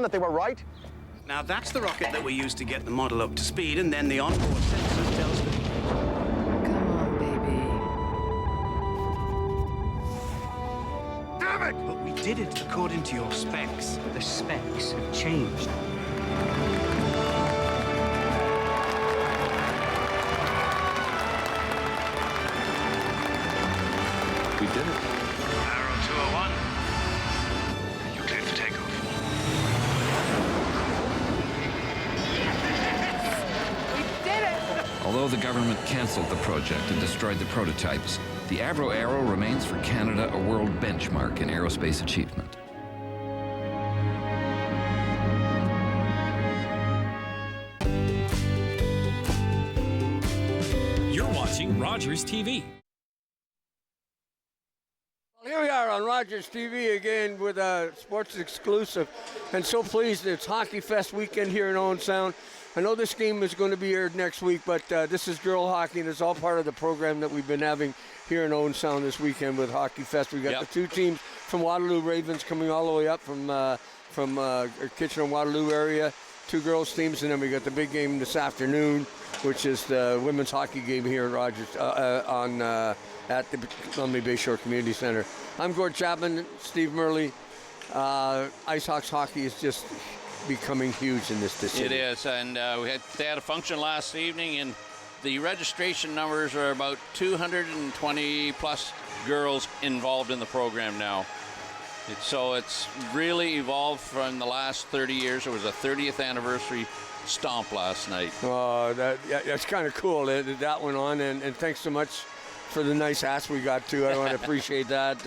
that they were right? Now that's the rocket that we use to get the model up to speed, and then the onboard sensor tells the... Come on, baby. Damn it! But we did it according to your specs. The specs have changed. We did it. Arrow 201. You're cleared for takeoff. Although the government cancelled the project and destroyed the prototypes, the Avro Arrow remains for Canada a world benchmark in aerospace achievement. You're watching Rogers TV. Well, here we are on Rogers TV again with a sports exclusive, and so pleased it's Hockey Fest weekend here in Owen Sound. I know this game is going to be aired next week, but this is girl hockey, and it's all part of the program that we've been having here in Owen Sound this weekend with Hockey Fest. We got the two teams from Waterloo Ravens coming all the way up from Kitchener-Waterloo area, two girls teams, and then we got the big game this afternoon, which is the women's hockey game here in Rogers at the Columbia Bayshore Community Center. I'm Gord Chapman, Steve Murley. Ice Hawks hockey is just becoming huge in this city. It is, and they had a function last evening, and the registration numbers are about 220 plus girls involved in the program now. So it's really evolved from the last 30 years. It was a 30th anniversary stomp last night. That's kind of cool that went on, and thanks so much for the nice hats we got too. I want to appreciate that.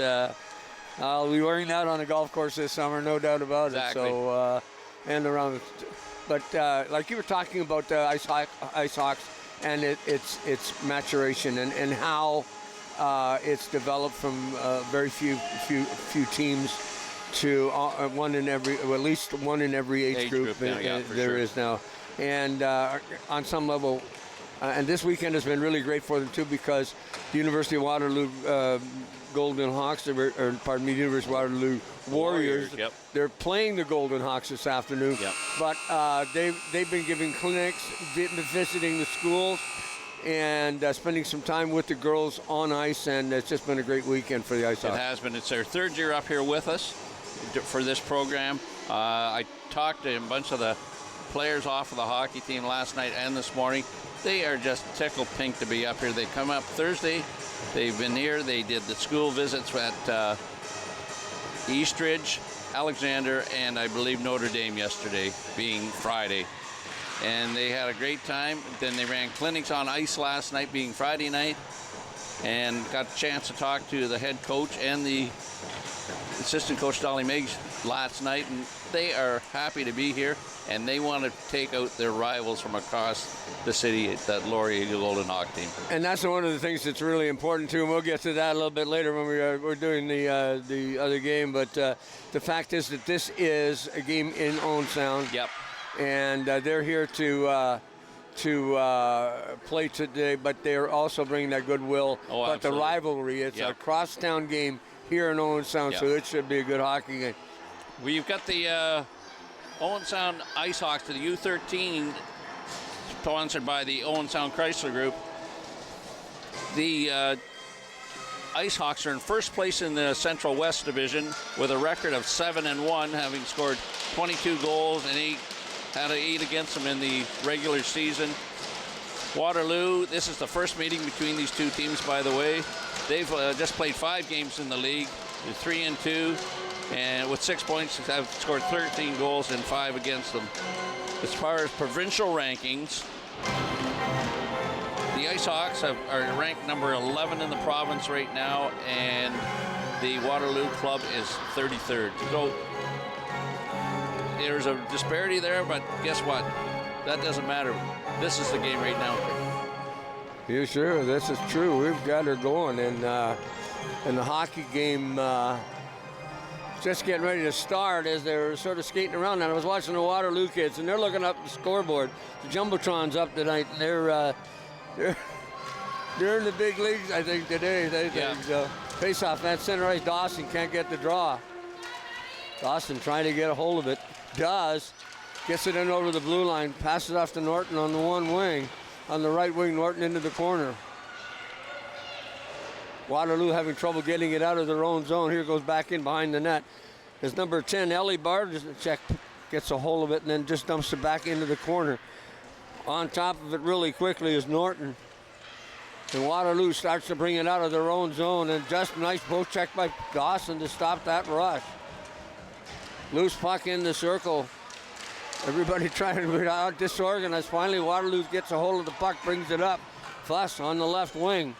I'll be wearing that on the golf course this summer, no doubt about it. So and around, but like you were talking about Ice Hawks and its maturation and how it's developed from very few teams to one in every, well, at least one in every age group there is now, and on some level. And this weekend has been really great for them too, because the University of Waterloo Golden Hawks, University of Waterloo Warriors. They're playing the Golden Hawks this afternoon. But they've been giving clinics, visiting the schools, and spending some time with the girls on ice, and it's just been a great weekend for the Ice Hawks. It has been. It's their third year up here with us for this program. I talked to a bunch of the players off of the hockey team last night and this morning. They are just tickled pink to be up here. They come up Thursday. They've been here. They did the school visits at Eastridge, Alexander, and I believe Notre Dame yesterday, being Friday. And they had a great time. Then they ran clinics on ice last night, being Friday night, and got a chance to talk to the head coach and the assistant coach, Dolly Meigs, last night. And they are happy to be here, and they want to take out their rivals from across the city, that Laurier Golden Hawk team. And that's one of the things that's really important too, and we'll get to that a little bit later when we're doing the other game. But the fact is that this is a game in Owen Sound. And they're here to play today, but they're also bringing that goodwill. But the rivalry, it's a crosstown game here in Owen Sound, so it should be a good hockey game. We've got the Owen Sound Ice Hawks to the U13, sponsored by the Owen Sound Chrysler Group. The Ice Hawks are in first place in the Central West Division with a record of 7-1, having scored 22 goals and had 8 against them in the regular season. Waterloo, this is the first meeting between these two teams, by the way. They've just played 5 games in the league. They're 3-2. And with 6 points, have scored 13 goals and 5 against them. As far as provincial rankings, the Ice Hawks are ranked number 11 in the province right now, and the Waterloo club is 33rd. So there's a disparity there, but guess what? That doesn't matter. This is the game right now. Yeah, sure, this is true. We've got her going, and the hockey game just getting ready to start as they're sort of skating around. And I was watching the Waterloo kids, and they're looking up the scoreboard. The Jumbotron's up tonight, and they're in the big leagues, I think, today. They think so. Face-off, that center ice, Dawson can't get the draw. Dawson trying to get a hold of it. Does. Gets it in over the blue line. Passes off to Norton on the one wing. On the right wing, Norton into the corner. Waterloo having trouble getting it out of their own zone. Here goes back in behind the net. As number 10, Ellie Bardacek, gets a hold of it and then just dumps it back into the corner. On top of it really quickly is Norton. And Waterloo starts to bring it out of their own zone, and just nice post check by Dawson to stop that rush. Loose puck in the circle. Everybody trying to be out disorganized. Finally, Waterloo gets a hold of the puck, brings it up. Fuss on the left wing.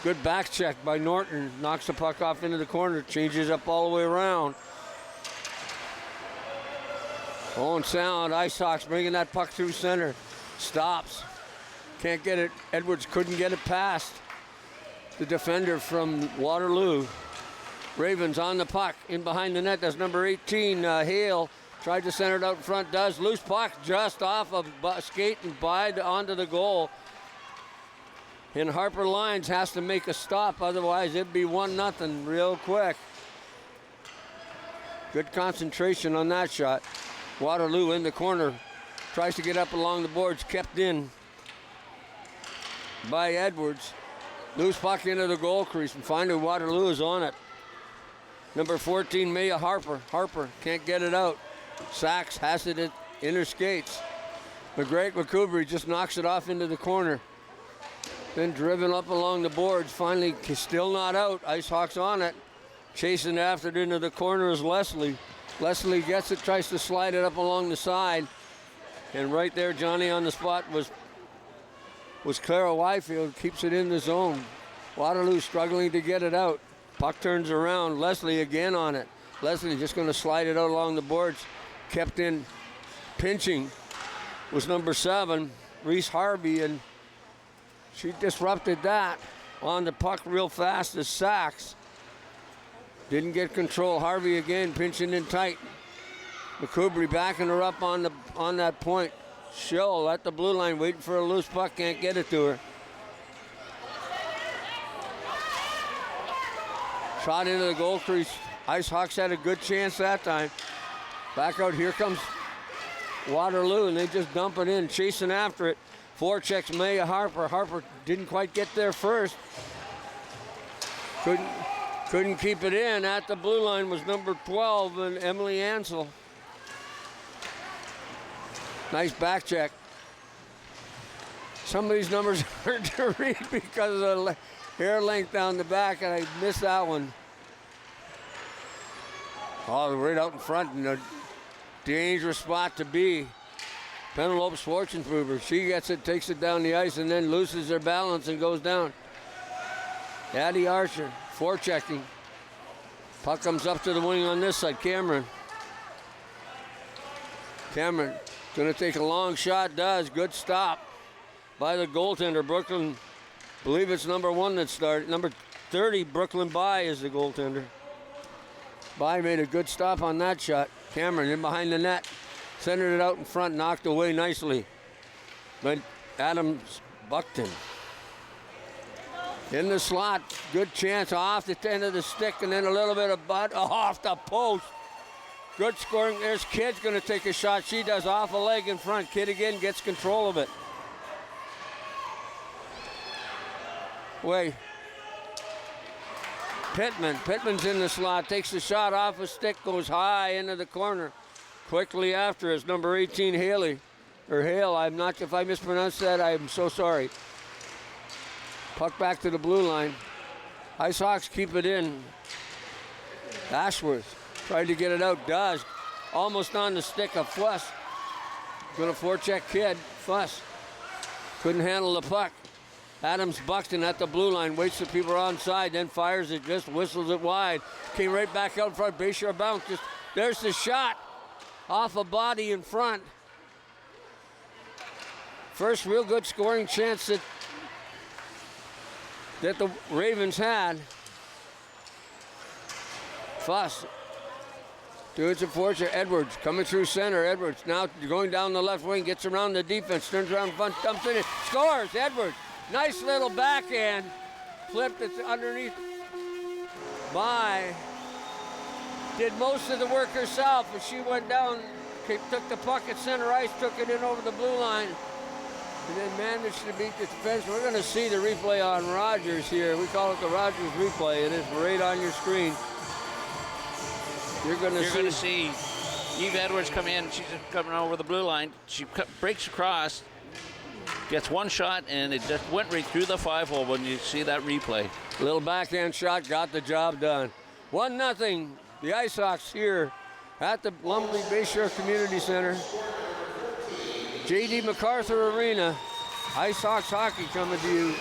Good back check by Norton. Knocks the puck off into the corner, changes up all the way around. Owen Sound, Ice Hawks bringing that puck through center. Stops. Can't get it. Edwards couldn't get it past the defender from Waterloo. Ravens on the puck. In behind the net, that's number 18, Hale. Tried to center it out in front, does. Loose puck just off of skate and by onto the goal. And Harper Lyons has to make a stop, otherwise it'd be 1-0 real quick. Good concentration on that shot. Waterloo in the corner. Tries to get up along the boards, kept in by Edwards. Loose puck into the goal crease, and finally Waterloo is on it. Number 14, Maya Harper. Harper can't get it out. Sachs has it in her skates. McCubry just knocks it off into the corner. Then driven up along the boards, finally still not out. Ice Hawks on it. Chasing after it into the corner is Leslie. Leslie gets it, tries to slide it up along the side. And right there, Johnny on the spot was Clara Wyfield, keeps it in the zone. Waterloo struggling to get it out. Puck turns around, Leslie again on it. Leslie just going to slide it out along the boards. Kept in, pinching was number 7, Reese Harvey, and she disrupted that. On the puck real fast is Sachs. Didn't get control. Harvey again pinching in tight. McCubry backing her up on that point. Schill at the blue line waiting for a loose puck, can't get it to her. Shot into the goal crease. Ice Hawks had a good chance that time. Back out, here comes Waterloo, and they just dump it in, chasing after it. Forechecks Maya Harper. Harper didn't quite get there first. Couldn't keep it in. At the blue line was number 12, and Emily Ansel. Nice back check. Some of these numbers are hard to read because of the hair length down the back, and I missed that one. Oh, right out in front, and a dangerous spot to be. Penelope Schwarzenhuber, she gets it, takes it down the ice, and then loses her balance and goes down. Addie Archer, forechecking. Puck comes up to the wing on this side, Cameron. Cameron gonna take a long shot, does, good stop by the goaltender, Brooklyn. Believe it's number 1 that started. Number 30, Brooklyn By is the goaltender. By made a good stop on that shot. Cameron in behind the net. Centered it out in front, knocked away nicely. But Adams Buckton. In the slot, good chance off the end of the stick, and then a little bit of butt off the post. Good scoring. There's Kidd's going to take a shot. She does off a leg in front. Kidd again gets control of it. Wait. Pittman's in the slot, takes the shot off a stick, goes high into the corner. Quickly after is number 18, Hale. I'm not, if I mispronounced that, I'm so sorry. Puck back to the blue line. Ice Hawks keep it in. Ashworth tried to get it out, does. Almost on the stick of Fuss. Gonna forecheck Kidd, Fuss. Couldn't handle the puck. Adams Buxton at the blue line, waits till people are onside, then fires it, just whistles it wide. Came right back out in front, Bayshore bounce, there's the shot. Off a body in front. First real good scoring chance that the Ravens had. Fuss. It's a fortune. Edwards coming through center. Edwards now going down the left wing, gets around the defense, turns around in front, dumps in it, scores. Edwards. Nice little backhand. Flipped it underneath by did most of the work herself, but she went down, took the puck at center ice, took it in over the blue line, and then managed to beat the defense. We're going to see the replay on Rogers here. We call it the Rogers replay. It is right on your screen. You're going to see Eve Edwards come in. She's coming over the blue line. She breaks across, gets one shot, and it just went right through the 5-hole when you see that replay. Little backhand shot, got the job done. 1-0, the Ice Hawks here at the Lumley Bayshore Community Center. J.D. MacArthur Arena. Ice Hawks hockey coming to you.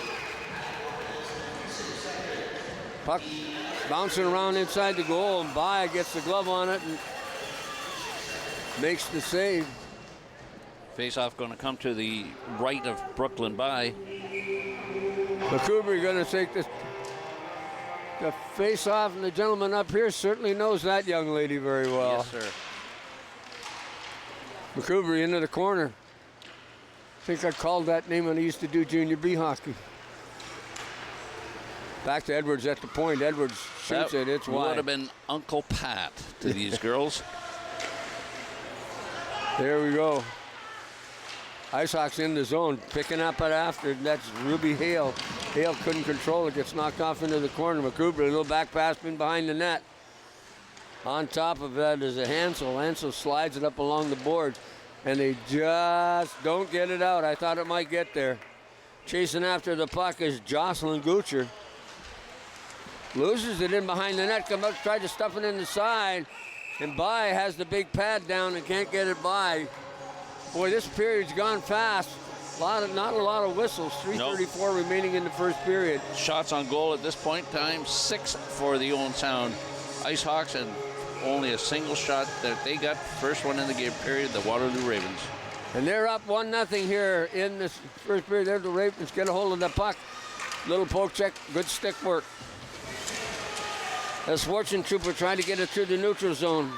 Puck bouncing around inside the goal, and Bye gets the glove on it and makes the save. Face-off going to come to the right of Brooklyn Bye. McCoubrey going to take the face-off, and the gentleman up here certainly knows that young lady very well. Yes, sir. McCoubrey into the corner. I think I called that name when I used to do junior B hockey. Back to Edwards at the point. Edwards shoots it. It's wide. Would have been Uncle Pat to these girls. There we go. Ice Hawks in the zone, picking up it after. That's Ruby Hale. Hale couldn't control it. Gets knocked off into the corner. McCoubrey, a little back pass in behind the net. On top of that is a Hansel. Hansel slides it up along the boards, and they just don't get it out. I thought it might get there. Chasing after the puck is Jocelyn Gucher. Loses it in behind the net. Come up, tried to stuff it in the side, and Bye has the big pad down and can't get it by. Boy, this period's gone fast. Not a lot of whistles. 3:34 remaining in the first period. Shots on goal at this point in time, 6 for the Owen Sound Ice Hawks, and only a single shot that they got. First one in the game period, the Waterloo Ravens. And they're up 1-0 here in this first period. There's the Ravens get a hold of the puck. Little poke check, good stick work. As Fortune Trooper trying to get it through the neutral zone.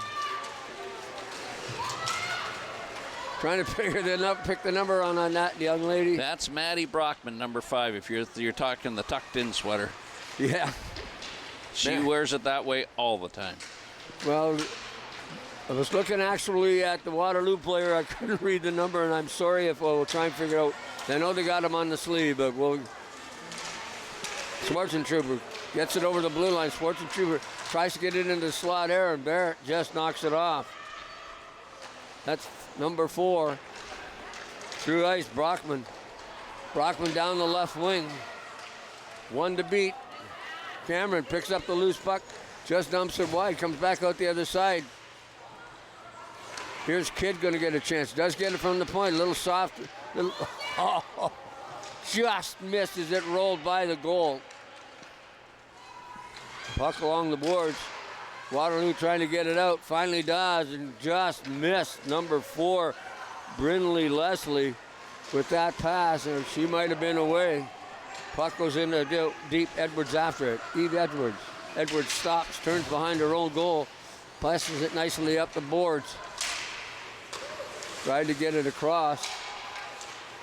Trying to pick the number on that young lady. That's Maddie Brockman, number 5, if you're talking the tucked-in sweater. Yeah. She wears it that way all the time. Well, I was looking actually at the Waterloo player. I couldn't read the number, and I'm sorry if we'll try and figure out. I know they got him on the sleeve, but we'll. Schwarzentrooper gets it over the blue line. Schwarzentrooper tries to get it into the slot air, and Barrett just knocks it off. That's number 4. Through ice, Brockman. Brockman down the left wing. 1 to beat. Cameron picks up the loose puck, just dumps it wide, comes back out the other side. Here's Kidd going to get a chance. Does get it from the point. A little soft. Just missed as it rolled by the goal. Puck along the boards. Waterloo trying to get it out. Finally does, and just missed. Number 4, Brindley Leslie, with that pass, and she might have been away. Puck goes into deep. Edwards after it. Eve Edwards. Edwards stops, turns behind her own goal, passes it nicely up the boards. Tried to get it across,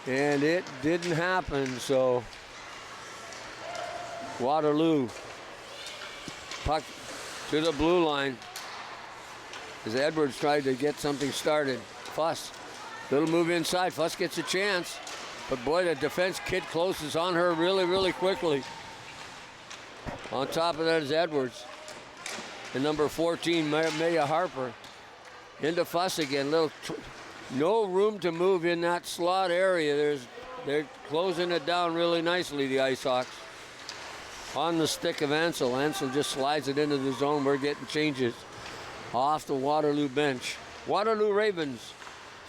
and it didn't happen, so Waterloo. Puck to the blue line as Edwards tried to get something started. Fuss, little move inside. Fuss gets a chance, but boy, the defense kid closes on her really, really quickly. On top of that is Edwards. And number 14, Maya Harper. Into Fuss again. No room to move in that slot area. They're closing it down really nicely, the Ice Hawks. On the stick of Ansel. Ansel just slides it into the zone. We're getting changes off the Waterloo bench. Waterloo Ravens,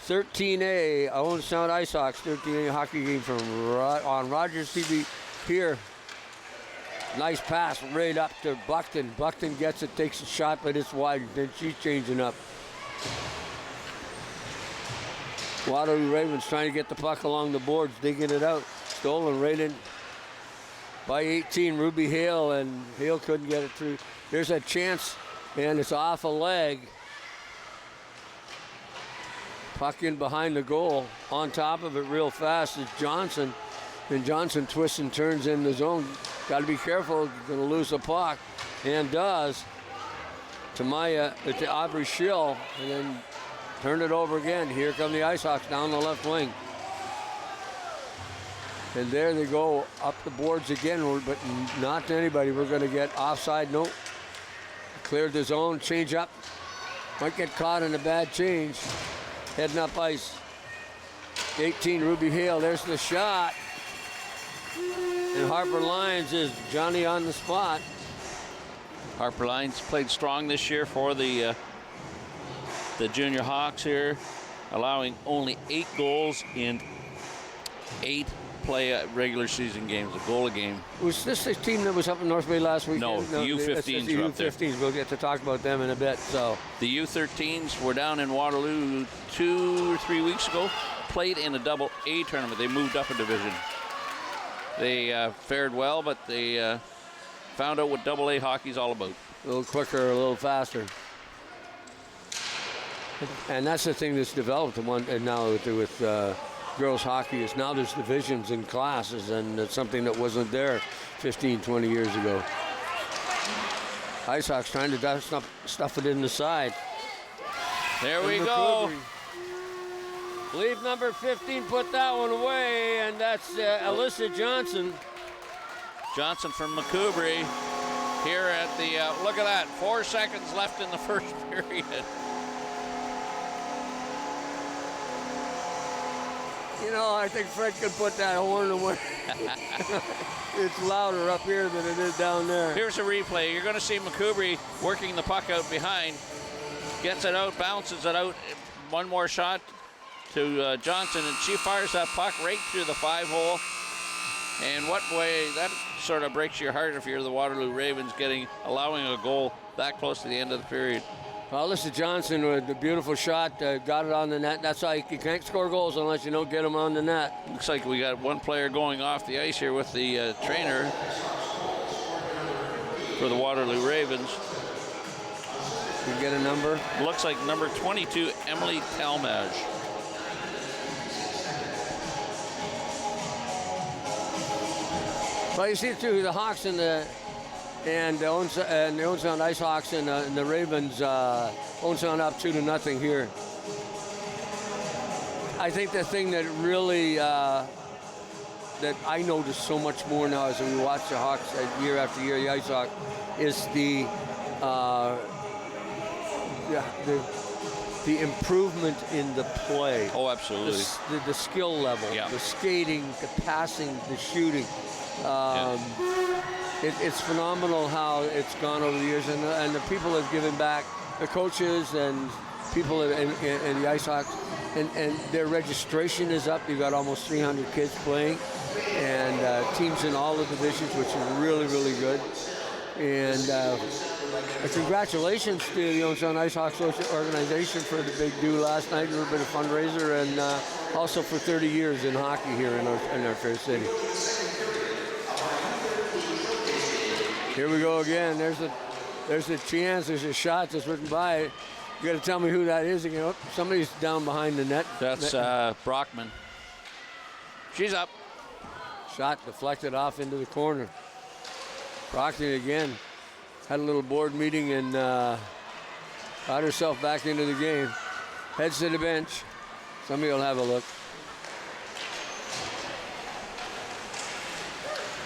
13A. Owen Sound Ice Hawks, 13A hockey game on Rogers TV here. Nice pass right up to Buckton. Buckton gets it, takes a shot, but it's wide. Then she's changing up. Waterloo Ravens trying to get the puck along the boards, digging it out. Stolen right in by 18, Ruby Hale, and Hale couldn't get it through. There's a chance, and it's off a leg. Puck in behind the goal. On top of it real fast is Johnson, and Johnson twists and turns in the zone. Got to be careful, going to lose the puck, and does. Tamaya to Aubrey Schill, and then turn it over again. Here come the Ice Hawks down the left wing. And there they go up the boards again, but not to anybody. We're going to get offside. Nope. Cleared the zone, change up. Might get caught in a bad change. Heading up ice. 18, Ruby Hale, there's the shot. And Harper Lyons is Johnny on the spot. Harper Lyons played strong this year for the Junior Hawks here, allowing only 8 goals in 8 regular season games, a goal a game. Was this the team that was up in North Bay last week? No, the U15s were up there. U15s, we'll get to talk about them in a bit. So the U13s were down in Waterloo 2 or 3 weeks ago, played in a double A tournament. They moved up a division. They fared well, but they found out what double A hockey's all about. A little quicker, a little faster. And that's the thing that's developed and now with girls hockey is now there's divisions and classes, and it's something that wasn't there 15, 20 years ago. Ice Hawks trying to stuff it in the side. There we go. Leave number 15 put that one away, and that's Alyssa Johnson. Johnson from McCoubry here at the, look at that, 4 seconds left in the first period. You know, I think Fred could put that horn away. It's louder up here than it is down there. Here's a replay. You're going to see McCoubry working the puck out behind. Gets it out, bounces it out. One more shot to Johnson, and she fires that puck right through the 5-hole. And what way, that sort of breaks your heart if you're the Waterloo Ravens allowing a goal that close to the end of the period. Well, Alyssa Johnson with a beautiful shot, got it on the net. That's how you can't score goals unless you don't get them on the net. Looks like we got one player going off the ice here with the trainer for the Waterloo Ravens. You get a number? Looks like number 22, Emily Talmadge. Well, you see it too, the Hawks and the Owen Sound Ice Hawks and the Ravens, Owen Sound up 2-0 here. I think the thing that really that I notice so much more now as we watch the Hawks year after year, the Ice Hawks, is the improvement in the play. Oh, absolutely. The skill level, yeah. The skating, the passing, the shooting. It's phenomenal how it's gone over the years, and the people have given back, the coaches and people in the Ice Hawks, and their registration is up. You've got almost 300 kids playing, and teams in all the divisions, which is really, really good. And congratulations to the Owen Sound Ice Hawks organization for the big do last night, a little bit of fundraiser, and also for 30 years in hockey here in our fair city. Here we go again. There's a chance. There's a shot that's written by. You got to tell me who that is again. Oh, somebody's down behind the net. That's Brockman. She's up. Shot deflected off into the corner. Brockman again had a little board meeting and got herself back into the game. Heads to the bench. Somebody will have a look.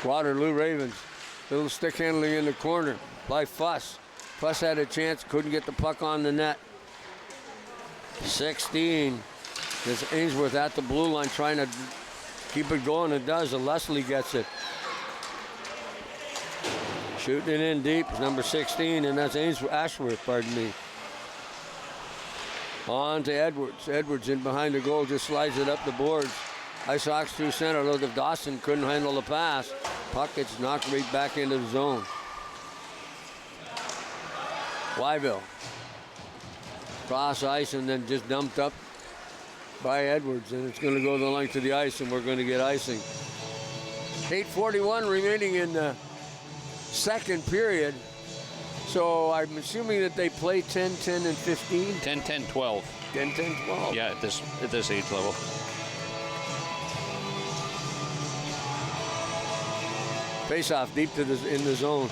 Waterloo Ravens. Little stick handling in the corner by Fuss. Fuss had a chance, couldn't get the puck on the net. 16. There's Ainsworth at the blue line trying to keep it going. It does, and Leslie gets it. Shooting it in deep is number 16, and that's Ashworth, pardon me. On to Edwards. Edwards in behind the goal, just slides it up the boards. Ice Hawks through center, though Dawson couldn't handle the pass. Puck gets knocked right back into the zone. Wyville. Cross ice and then just dumped up by Edwards, and it's going to go the length of the ice, and we're going to get icing. 8:41 remaining in the second period. So I'm assuming that they play 10, 10, and 15? 10, 10, 12. 10, 10, 12. Yeah, at this age level. Face off deep to in the zone.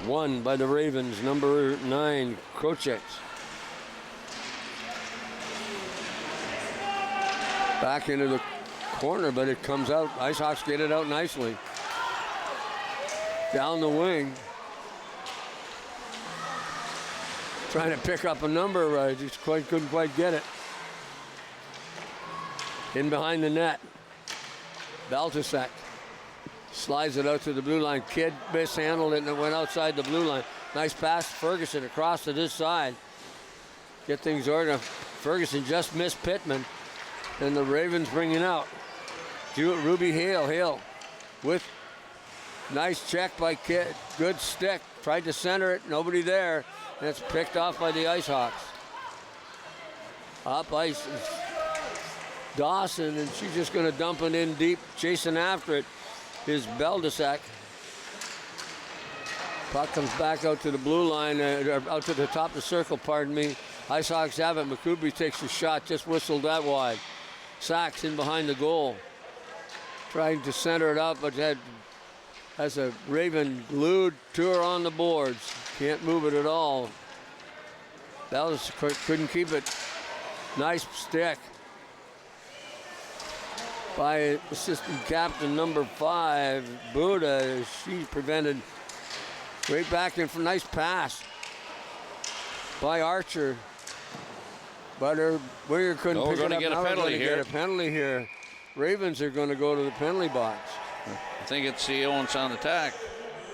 Won by the Ravens, number 9, Krocek. Back into the corner, but it comes out. Ice Hawks get it out nicely. Down the wing. Trying to pick up a number, just couldn't quite get it. In behind the net. Baltasek slides it out to the blue line. Kidd mishandled it and it went outside the blue line. Nice pass, Ferguson across to this side. Get things ordered. Ferguson just missed Pittman. And the Ravens bring it out. Ruby Hale with nice check by Kidd. Good stick. Tried to center it. Nobody there. And it's picked off by the Ice Hawks. Up ice is Dawson, and she's just going to dump it in deep. Chasing after it is Beldesak. Puck comes back out to the blue line, out to the top of the circle, pardon me. Ice Hawks have it. McCoubry takes a shot, just whistled that wide. Sachs in behind the goal. Trying to center it up, but has a Raven glued to her on the boards. Can't move it at all. Beldesak couldn't keep it. Nice stick by assistant captain number 5, Buddha. She prevented. Right back in for a nice pass by Archer. But her winger couldn't pick it up. We're going to get a penalty here. Get a penalty here. Ravens are going to go to the penalty box. I think it's the Owen Sound attack,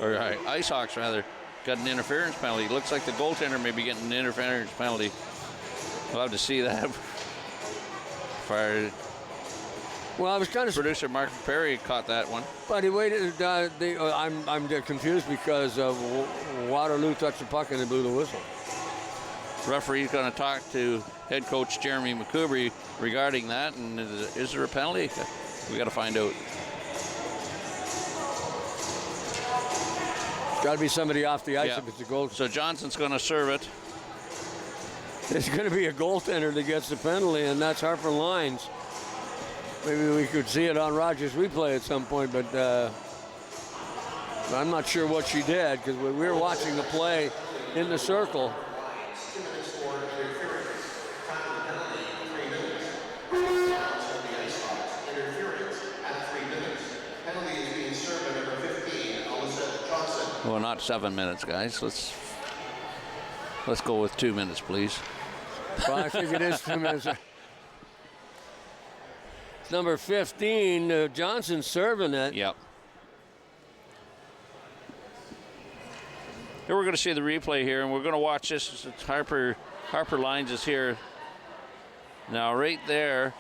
or Ice Hawks rather, got an interference penalty. Looks like the goaltender may be getting an interference penalty. We'll have to see that. Well, I was kind of producer Mark Perry caught that one. But he waited. I'm confused because Waterloo touched the puck and they blew the whistle. Referee's going to talk to head coach Jeremy McCoubry regarding that, and is there a penalty? We got to find out. It's got to be somebody off the ice if it's a goal. So Johnson's going to serve it. There's going to be a goaltender that gets the penalty, and that's Harper Lines. Maybe we could see it on Rogers replay at some point, but I'm not sure what she did because we were watching the play in the circle. Well, not 7 minutes, guys. Let's go with 2 minutes, please. Well, I think it is 2 minutes. It's number 15, Johnson serving it. Yep. Here we're going to see the replay here, and we're going to watch this. It's Harper Lines is here. Now, right there,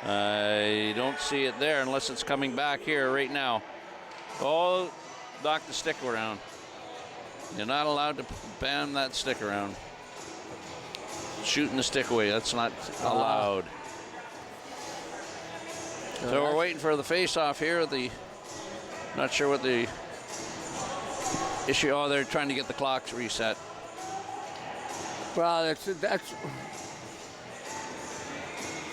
I don't see it there unless it's coming back here right now. Oh, knock the stick around. You're not allowed to ban that stick around. Shooting the stick away, that's not allowed. So we're waiting for the face-off here. Not sure what the issue. Oh, they're trying to get the clocks reset. Well, that's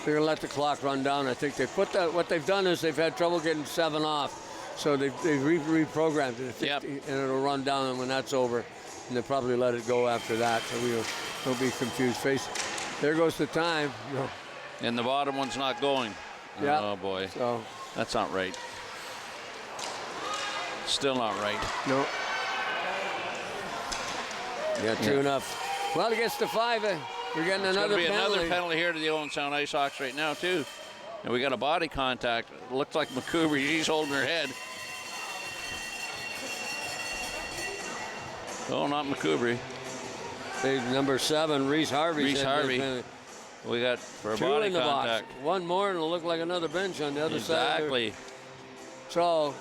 they're gonna let the clock run down. I think they put that. What they've done is they've had trouble getting 7 off. So they've reprogrammed it, and it'll run down, and when that's over, and they'll probably let it go after that, so we'll be confused. There goes the time. No. And the bottom one's not going. Yeah. Oh, boy. So that's not right. Still not right. No. Yeah, 2-0. Well, against the 5, we're getting another penalty. Another penalty here to the Owen Sound Ice Hawks right now, too. And we got a body contact. It looks like McCoubry, she's holding her head. Oh, not McCoubry. Big number 7, Reese Harvey. Reese Harvey. We got for a 2 body in the contact. Box. One more and it'll look like another bench on the other side. Exactly. So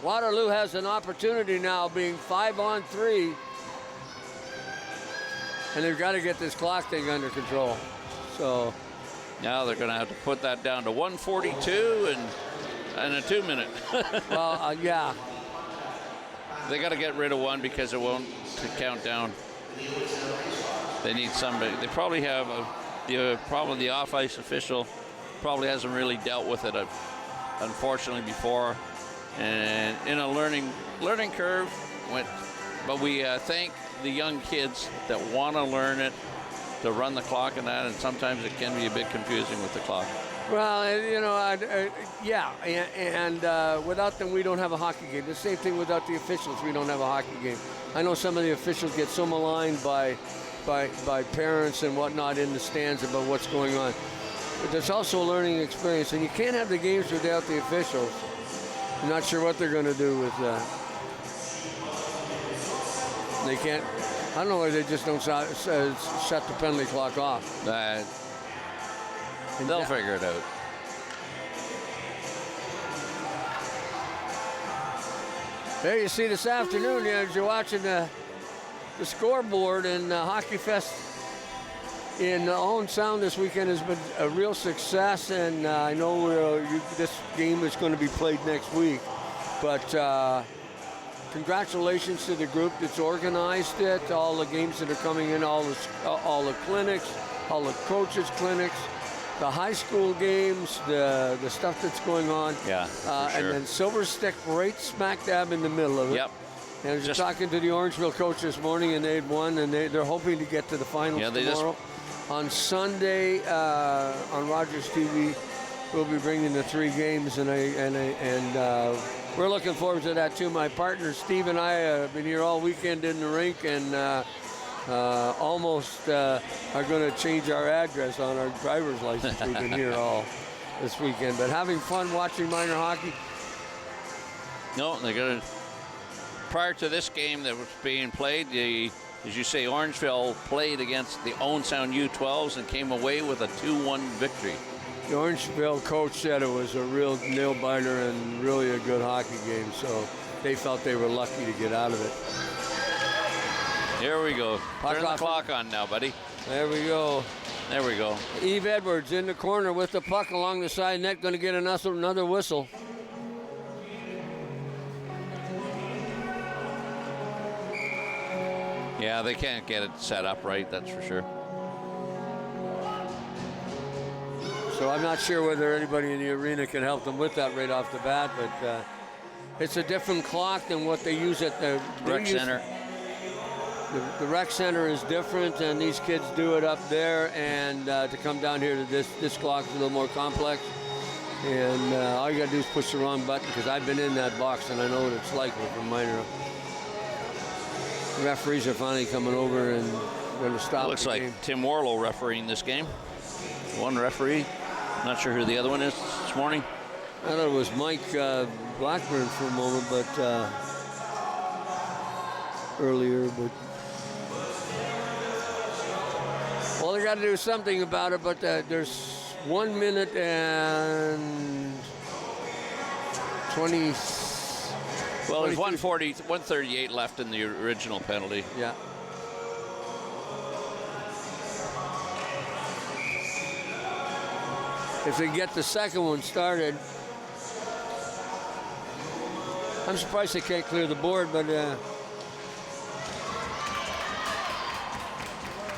Waterloo has an opportunity now, being 5-on-3. And they've got to get this clock thing under control. So now they're going to have to put that down to 1:42 and a 2 minute. Well, yeah. They got to get rid of one because it won't count down. They need somebody. They probably have the off-ice official probably hasn't really dealt with it, unfortunately, before. And in a learning curve, But we thank the young kids that want to learn it, to run the clock and that, and sometimes it can be a bit confusing with the clock. Well, you know, yeah, and without them, we don't have a hockey game. The same thing without the officials, we don't have a hockey game. I know some of the officials get so maligned by parents and whatnot in the stands about what's going on. But there's also a learning experience, and you can't have the games without the officials. I'm not sure what they're going to do with that. They can't. I don't know why they just don't shut the penalty clock off. They'll figure it out. There you see this afternoon, as you're watching the scoreboard, and Hockey Fest in Owen Sound this weekend has been a real success, and I know this game is going to be played next week. But congratulations to the group that's organized it, all the games that are coming in, all the clinics, all the coaches' clinics, the high school games, the stuff that's going on. Yeah, for sure. And then Silver Stick right smack dab in the middle of it. Yep. And I was talking to the Orangeville coach this morning, and they'd won, and they're hoping to get to the finals tomorrow. On Sunday on Rogers TV, we'll be bringing the 3 games, and we're looking forward to that too. My partner Steve and I have been here all weekend in the rink, and almost are going to change our address on our driver's license. We've been here all this weekend, but having fun watching minor hockey. No, they're going to. Prior to this game that was being played, as you say, Orangeville played against the Owen Sound U12s and came away with a 2-1 victory. The Orangeville coach said it was a real nail-biter and really a good hockey game, so they felt they were lucky to get out of it. Here we go. Turn the clock on now, buddy. There we go. There we go. Eve Edwards in the corner with the puck along the side net, going to get another whistle. Yeah, they can't get it set up right, that's for sure. So I'm not sure whether anybody in the arena can help them with that right off the bat, but it's a different clock than what they use at the rec center. The rec center is different, and these kids do it up there, and to come down here to this clock is a little more complex. And all you got to do is push the wrong button, because I've been in that box, and I know what it's like with a minor. Referees are finally coming over and going to stop. Looks the like game. Tim Warlow refereeing this game. One referee. Not sure who the other one is this morning. I thought it was Mike Blackburn for a moment, but earlier. But well, they got to do something about it. But there's 1 minute and 20. Well, there's 138 left in the original penalty. Yeah. If they get the second one started, I'm surprised they can't clear the board, but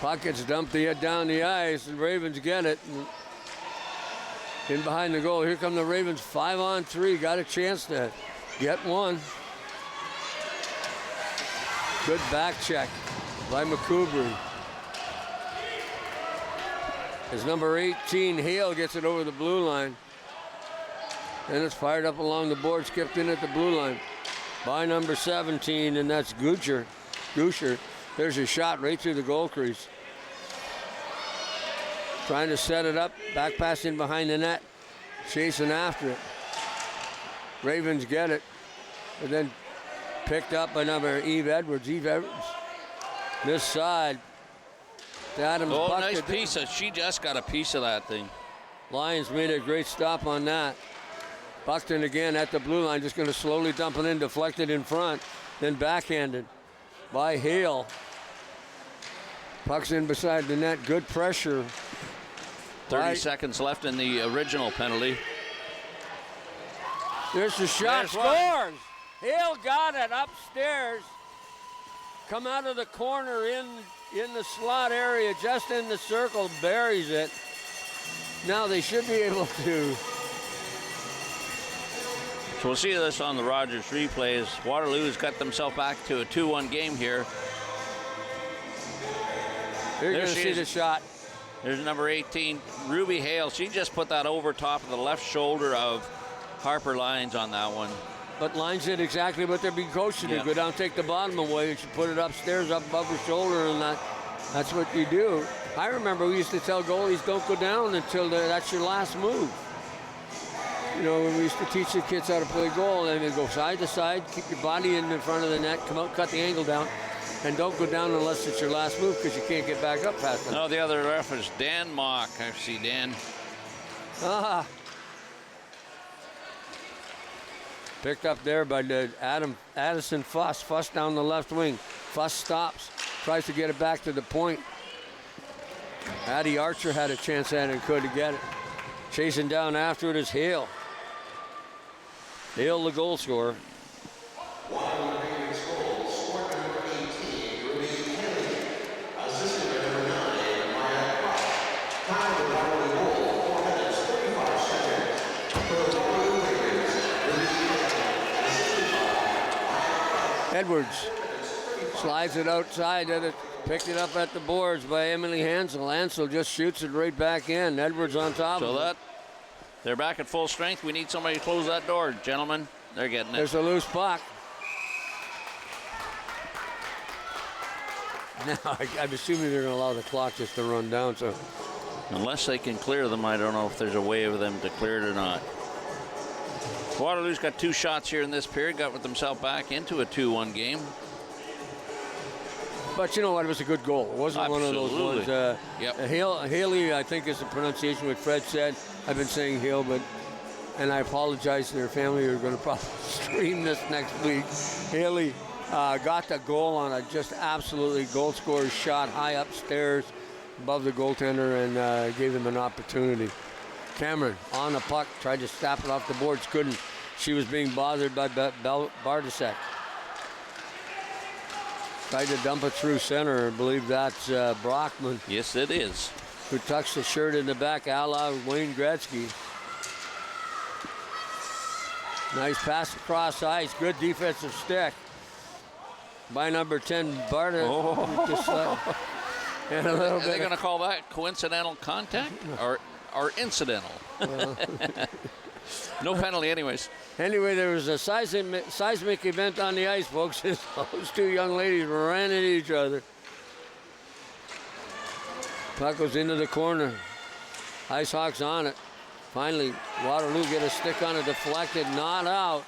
puck gets dumped down the ice, and Ravens get it. In behind the goal, here come the Ravens, 5-on-3, got a chance to get one. Good back check by McCoubry. As number 18, Hale, gets it over the blue line. And it's fired up along the board, skipped in at the blue line by number 17, and that's Goucher. There's a shot right through the goal crease. Trying to set it up, back pass in behind the net, chasing after it. Ravens get it, and then picked up by number Eve Edwards. This side. Adams. Oh, nice piece. She just got a piece of that thing. Lions made a great stop on that. Buckton again at the blue line, just going to slowly dump it in, deflected in front, then backhanded by Hale. Puck's in beside the net. Good pressure. 30 seconds left in the original penalty. There's the shot. Scores! Hale got it upstairs. Come out of the corner in the slot area, just in the circle, buries it. Now they should be able to So we'll see this on the Rogers replay as Waterloo has got themselves back to a 2-1 game here. You're There going to she see is. the shot. There's number 18, Ruby Hale. She just put that over top of the left shoulder of Harper Lyons on that one. But Lyons did exactly what they're being coached to do. Yeah. Go down, take the bottom away, and she put it upstairs, up above her shoulder, and that's what you do. I remember we used to tell goalies, don't go down until that's your last move. You know, when we used to teach the kids how to play goal, and they go side to side, keep your body in front of the net, come out, cut the angle down, and don't go down unless it's your last move because you can't get back up fast enough. No, the other ref is Dan Mock. I see Dan. Picked up there by Addison Fuss. Fuss down the left wing. Fuss stops, tries to get it back to the point. Addie Archer had a chance at it and couldn't get it. Chasing down after it is Hale. Hale, the goal scorer. Edwards slides it outside, and it picked it up at the boards by Emily Hansel. Hansel just shoots it right back in. Edwards on top So of it. that, they're back at full strength. We need somebody to close that door, gentlemen. They're getting it. There's a loose puck. Now, I'm assuming they're going to allow the clock just to run down. So Unless they can clear them, I don't know if there's a way of them to clear it or not. Waterloo's got 2 shots here in this period, got themselves back into a 2-1 game. But you know what? It was a good goal. It wasn't one of those ones. Yep. Haley, I think, is the pronunciation what Fred said. I've been saying Hale, and I apologize to their family who are going to probably stream this next week. Haley got the goal on a just absolutely goal scorer shot high upstairs above the goaltender and gave them an opportunity. Cameron on the puck, tried to snap it off the boards, couldn't. She was being bothered by Bardasek. Tried to dump it through center. I believe that's Brockman, Yes, it is. who tucks the shirt in the back, a la Wayne Gretzky. Nice pass across ice. Good defensive stick by number 10, Barta. And a little Are they bit. going to call that coincidental contact or incidental? No penalty anyways. Anyway, there was a seismic event on the ice, folks. Those 2 young ladies ran at each other. Puck goes into the corner. Ice Hawks on it. Finally, Waterloo get a stick on it, deflected, not out.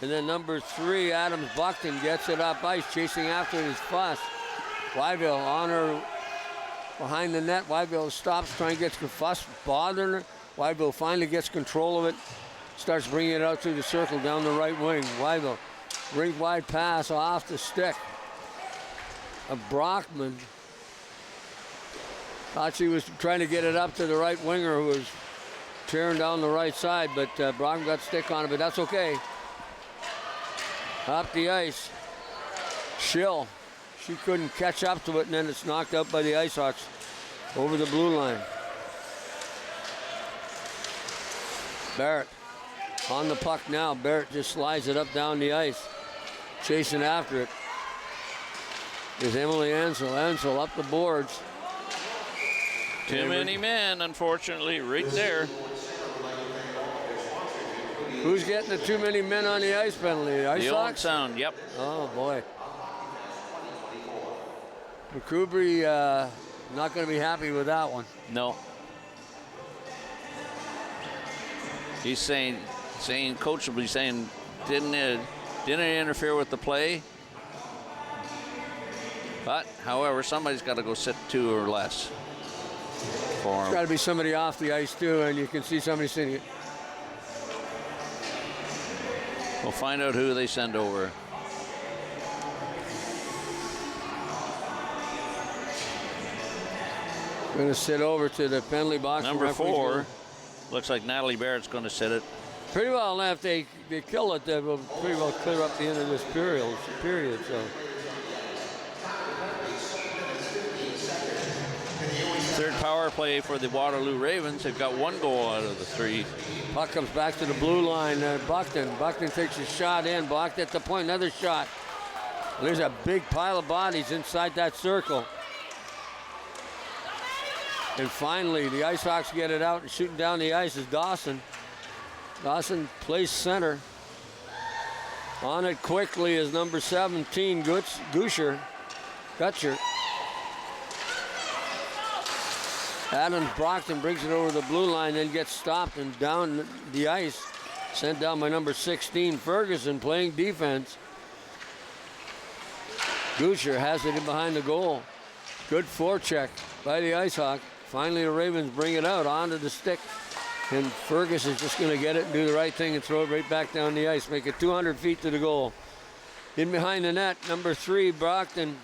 And then number 3, Adams Buckton, gets it up ice, chasing after it is Fuss. Wyville on her behind the net. Wyville stops, trying to get to Fuss, bothering her. Wyville finally gets control of it, starts bringing it out through the circle down the right wing. Wyville, rink wide pass off the stick of Brockman. Thought she was trying to get it up to the right winger who was tearing down the right side, but Brockman got stick on it, but that's okay. Up the ice. Schill. She couldn't catch up to it, and then it's knocked out by the Ice Hawks over the blue line. Barrett on the puck now. Barrett just slides it up down the ice. Chasing after it is Emily Ansel. Ansel up the boards. Too many men, unfortunately, right there. Who's getting the too many men on the ice penalty? Ice The Owen Hawks? Sound, yep. Oh, boy. McCoubry not going to be happy with that one. No. He's saying coachably, saying didn't interfere with the play. But, however, somebody's got to go sit 2 or less for There's him. got to be somebody off the ice, too, and you can see somebody sitting it. We'll find out who they send over. Going to sit over to the penalty box. Number Referee's 4, gonna- looks like Natalie Barrett's going to sit it. Pretty well, if they kill it, they will pretty well clear up the end of this period. So Third power play for the Waterloo Ravens. They've got 1 goal out of the 3. Puck comes back to the blue line. Buckton takes a shot in, blocked at the point, another shot. There's a big pile of bodies inside that circle. And finally, the Ice Hawks get it out, and shooting down the ice is Dawson. Dawson plays center. On it quickly is number 17, Gutcher. Adams Brockton brings it over the blue line, then gets stopped and down the ice. Sent down by number 16, Ferguson, playing defense. Gutcher has it in behind the goal. Good forecheck by the Ice Hawk. Finally, the Ravens bring it out onto the stick. And Ferguson is just going to get it and do the right thing and throw it right back down the ice. Make it 200 feet to the goal. In behind the net, number 3, Buckton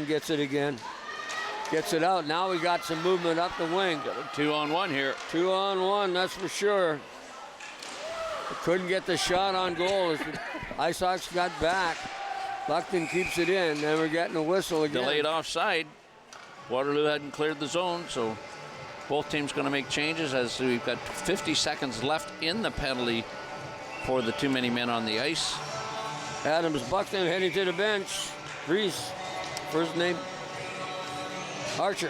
gets it again. Gets it out. Now we got some movement up the wing. Got a 2-on-1 here. 2-on-1, that's for sure. Couldn't get the shot on goal as the Ice Hawks got back. Buckton keeps it in, and we're getting a whistle again. Delayed offside. Waterloo hadn't cleared the zone, so both teams going to make changes as we've got 50 seconds left in the penalty for the too many men on the ice. Adams Buckton heading to the bench. Reese, first name. Archer.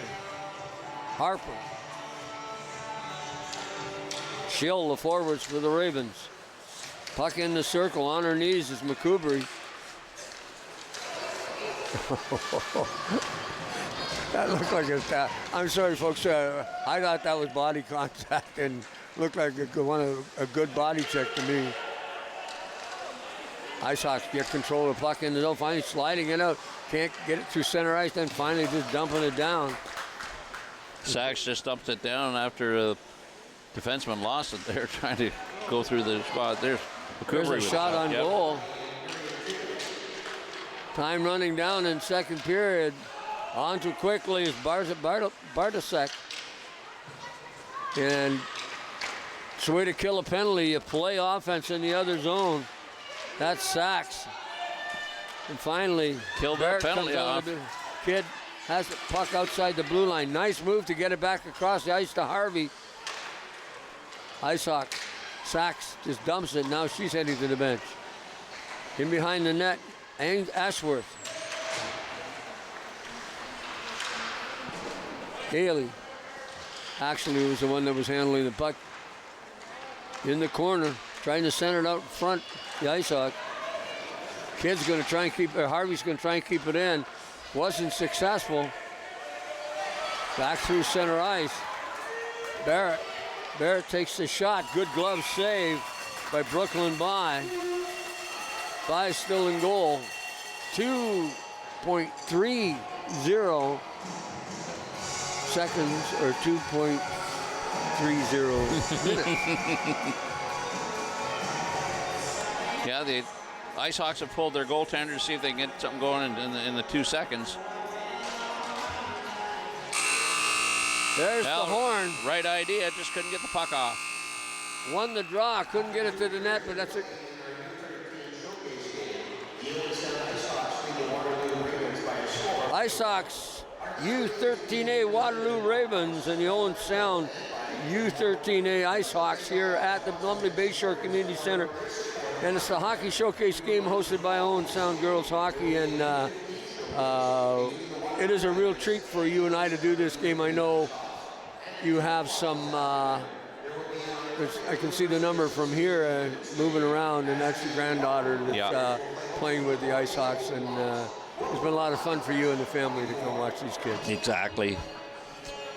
Harper. Schill, the forwards for the Ravens. Puck in the circle, on her knees is McCoubrey. That looked like a... I'm sorry, folks. I thought that was body contact and looked like a good body check to me. Ice Hawks get control of the puck in the zone, finally sliding it out. Can't get it through center ice, then finally just dumping it down. Sachs just dumped it down after a defenseman lost it. They're trying to go through the spot. There's a shot on goal. Time running down in second period. On to quickly is Bartasek. And it's a way to kill a penalty. You play offense in the other zone. That's Sachs. And finally, killed that penalty off. Kid has the puck outside the blue line. Nice move to get it back across the ice to Harvey. Ice Hawk. Sachs just dumps it. Now she's heading to the bench. In behind the net, Ashworth. Haley actually was the one that was handling the puck in the corner, trying to center it out front, the Ice Hawk. Kid's going to try and keep, Harvey's going to try and keep it in. Wasn't successful. Back through center ice. Barrett takes the shot. Good glove save by Brooklyn Bye. Bye still in goal. 2.30 seconds or 2.30 minutes. Yeah, the Ice Hawks have pulled their goaltender to see if they can get something going in the 2 seconds. There's the horn. Right idea, just couldn't get the puck off. Won the draw, couldn't get it to the net, but that's it. Ice Hawks U13A Waterloo Ravens and the Owen Sound U13A Ice Hawks here at the Lumley Bayshore Community Center. And it's the hockey showcase game hosted by Owen Sound Girls Hockey, and it is a real treat for you and I to do this game. I know you have some, I can see the number from here moving around, and that's your granddaughter that's playing with the Ice Hawks, and it's been a lot of fun for you and the family to come watch these kids. Exactly.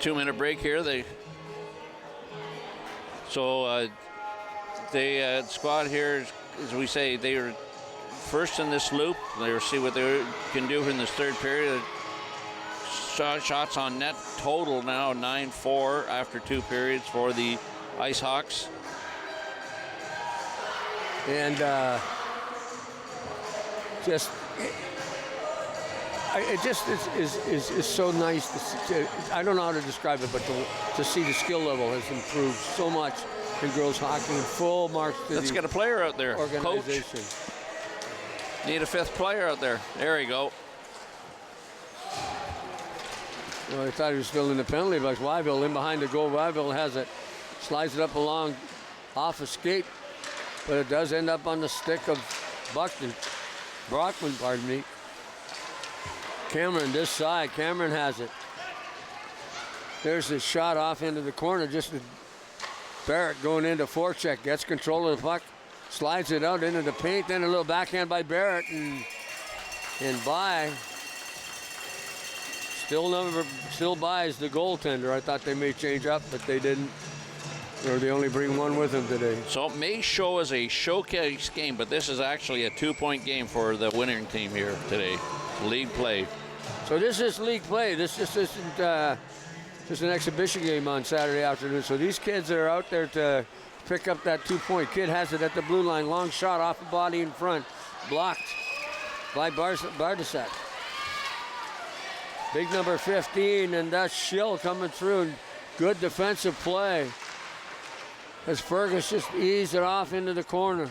2-minute break here. The squad here, as we say, they are first in this loop. They'll see what they can do in this third period. Shots on net total now 9-4 after 2 periods for the Ice Hawks. And it just is so nice to see. I don't know how to describe it, but to see the skill level has improved so much in girls hockey, and full marks to Let's get a player out there. Organization. Coach. Need a 5th player out there. There you go. Well, I thought he was still in the penalty box. Wyville in behind the goal. Wyville has it. Slides it up along off a skate. But it does end up on the stick of Brockman, pardon me. Cameron this side. Cameron has it. There's his shot off into the corner. Just Barrett going into forecheck. Gets control of the puck. Slides it out into the paint. Then a little backhand by Barrett. And by. Still buys the goaltender. I thought they may change up, but they didn't. Or they only bring one with them today. So it may show as a showcase game, but this is actually a 2-point game for the winning team here today. League play. So this is league play. This just isn't just an exhibition game on Saturday afternoon. So these kids are out there to pick up that 2-point. Kid has it at the blue line. Long shot off the body in front. Blocked by Bardasek. Big number 15, and that's Schill coming through. Good defensive play. As Fergus just eased it off into the corner.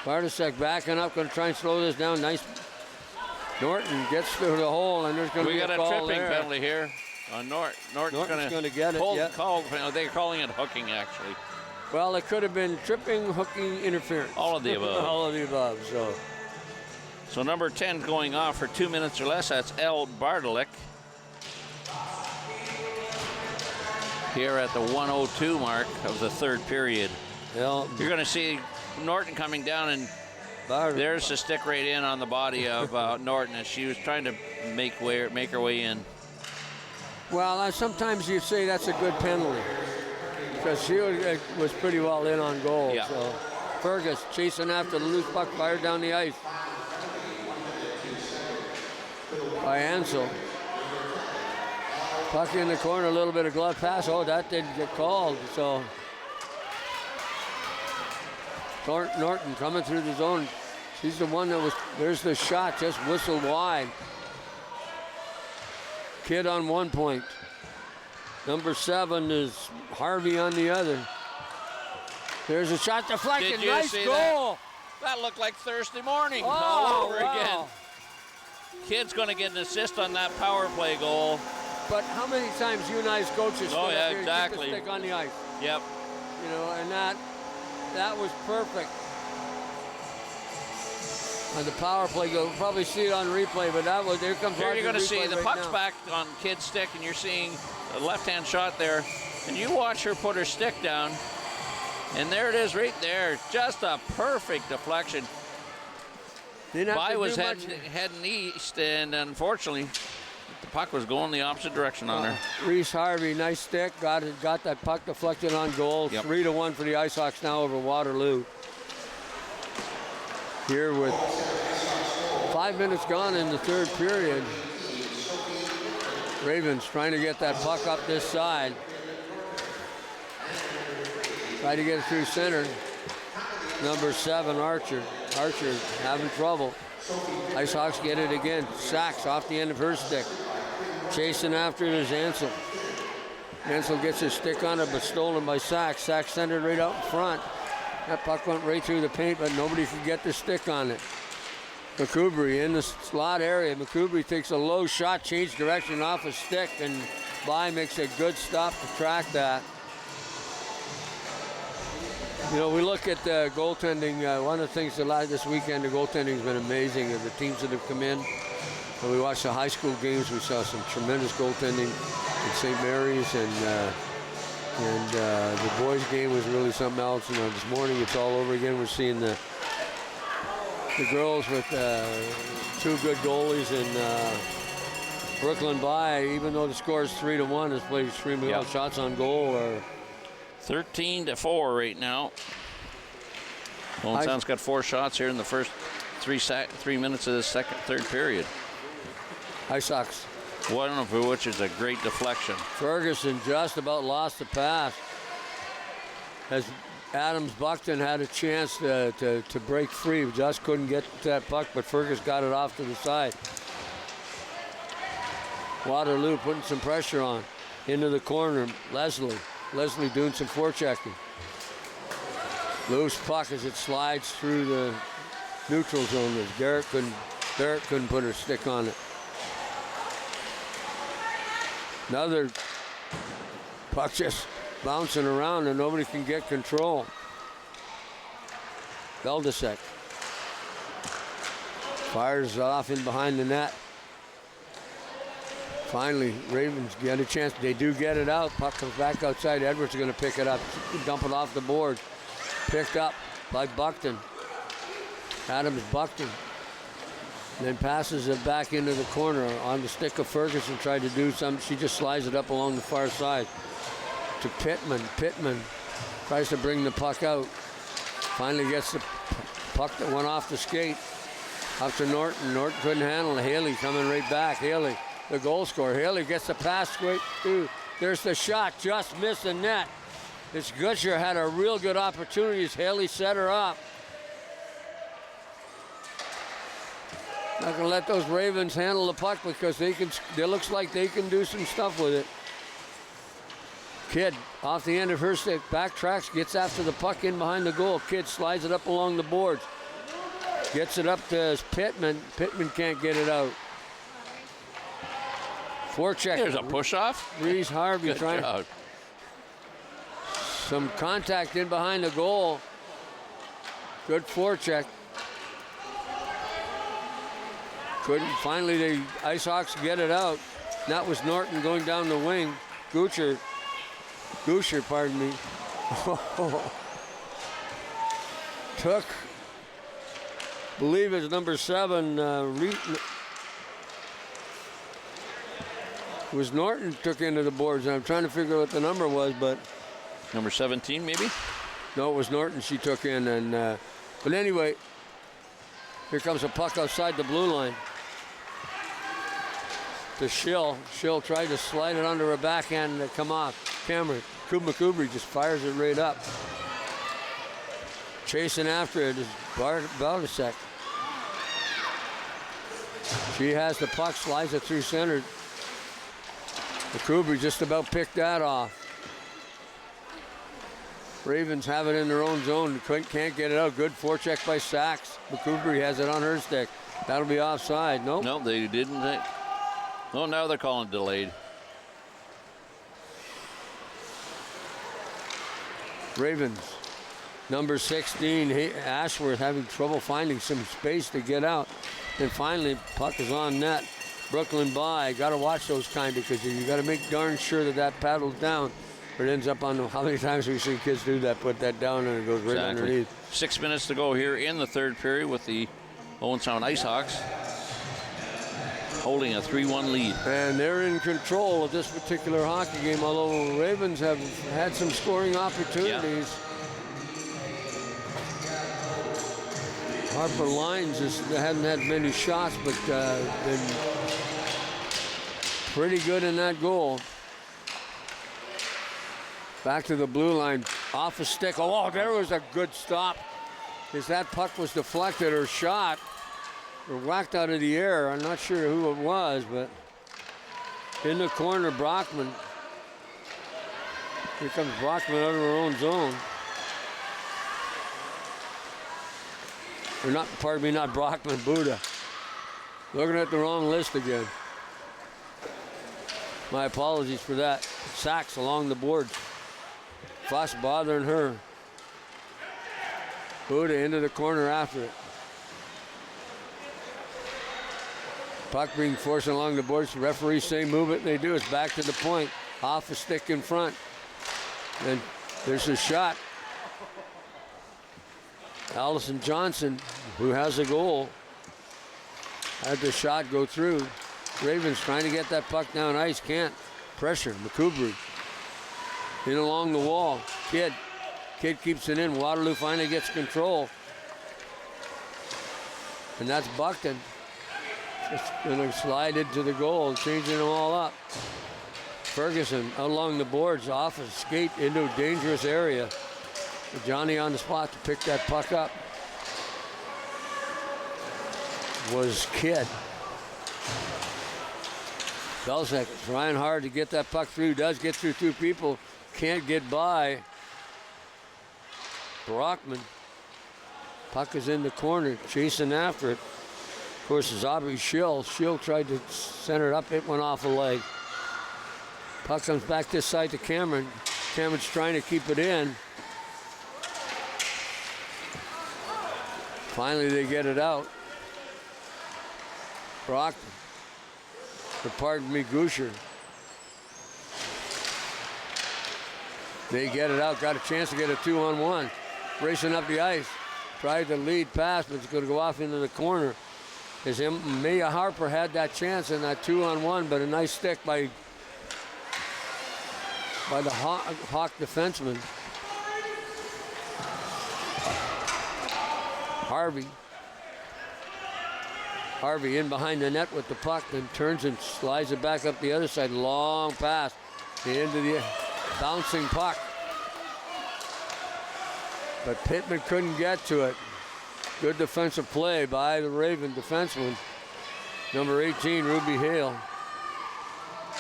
Bardasek backing up, going to try and slow this down. Nice. Norton gets through the hole, and there's going to be a call there. We got a tripping penalty here on Norton's going to get it. Yep. They're calling it hooking, actually. Well, it could have been tripping, hooking, interference. All of the above. All of the above, So number 10 going off for 2 minutes or less. That's L. Bardalek. Here at the 1:02 mark of the third period. Well, you're going to see Norton coming down, and there's the stick right in on the body of Norton as she was trying to make her way in. Well, sometimes you say that's a good penalty because she was pretty well in on goal. Yeah. So Fergus chasing after the loose puck, fired down the ice by Ansel. Puck in the corner, a little bit of glove pass. Oh, that didn't get called. So Norton coming through the zone. She's the one that was, there's the shot, just whistled wide. Kid on 1 point. Number 7 is Harvey on the other. There's a shot deflected. Did you nice see goal. That looked like Thursday morning Oh, all over wow. again. Kid's going to get an assist on that power play goal. But how many times you and I as coaches Oh, stood yeah, up here exactly. and get the stick on the ice? Yep. You know, and that was perfect. On the power play goal, we'll probably see it on replay, but that was, there comes Here you're going to replay see the right puck's now. back on Kid's stick, and you're seeing a left-hand shot there. And you watch her put her stick down, and there it is right there. Just a perfect deflection. By was heading east, and unfortunately, the puck was going the opposite direction on her. Reese Harvey, nice stick, got that puck deflected on goal. Yep. 3-1 for the Ice Hawks now over Waterloo. Here with 5 minutes gone in the third period. Ravens trying to get that puck up this side. Try to get it through center. Number 7, Archer. Archer having trouble. Ice Hawks get it again. Sachs off the end of her stick. Chasing after it is Ansel. Ansel gets his stick on it, but stolen by Sachs. Sachs centered right out in front. That puck went right through the paint, but nobody could get the stick on it. McCoubry in the slot area. McCoubry takes a low shot, change direction off a stick, and By makes a good stop to track that. You know, we look at the goaltending. One of the things that this weekend, the goaltending has been amazing. The teams that have come in. When we watched the high school games, we saw some tremendous goaltending in St. Mary's, and the boys' game was really something else. You know, this morning it's all over again. We're seeing the girls with 2 good goalies, and Brooklyn By, even though the score is 3-1, has played extremely well. Shots on goal are 13-4 right now. Owen Sound's got 4 shots here in the first 3 minutes of the third period. Ice Hawks. One of which is a great deflection. Ferguson just about lost the pass. As Adams Buckton had a chance to break free, just couldn't get that puck, but Fergus got it off to the side. Waterloo putting some pressure on. Into the corner, Leslie doing some forechecking. Loose puck as it slides through the neutral zone. Barrett couldn't put her stick on it. Another puck just bouncing around and nobody can get control. Beldasek fires off in behind the net. Finally, Ravens get a chance. They do get it out. Puck comes back outside. Edwards is going to pick it up, dump it off the board. Picked up by Buckton. Adams Buckton. Then passes it back into the corner on the stick of Ferguson. Tried to do something. She just slides it up along the far side to Pittman. Pittman tries to bring the puck out. Finally gets the puck that went off the skate up to Norton. Norton couldn't handle it. Haley coming right back. Haley, the goal scorer. Haley gets the pass straight through. There's the shot. Just missed the net. It's Gutcher had a real good opportunity as Haley set her up. Not gonna let those Ravens handle the puck because it looks like they can do some stuff with it. Kidd off the end of her stick, backtracks, gets after the puck in behind the goal. Kidd slides it up along the boards. Gets it up to Pittman. Pittman can't get it out. Forecheck. There's a push-off. Reese Harvey trying. Job. Some contact in behind the goal. Good forecheck. Couldn't. Finally, the Ice Hawks get it out. That was Norton going down the wing. Goucher, pardon me. Took, believe it's number 7. Was Norton took into the boards, and I'm trying to figure out what the number was, but Number 17, maybe? no, it was Norton she took in, and but anyway, here comes a puck outside the blue line. To Schill. Schill tried to slide it under her backhand and come off. Cameron McCoubry just fires it right up. Chasing after it is Beldasek. She has the puck, slides it through center. McCoubry just about picked that off. Ravens have it in their own zone. Can't get it out. Good forecheck by Sachs. McCoubry has it on her stick. That'll be offside. Nope. No, they didn't. Oh, now they're calling delayed. Ravens, number 16, Ashworth having trouble finding some space to get out. And finally, puck is on net. Brooklyn by. Got to watch those kind because you got to make darn sure that paddles down. Or it ends up on the, how many times we see kids do that, put that down and it goes right underneath. 6 minutes to go here in the third period with the Owen Sound Ice Hawks holding a 3-1 lead. And they're in control of this particular hockey game, although Ravens have had some scoring opportunities. Yeah. Harper Lyons hasn't had many shots, but been pretty good in that goal. Back to the blue line, off a stick. Oh, there was a good stop. As that puck was deflected or shot or whacked out of the air. I'm not sure who it was, but in the corner, Brockman. Here comes Brockman out of her own zone. Or not, pardon me, not Brockman, Buddha. Looking at the wrong list again. My apologies for that. Sachs along the board. Fuss bothering her. Buddha into the corner after it. Puck being forced along the boards. The referees say move it, and they do. It's back to the point. Off the stick in front. And there's a shot. Allison Johnson, who has a goal, had the shot go through. Ravens trying to get that puck down ice. Can't. Pressure. McCoubry. In along the wall. Kidd keeps it in. Waterloo finally gets control. And that's Buckton. Just going to slide into the goal, changing them all up. Ferguson along the boards, off a skate into a dangerous area. Johnny on the spot to pick that puck up was Kidd. Belzec trying hard to get that puck through. Does get through 2 people. Can't get by. Brockman. Puck is in the corner, chasing after it. Of course, it's Aubrey Schill. Schill tried to center it up. It went off a leg. Puck comes back this side to Cameron. Cameron's trying to keep it in. Finally, they get it out. Brockton. Or pardon me, Goucher. They get it out. Got a chance to get a 2-on-1. Racing up the ice. Tried the lead pass, but it's going to go off into the corner. As Mia Harper had that chance in that 2-on-1, but a nice stick by the Hawk defenseman. Harvey in behind the net with the puck, then turns and slides it back up the other side. Long pass into the bouncing puck. But Pittman couldn't get to it. Good defensive play by the Raven defenseman. Number 18, Ruby Hale.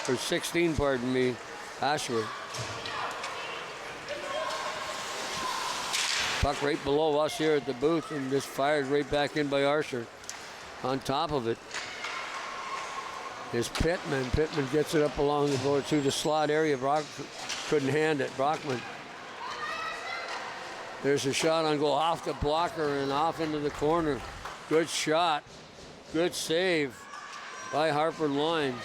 Or 16, pardon me, Ashworth. Puck right below us here at the booth and just fired right back in by Archer. On top of it is Pittman. Pittman gets it up along the board to the slot area. Brock couldn't hand it. Brockman. There's a shot on goal off the blocker and off into the corner. Good shot. Good save by Harper Lines.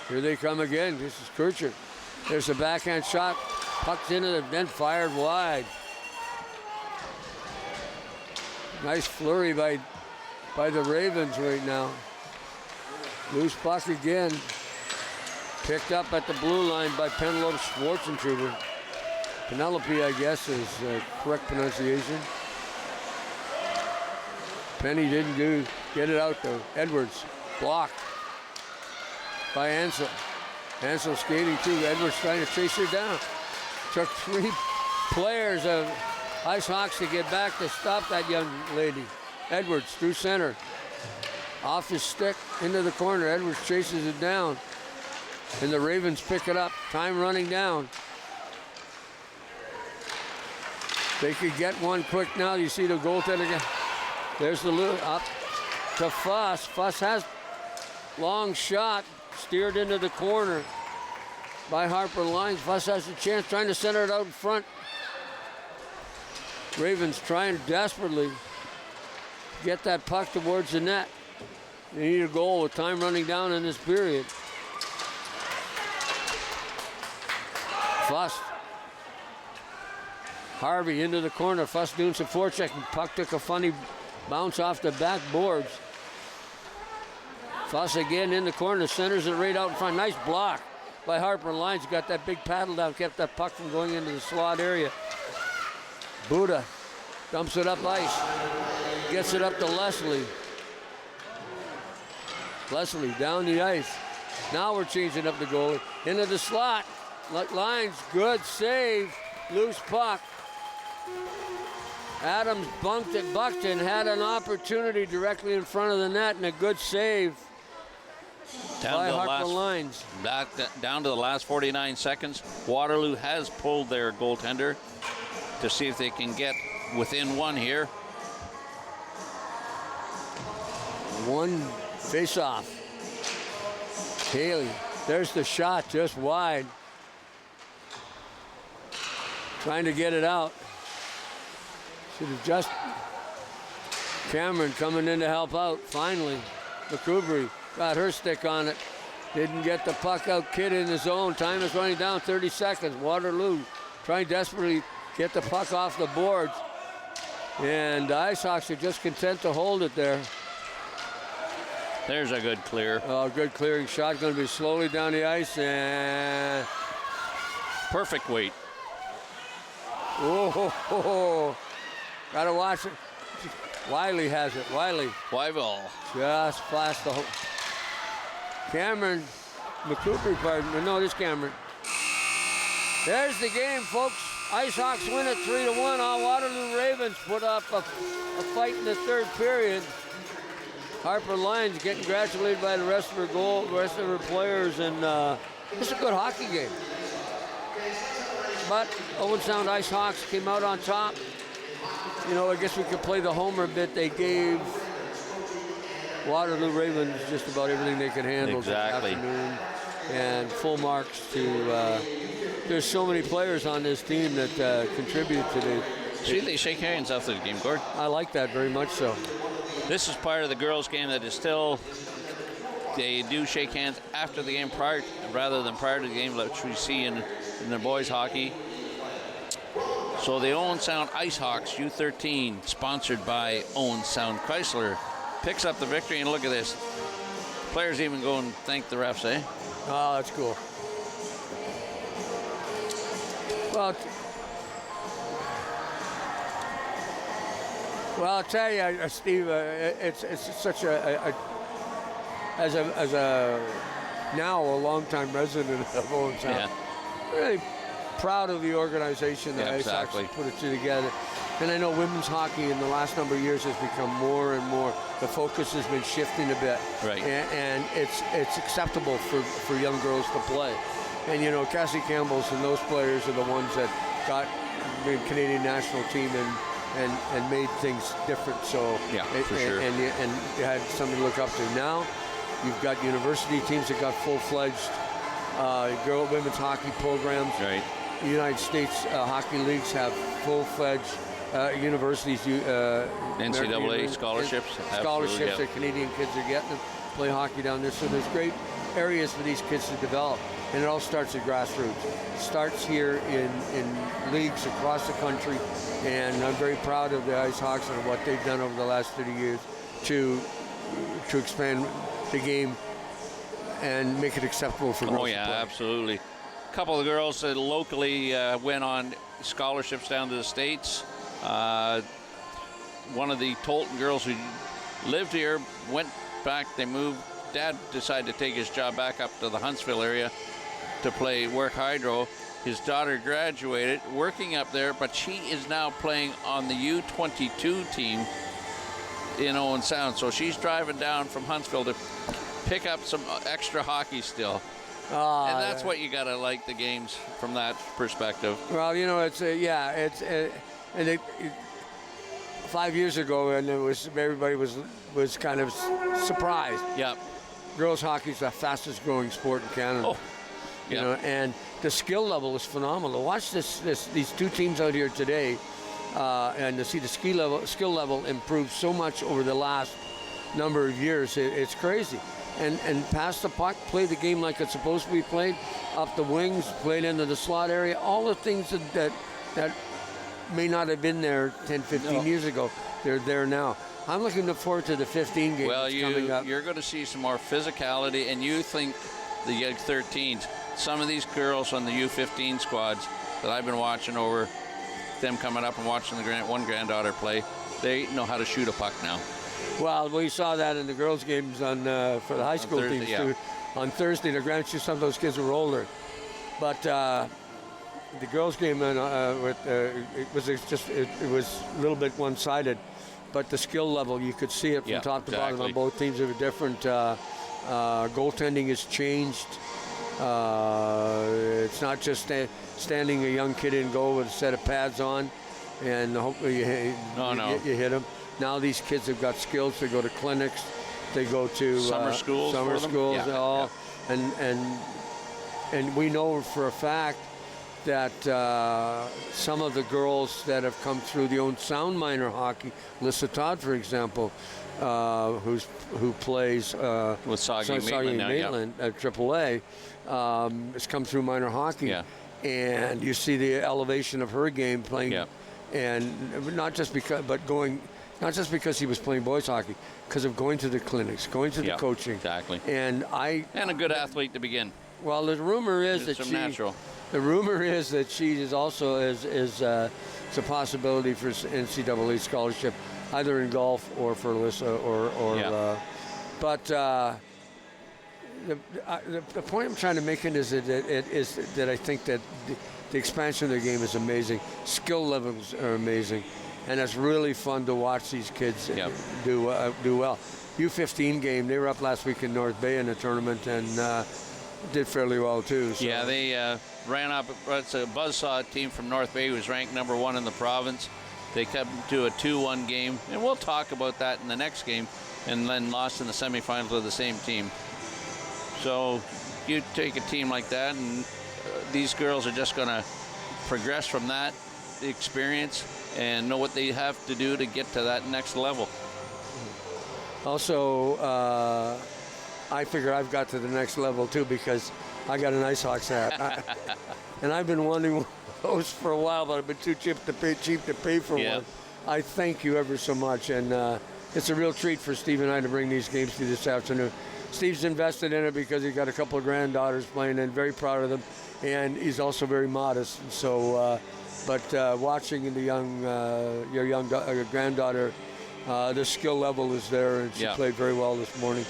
Here they come again. This is Kircher. There's a backhand shot. Puck's into it, then fired wide. Nice flurry by the Ravens right now. Loose puck again. Picked up at the blue line by Penelope Schwartzentruber. Penelope, I guess, is correct pronunciation. Penny didn't get it out though. Edwards blocked by Ansel. Ansel skating too. Edwards trying to chase her down. Took 3 players of Ice Hawks to get back to stop that young lady. Edwards through center. Off his stick into the corner. Edwards chases it down. And the Ravens pick it up. Time running down. They could get one quick now. You see the goaltender again. There's the loop up to Fuss. Fuss has long shot. Steered into the corner by Harper Lines. Fuss has a chance trying to center it out in front. Ravens trying desperately to get that puck towards the net. They need a goal with time running down in this period. Fuss. Harvey into the corner. Fuss doing some forechecking. Puck took a funny bounce off the backboards. Fuss again in the corner. Centers it right out in front. Nice block by Harper Lines. Got that big paddle down. Kept that puck from going into the slot area. Buddha dumps it up ice. Gets it up to Leslie. Leslie down the ice. Now we're changing up the goalie. Into the slot. Lines, good save. Loose puck. Adams bunked it. Buckton had an opportunity directly in front of the net and a good save by Harper Lines. Down to the last 49 seconds. Waterloo has pulled their goaltender to see if they can get within one here. One face-off. Haley, there's the shot just wide. Trying to get it out. Should have just... Cameron coming in to help out, finally. McCoubry got her stick on it. Didn't get the puck out. Kid in his zone. Time is running down, 30 seconds. Waterloo trying desperately to get the puck off the boards. And the Ice Hawks are just content to hold it there. There's a good clear. Oh, good clearing shot. Going to be slowly down the ice and... Perfect weight. Oh, gotta watch it. Wiley has it. Wiley. Wyville. Just flashed the whole. Cameron McCoubry, pardon. No, this Cameron. There's the game, folks. Ice Hawks win it 3-1. All Waterloo Ravens put up a fight in the third period. Harper Lines getting congratulated by the rest of her players, and it's a good hockey game. But Owen Sound Ice Hawks came out on top. You know, I guess we could play the homer bit. They gave Waterloo Ravens just about everything they could handle Exactly. this afternoon. and full marks to. There's so many players on this team that contribute to the. See, they shake hands after the game, Gord. I like that very much so. This is part of the girls' game that is still. They do shake hands after the game, rather than prior to the game, which we see in the boys' hockey. So the Owen Sound Ice Hawks U13, sponsored by Owen Sound Chrysler, picks up the victory. And look at this. Players even go and thank the refs, eh? Oh, that's cool. Well, I'll tell you, Steve, it's such as a now a longtime resident of Owen Sound, really proud of the organization that Ice Hawks put it together. And I know women's hockey in the last number of years has become more and more. The focus has been shifting a bit, right? And it's acceptable for young girls to play. And you know, Cassie Campbell's and those players are the ones that got the Canadian national team and made things different. So for sure. And you had something to look up to. Now you've got university teams that got full-fledged women's hockey programs. Right. The United States hockey leagues have full-fledged universities. NCAA scholarships. Scholarships that Canadian kids are getting to play hockey down there. So there's great areas for these kids to develop. And it all starts at grassroots. It starts here in leagues across the country. And I'm very proud of the Ice Hawks and what they've done over the last 30 years to expand the game and make it acceptable for girls to play. Absolutely. A couple of the girls that locally went on scholarships down to the States. One of the Tolton girls who lived here went back. They moved. Dad decided to take his job back up to the Huntsville area to play work hydro. His daughter graduated working up there, but she is now playing on the U22 team in Owen Sound. So she's driving down from Huntsville to pick up some extra hockey still. And that's what you gotta like the games from that perspective. Well, you know, it's 5 years ago, and everybody was kind of surprised. Yeah. Girls hockey is the fastest growing sport in Canada. You know, and the skill level is phenomenal. Watch these two teams out here today, and to see the skill level improve so much over the last number of years, it's crazy. And pass the puck, play the game like it's supposed to be played, up the wings, played into the slot area, all the things that may not have been there 10, 15 years ago, they're there now. I'm looking forward to the 15 game coming up. You're going to see some more physicality, and you think the U13s, some of these girls on the U15 squads that I've been watching over them coming up and watching one granddaughter play, they know how to shoot a puck now. Well, we saw that in the girls' games for the high school Thursday, teams too. On Thursday, the granted some of those kids were older, but the girls' game it was a little bit one-sided. But the skill level, you could see it from top to bottom on both teams. They were different. Goaltending has changed. It's not just standing a young kid in goal with a set of pads on and hopefully you hit them. Now these kids have got skills. They go to clinics. They go to summer schools. And we know for a fact that some of the girls that have come through the Owen Sound minor hockey, Lissa Todd, for example, who plays with Soggy Maitland at AAA, has come through minor hockey, and you see the elevation of her game playing, and not just because he was playing boys hockey, because of going to the clinics, going to the coaching, and a good athlete to begin. Well, the rumor is that she is also is a possibility for NCAA scholarship, either in golf or for Alyssa but the point I'm trying to make is that I think that the expansion of the game is amazing. Skill levels are amazing, and it's really fun to watch these kids do well. U15 game, they were up last week in North Bay in a tournament and did fairly well too. So. Yeah, they ran up. It's a buzzsaw team from North Bay who was ranked number 1 in the province. They kept to a 2-1 game, and we'll talk about that in the next game, and then lost in the semifinals to the same team. So you take a team like that, and these girls are just going to progress from that experience and know what they have to do to get to that next level. Also, I figure I've got to the next level too because I got an Ice Hawks hat. And I've been wanting one of those for a while, but I've been too cheap to pay for one. I thank you ever so much, and it's a real treat for Steve and I to bring these games to you this afternoon. Steve's invested in it because he's got a couple of granddaughters playing and very proud of them, and he's also very modest. So, but watching the your granddaughter, the skill level is there, and she played very well this morning.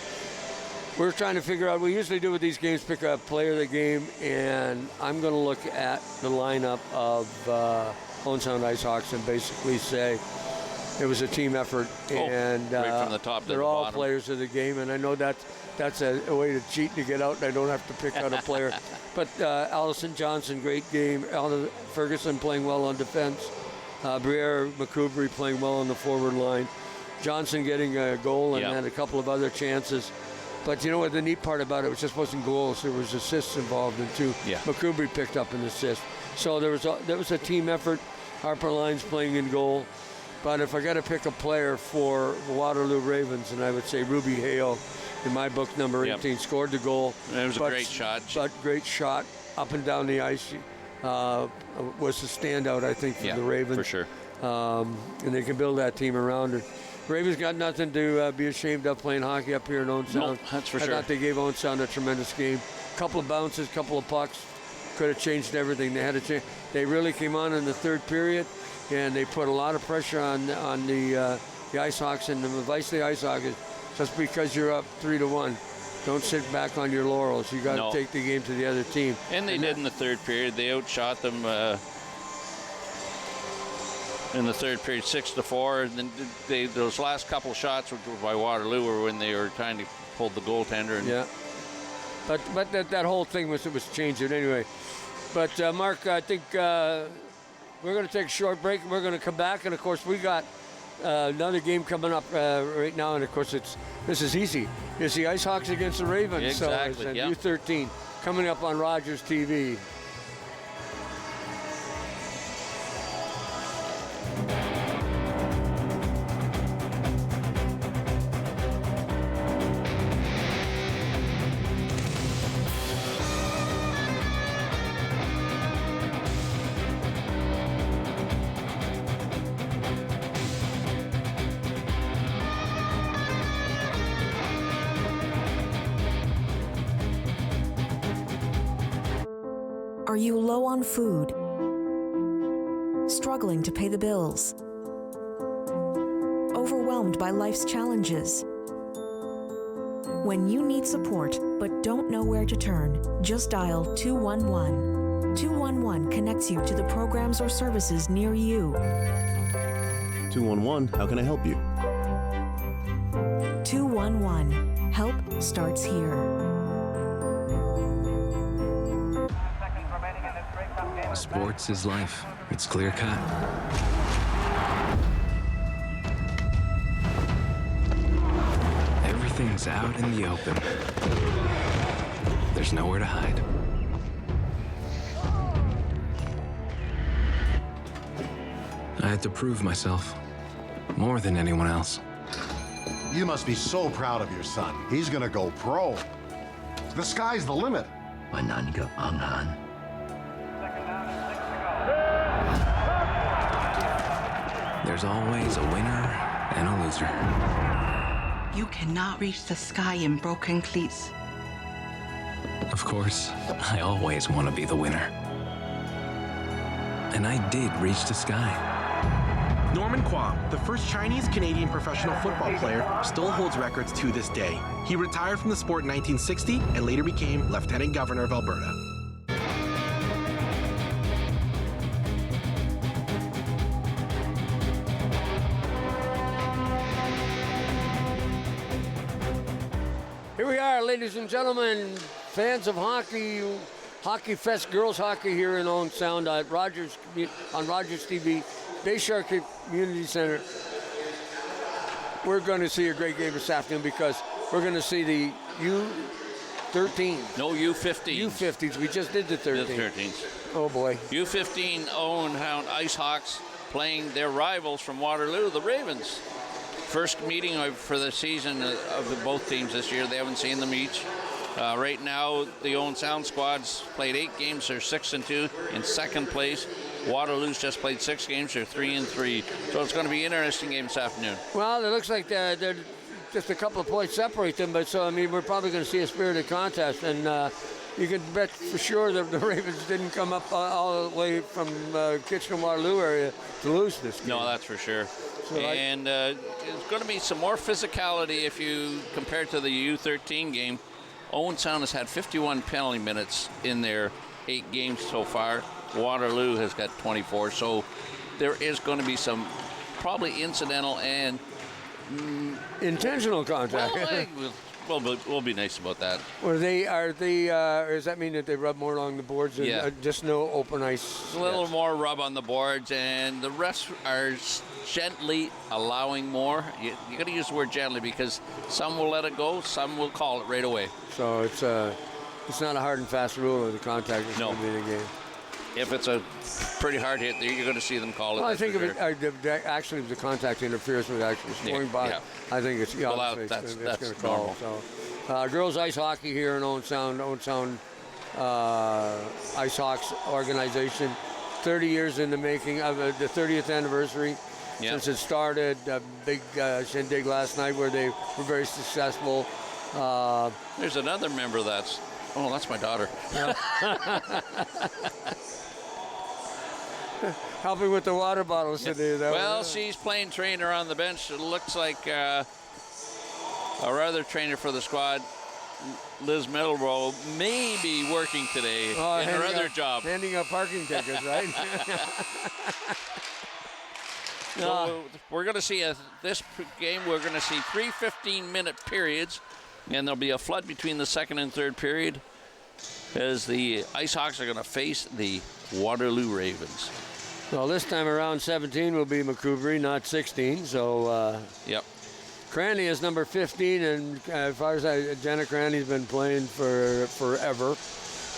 We're trying to figure out, we usually do with these games, pick a player of the game, and I'm going to look at the lineup of Owen Sound Ice Hawks and basically say it was a team effort, and right from the top to they're the all bottom. players of the game, and I know that's a way to cheat to get out, and I don't have to pick out a player. But Allison Johnson, great game. Alan Ferguson playing well on defense. Briere McCoubry playing well on the forward line. Johnson getting a goal and had a couple of other chances. But you know what the neat part about it just wasn't goals. There was assists involved in too. Yeah. McCoubry picked up an assist. So there was a team effort. Harper Lyons playing in goal. But if I got to pick a player for Waterloo Ravens, and I would say Ruby Hale, in my book, number 18, scored the goal. It was a great shot. But great shot up and down the ice. Was the standout, I think, for the Ravens. For sure. And they can build that team around her. Ravens got nothing to be ashamed of playing hockey up here in Owen Sound. No, that's for sure. I thought they gave Owen Sound a tremendous game. Couple of bounces, couple of pucks, could have changed everything. They had a chance. They really came on in the third period, and they put a lot of pressure on the Ice Hawks. And the advice to the Ice Hawks is just because you're up 3-1, don't sit back on your laurels. You got to take the game to the other team. And they did in the third period. They outshot them in the third period 6-4. And then those last couple shots were by Waterloo were when they were trying to pull the goaltender. And But that whole thing was changing anyway. But Mark, I think we're going to take a short break. We're going to come back, and of course we got another game coming up right now, and of course this is easy. It's the Ice Hawks against the Ravens. Exactly. So it's U13 coming up on Rogers TV. Are you low on food? Struggling to pay the bills? Overwhelmed by life's challenges? When you need support but don't know where to turn, just dial 211. 211 connects you to the programs or services near you. 211, how can I help you? 211, help starts here. Sports is life. It's clear cut. Everything's out in the open. There's nowhere to hide. I had to prove myself more than anyone else. You must be so proud of your son. He's gonna go pro. The sky's the limit. There's always a winner and a loser. You cannot reach the sky in broken cleats. Of course, I always want to be the winner. And I did reach the sky. Norman Kwong, the first Chinese-Canadian professional football player, still holds records to this day. He retired from the sport in 1960 and later became Lieutenant Governor of Alberta. Here we are, ladies and gentlemen, fans of hockey, Hockey Fest, girls hockey here in Owen Sound at Rogers TV, Bayshore Community Center. We're going to see a great game this afternoon because we're going to see the 13. No, U15s. U50s. We just did the 13. The 13s. Oh, boy. U15 Owen Sound Ice Hawks playing their rivals from Waterloo, the Ravens. First meeting for the season of both teams this year. They haven't seen them each. Right now, the Owen Sound squad's played 8 games. They're 6-2 in second place. Waterloo's just played 6 games. They're 3-3. So it's going to be an interesting game this afternoon. Well, it looks like they're just a couple of points separate them, but so, I mean, we're probably going to see a spirited contest, and you can bet for sure that the Ravens didn't come up all the way from Kitchener-Waterloo area to lose this game. No, that's for sure. So and it's going to be some more physicality if you compare to the U13 game. Owen Sound has had 51 penalty minutes in their 8 games so far. Waterloo has got 24, so there is going to be some probably incidental and intentional contact. We'll be nice about that. Does that mean that they rub more along the boards? And, just no open ice? A little more rub on the boards, and the refs are gently allowing more. You got to use the word gently because some will let it go, some will call it right away. So it's not a hard and fast rule of the contact is going to be in the game. If it's a pretty hard hit, you're going to see them call it. Well, I think if actually the contact interferes with actually scoring by, I think it's that's going to normal. call. So, girls ice hockey here in Owen Sound Ice Hawks organization, 30 years in the making of the 30th anniversary. Since it started, a big shindig last night where they were very successful. There's another member that's my daughter. Helping with the water bottles today, though. Well, she's playing trainer on the bench. It looks like our other trainer for the squad, Liz Middleborough, may be working today in her other job. Handing out parking tickets, right? So we're going to see this game. We're going to see 3 15-minute periods, and there'll be a flood between the second and third period as the Ice Hawks are going to face the Waterloo Ravens. Well, this time around 17 will be McCoubry, not 16. So, yep. Cranny is number 15, and as far as Jenna Cranny's been playing for forever,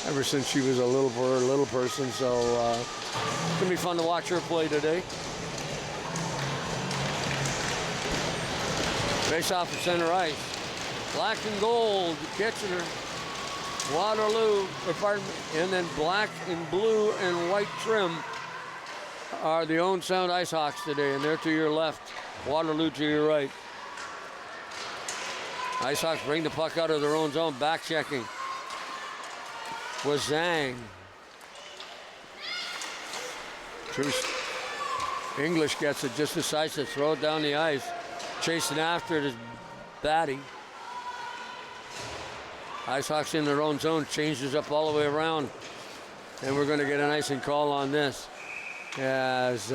ever since she was a little person. So, it's gonna be fun to watch her play today. Face off the center ice. Black and gold, Kitchener, Waterloo, and then black and blue and white trim are the Owen Sound Ice Hawks today, and they're to your left, Waterloo to your right. Ice Hawks bring the puck out of their own zone, back checking. Was Zhang. Truce. English gets it, just decides to throw it down the ice. Chasing after it is Batty. Ice Hawks in their own zone, changes up all the way around. And we're going to get an icing call on this. As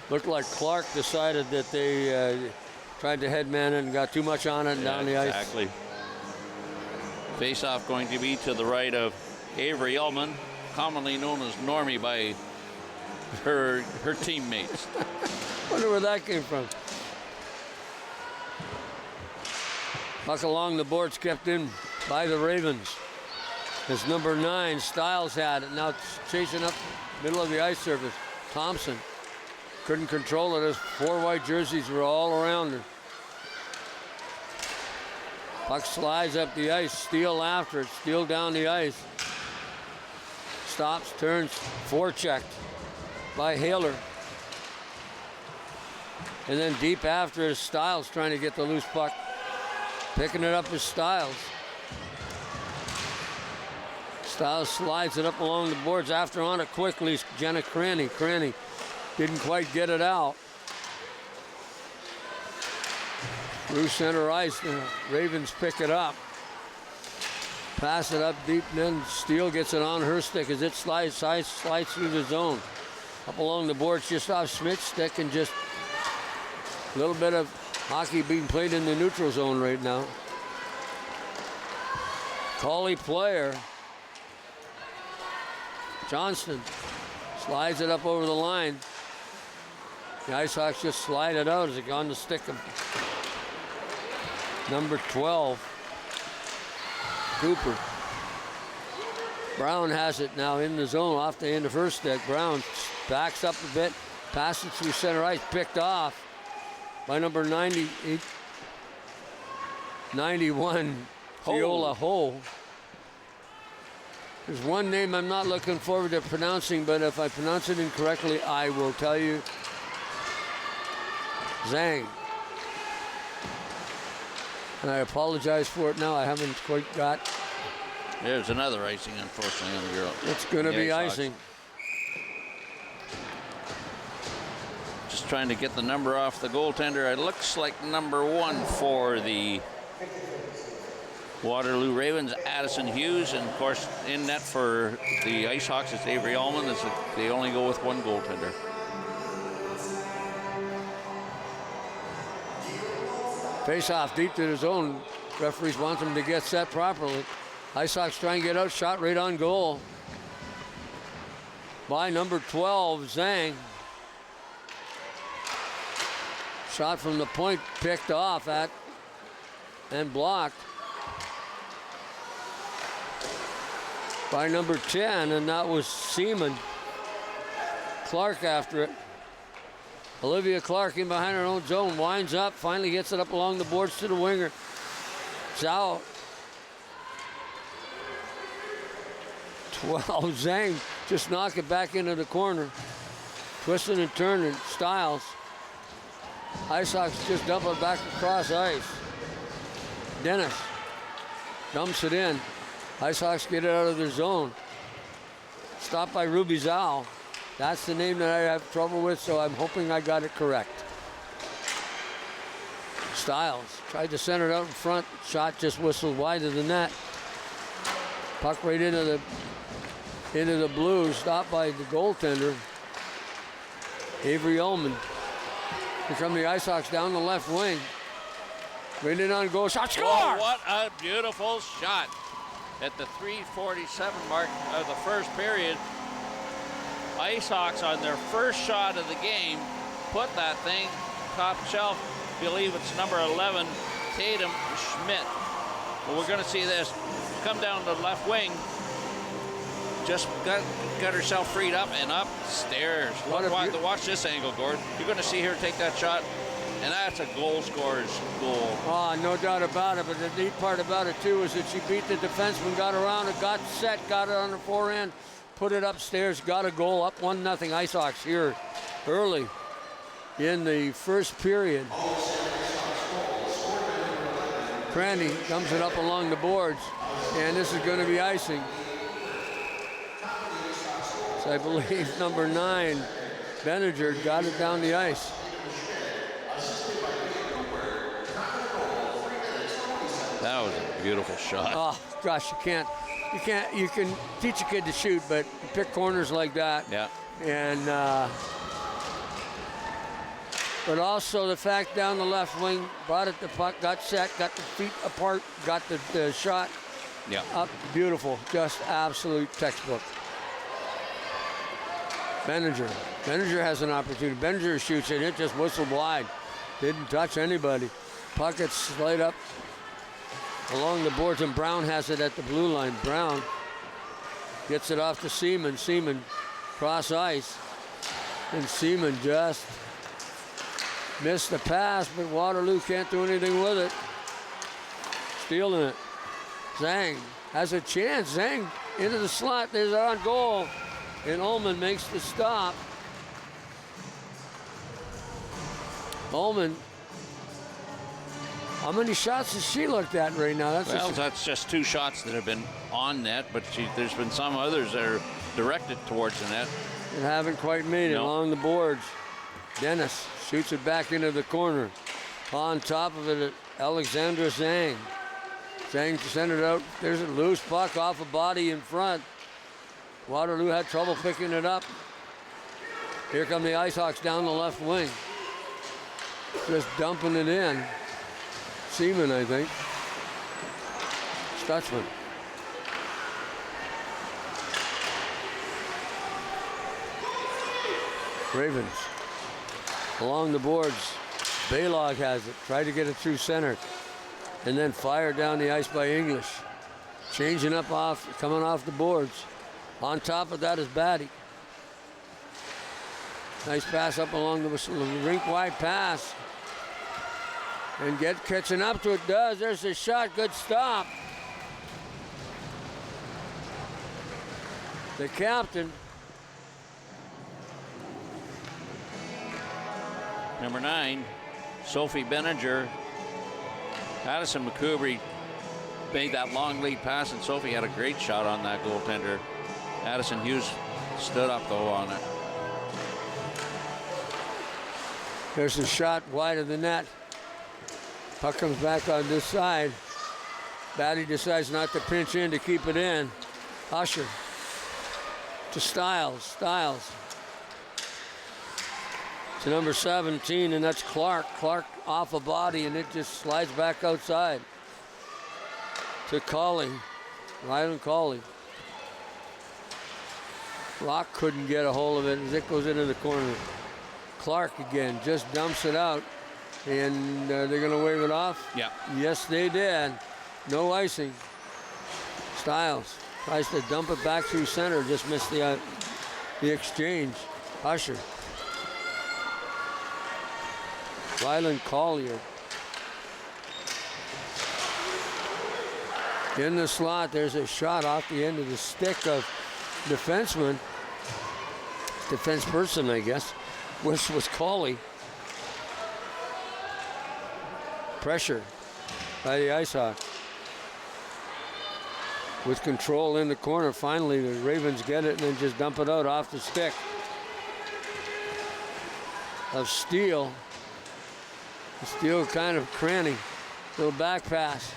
looked like Clark decided that they tried to headman it and got too much on it and down the ice. Exactly. Face-off going to be to the right of Avery Ullman, commonly known as Normie by her teammates. Wonder where that came from. Puck along the boards kept in by the Ravens. As number 9, Stiles had it. Now chasing up middle of the ice surface. Thompson couldn't control it as 4 white jerseys were all around her. Puck slides up the ice. Steele after it. Steele down the ice. Stops, turns, forechecked by Haler. And then deep after is Stiles trying to get the loose puck. Picking it up is Stiles. Stiles slides it up along the boards. After on it quickly, Jenna Cranny. Cranny didn't quite get it out. Through center ice, the Ravens pick it up. Pass it up deep, and then Steele gets it on her stick as it slides through the zone. Up along the boards just off Schmidt's stick, and just a little bit of hockey being played in the neutral zone right now. Collie player. Johnston slides it up over the line. The Ice Hawks just slide it out as it on the stick of number 12. Cooper. Brown has it now in the zone off the end of first stick. Brown backs up a bit, passes through center ice, picked off by number 91, Viola Ho. There's one name I'm not looking forward to pronouncing, but if I pronounce it incorrectly, I will tell you. Zhang. And I apologize for it now. I haven't quite got. There's another icing, unfortunately, on the girl. It's going to be icing. Just trying to get the number off the goaltender. It looks like number 1 for the Waterloo Ravens, Addison Hughes, and of course in net for the Ice Hawks it's Avery Allman. They only go with one goaltender. Face off deep to the zone. Referees want them to get set properly. Ice Hawks try and get out, shot right on goal by number 12, Zhang. Shot from the point, picked off at and blocked by number 10, and that was Seaman. Clark after it. Olivia Clark in behind her own zone, winds up, finally gets it up along the boards to the winger. Zhao. 12, Zhang just knock it back into the corner. Twisting and turning, Styles. Ice Hawks just dump it back across ice. Dennis dumps it in. Ice Hawks get it out of their zone. Stopped by Ruby Zhao. That's the name that I have trouble with, so I'm hoping I got it correct. Styles tried to center it out in front. Shot just whistled wide of the net. Puck right into the blue. Stopped by the goaltender, Avery Ullman. Here come the Ice Hawks down the left wing. Right in on goal. Shot, score! Oh, what a beautiful shot. At the 3:47 mark of the first period, Ice Hawks on their first shot of the game put that thing top shelf. Believe it's number 11, Tatum Schmidt. Well, we're going to see this come down the left wing. Just got herself freed up and upstairs. Watch this angle, Gord. You're going to see her take that shot, and that's a goal scorer's goal. Oh, no doubt about it. But the neat part about it, too, is that she beat the defenseman, got around it, got set, got it on the forehand, put it upstairs, got a goal, up 1-0 Ice Hawks here early in the first period. Crandy dumps it up along the boards, and this is going to be icing. So I believe number 9, Benninger, got it down the ice. That was a beautiful shot. Oh gosh, you can teach a kid to shoot, but you pick corners like that. Yeah. And but also the fact down the left wing, brought it the puck, got set, got the feet apart, got the shot up. Beautiful, just absolute textbook. Benninger has an opportunity. Benninger shoots it just whistled wide. Didn't touch anybody. Puck gets slid up along the boards, and Brown has it at the blue line. Brown gets it off to Seaman. Seaman cross ice, and Seaman just missed the pass, but Waterloo can't do anything with it. Stealing it. Zhang has a chance. Zhang into the slot. There's on goal, and Ullman makes the stop. Ullman. How many shots has she looked at right now? That's just 2 shots that have been on net, but there's been some others that are directed towards the net. And haven't quite made it along the boards. Dennis shoots it back into the corner. On top of it, Alexandra Zhang. Zhang sent it out. There's a loose puck off a body in front. Waterloo had trouble picking it up. Here come the Ice Hawks down the left wing. Just dumping it in. Seaman, I think. Stutzman. Ravens. Along the boards. Baylog has it. Tried to get it through center. And then fired down the ice by English. Changing up coming off the boards. On top of that is Batty. Nice pass up along the rink wide pass. And catching up to it does. There's a shot. Good stop. The captain. Number 9, Sophie Benninger. Addison McCoubrey made that long lead pass, and Sophie had a great shot on that goaltender. Addison Hughes stood up, though, on it. There's a shot wide of the net. Puck comes back on this side. Batty decides not to pinch in to keep it in. Usher to Stiles. Stiles to number 17, and that's Clark. Clark off a body, and it just slides back outside. To Cawley. Rylan Cawley. Locke couldn't get a hold of it as it goes into the corner. Clark again just dumps it out. And they're going to wave it off? Yeah. Yes, they did. No icing. Stiles tries to dump it back through center. Just missed the exchange. Usher. Rylan Collier. In the slot, there's a shot off the end of the stick of defense person, I guess, which was Cawley. Pressure by the Ice Hawks. With control in the corner, finally the Ravens get it and then just dump it out off the stick of Steele. Steele kind of Cranny. Little back pass.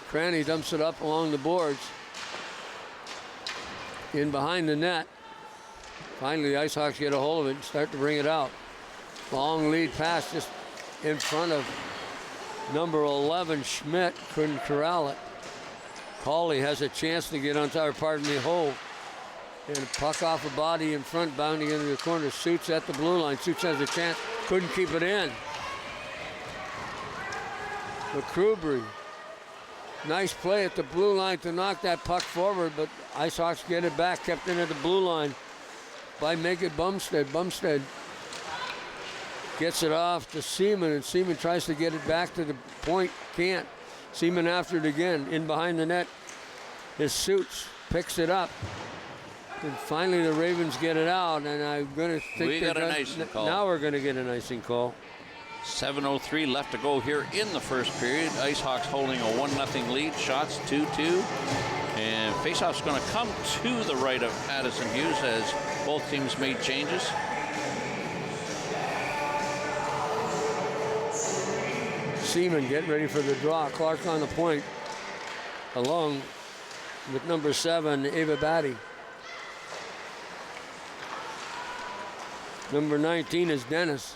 Cranny dumps it up along the boards. In behind the net. Finally the Ice Hawks get a hold of it and start to bring it out. Long lead pass just in front of number 11, Schmidt. Couldn't corral it. Cawley has a chance to get on top, hole. And a puck off a body in front, bounding into the corner. Suits at the blue line. Suits has a chance. Couldn't keep it in. McCoubrey. Nice play at the blue line to knock that puck forward, but Ice Hawks get it back, kept in at the blue line by Megan Bumstead. Bumstead gets it off to Seaman, and Seaman tries to get it back to the point. Can't. Seaman after it again. In behind the net. His Suits picks it up. And finally the Ravens get it out, and I'm going to think now we're going to get an icing call. 7:03 left to go here in the first period. Ice Hawks holding a 1-0 lead. Shots 2-2. And faceoff's going to come to the right of Addison Hughes as both teams made changes. Seaman getting ready for the draw. Clark on the point, along with number 7, Ava Batty. Number 19 is Dennis.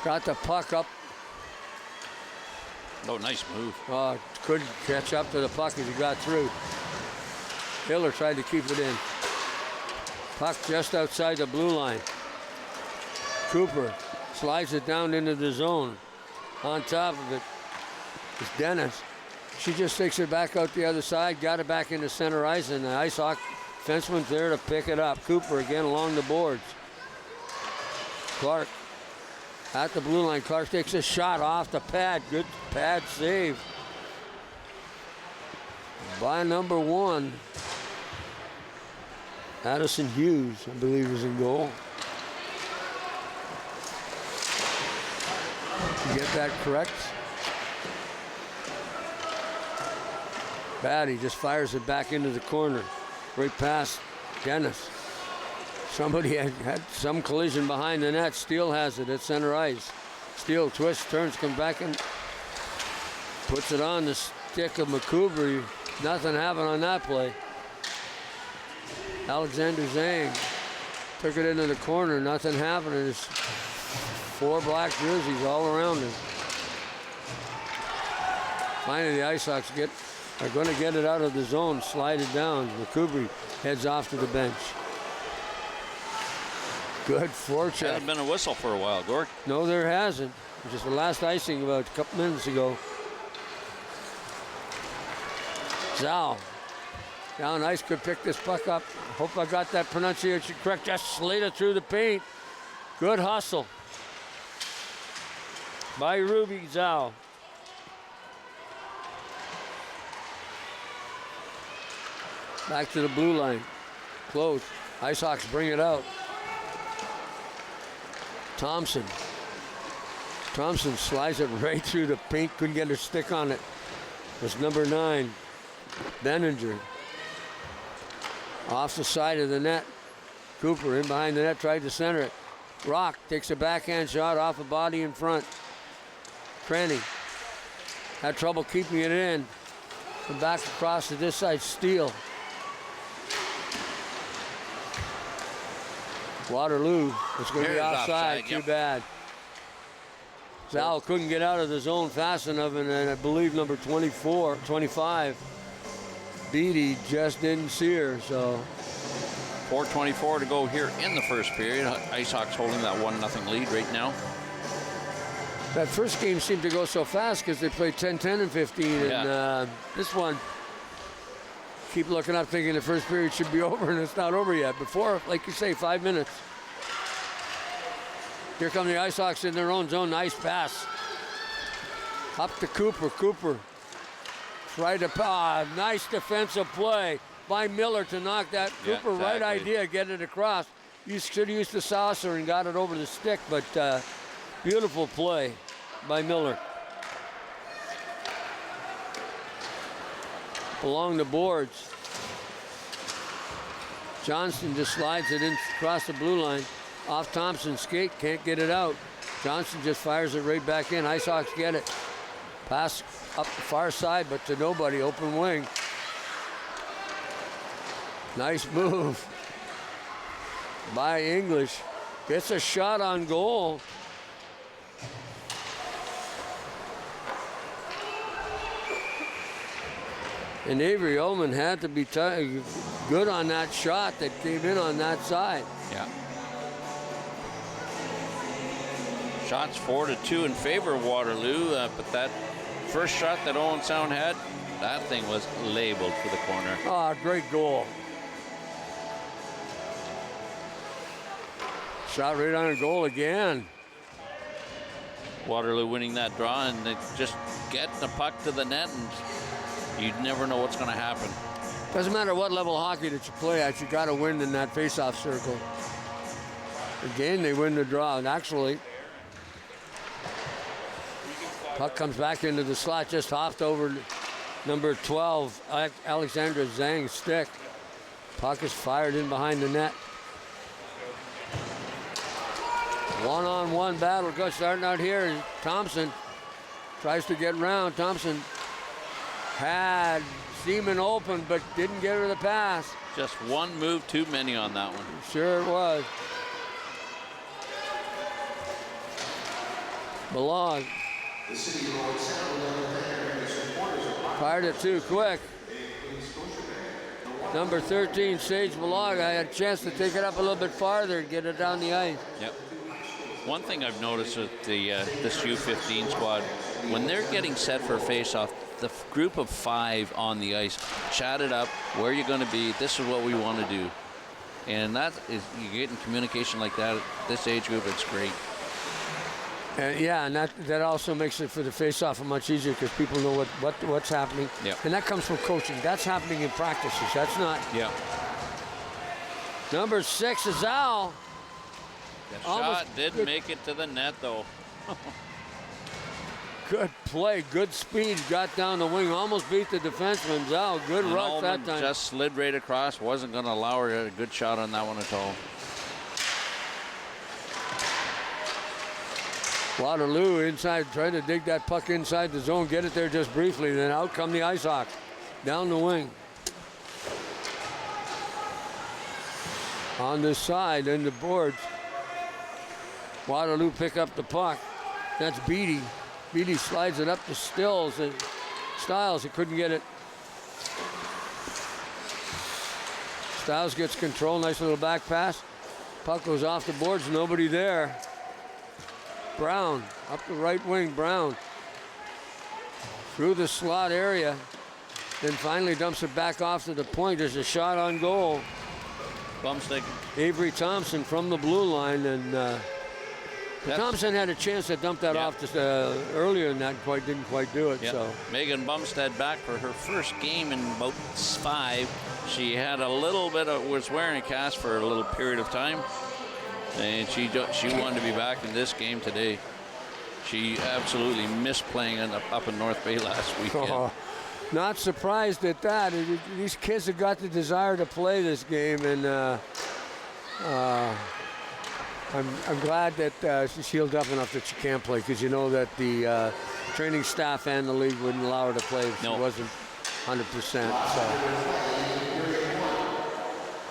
Got the puck up. Oh, nice move. Couldn't catch up to the puck as he got through. Hiller tried to keep it in. Puck just outside the blue line. Cooper slides it down into the zone. On top of it is Dennis. She just takes it back out the other side, got it back into center ice, and the Ice Hawk fenceman's there to pick it up. Cooper again along the boards. Clark at the blue line. Clark takes a shot off the pad. Good pad save by number 1. Addison Hughes, I believe, is in goal. You get that correct? Batty just fires it back into the corner. Right past Dennis. Somebody had some collision behind the net. Steele has it at center ice. Steele twists, turns, comes back and puts it on the stick of McCoubrey. Nothing happened on that play. Alexander Zhang took it into the corner. Nothing happened. There's 4 black jerseys all around him. Finally, the Ice Hawks are going to get it out of the zone, slide it down. McCoubrey heads off to the bench. Good forecheck. Hasn't been a whistle for a while, Gord. No, there hasn't. Just the last icing about a couple minutes ago. Zhao. Down ice, could pick this puck up. Hope I got that pronunciation correct. Just slid it through the paint. Good hustle by Ruby Zhao. Back to the blue line. Close. Ice Hawks bring it out. Thompson. Thompson slides it right through the paint. Couldn't get her stick on it. It was number 9, Benninger. Off the side of the net. Cooper in behind the net, tried to center it. Rock takes a backhand shot off a body in front. Cranny had trouble keeping it in. And back across to this side, Steele. Waterloo is going to be offside. Too bad. Zal couldn't get out of the zone fast enough, and I believe number 25, Beatty just didn't see her, so. 4:24 to go here in the first period. Ice Hawks holding that 1-0 lead right now. That first game seemed to go so fast because they played 10, 10, and 15, and this one, keep looking up thinking the first period should be over, and it's not over yet. Before, like you say, 5 minutes. Here come the Ice Hawks in their own zone. Nice pass. Up to Cooper. Cooper tried to, nice defensive play by Miller to knock that. Cooper, exactly. Right idea, get it across. You should have used the saucer and got it over the stick, but beautiful play by Miller. Along the boards. Johnston just slides it in across the blue line. Off Thompson's skate, can't get it out. Johnson just fires it right back in. Ice Hawks get it. Pass up the far side, but to nobody, open wing. Nice move by English. Gets a shot on goal. And Avery Ullman had to be good on that shot that came in on that side. Yeah. Shots 4-2 in favor of Waterloo, but that first shot that Owen Sound had, that thing was labeled for the corner. Oh, great goal. Shot right on a goal again. Waterloo winning that draw, and they just get the puck to the net, and you never know what's going to happen. Doesn't matter what level of hockey that you play at, you got to win in that face-off circle. Again, they win the draw, and actually, puck comes back into the slot, just hopped over number 12, Alexandra Zhang's stick. Puck is fired in behind the net. One-on-one battle goes starting out here. Thompson tries to get round. Thompson had Seaman open, but didn't get her the pass. Just one move too many on that one. Sure it was. Belong. Fired it too quick. Number 13, Sage Belong. I had a chance to take it up a little bit farther and get it down the ice. Yep. One thing I've noticed with this U15 squad, when they're getting set for a face-off, the group of 5 on the ice chat it up. Where are you going to be? This is what we want to do. And that is, you get in communication like that at this age group, it's great. Yeah, and that also makes it for the face-off much easier because people know what's happening. Yep. And that comes from coaching. That's happening in practices. That's not. Yeah. Number 6 is Al. The shot didn't make it to the net, though. Good play, good speed, got down the wing, almost beat the defenseman. Zhao, good rush that time. Just slid right across, wasn't going to allow her a good shot on that one at all. Waterloo inside, trying to dig that puck inside the zone, get it there just briefly, then out come the Ice Hawks, down the wing. On this side, in the boards, Waterloo pick up the puck. That's Beatty. Beatty slides it up to Stills and Stiles. He couldn't get it. Stiles gets control. Nice little back pass. Puck goes off the boards. Nobody there. Brown up the right wing. Brown through the slot area. Then finally dumps it back off to the point. There's a shot on goal. Bumstick. Avery Thompson from the blue line, and Thompson had a chance to dump that off just earlier than that, didn't quite do it. So Megan Bumstead back for her first game in about 5. She had a little bit of, was wearing a cast for a little period of time, and she wanted to be back in this game today. She absolutely missed playing up in North Bay last weekend. Not surprised at that. These kids have got the desire to play this game, and I'm glad that she's healed up enough that she can play, because you know that the training staff and the league wouldn't allow her to play if she wasn't 100%.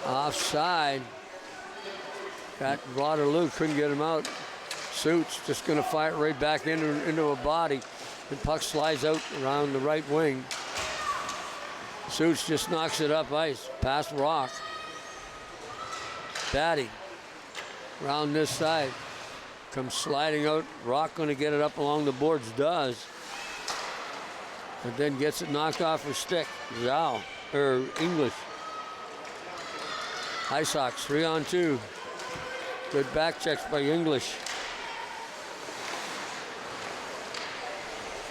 So offside. That Waterloo couldn't get him out. Suits just going to fire it right back into a body. The puck slides out around the right wing. Suits just knocks it up ice, past Rock. Batty around this side, comes sliding out. Rock going to get it up along the boards, does. And then gets it knocked off her stick. Zhao, or English. Ice Hawks 3-on-2. Good back checks by English.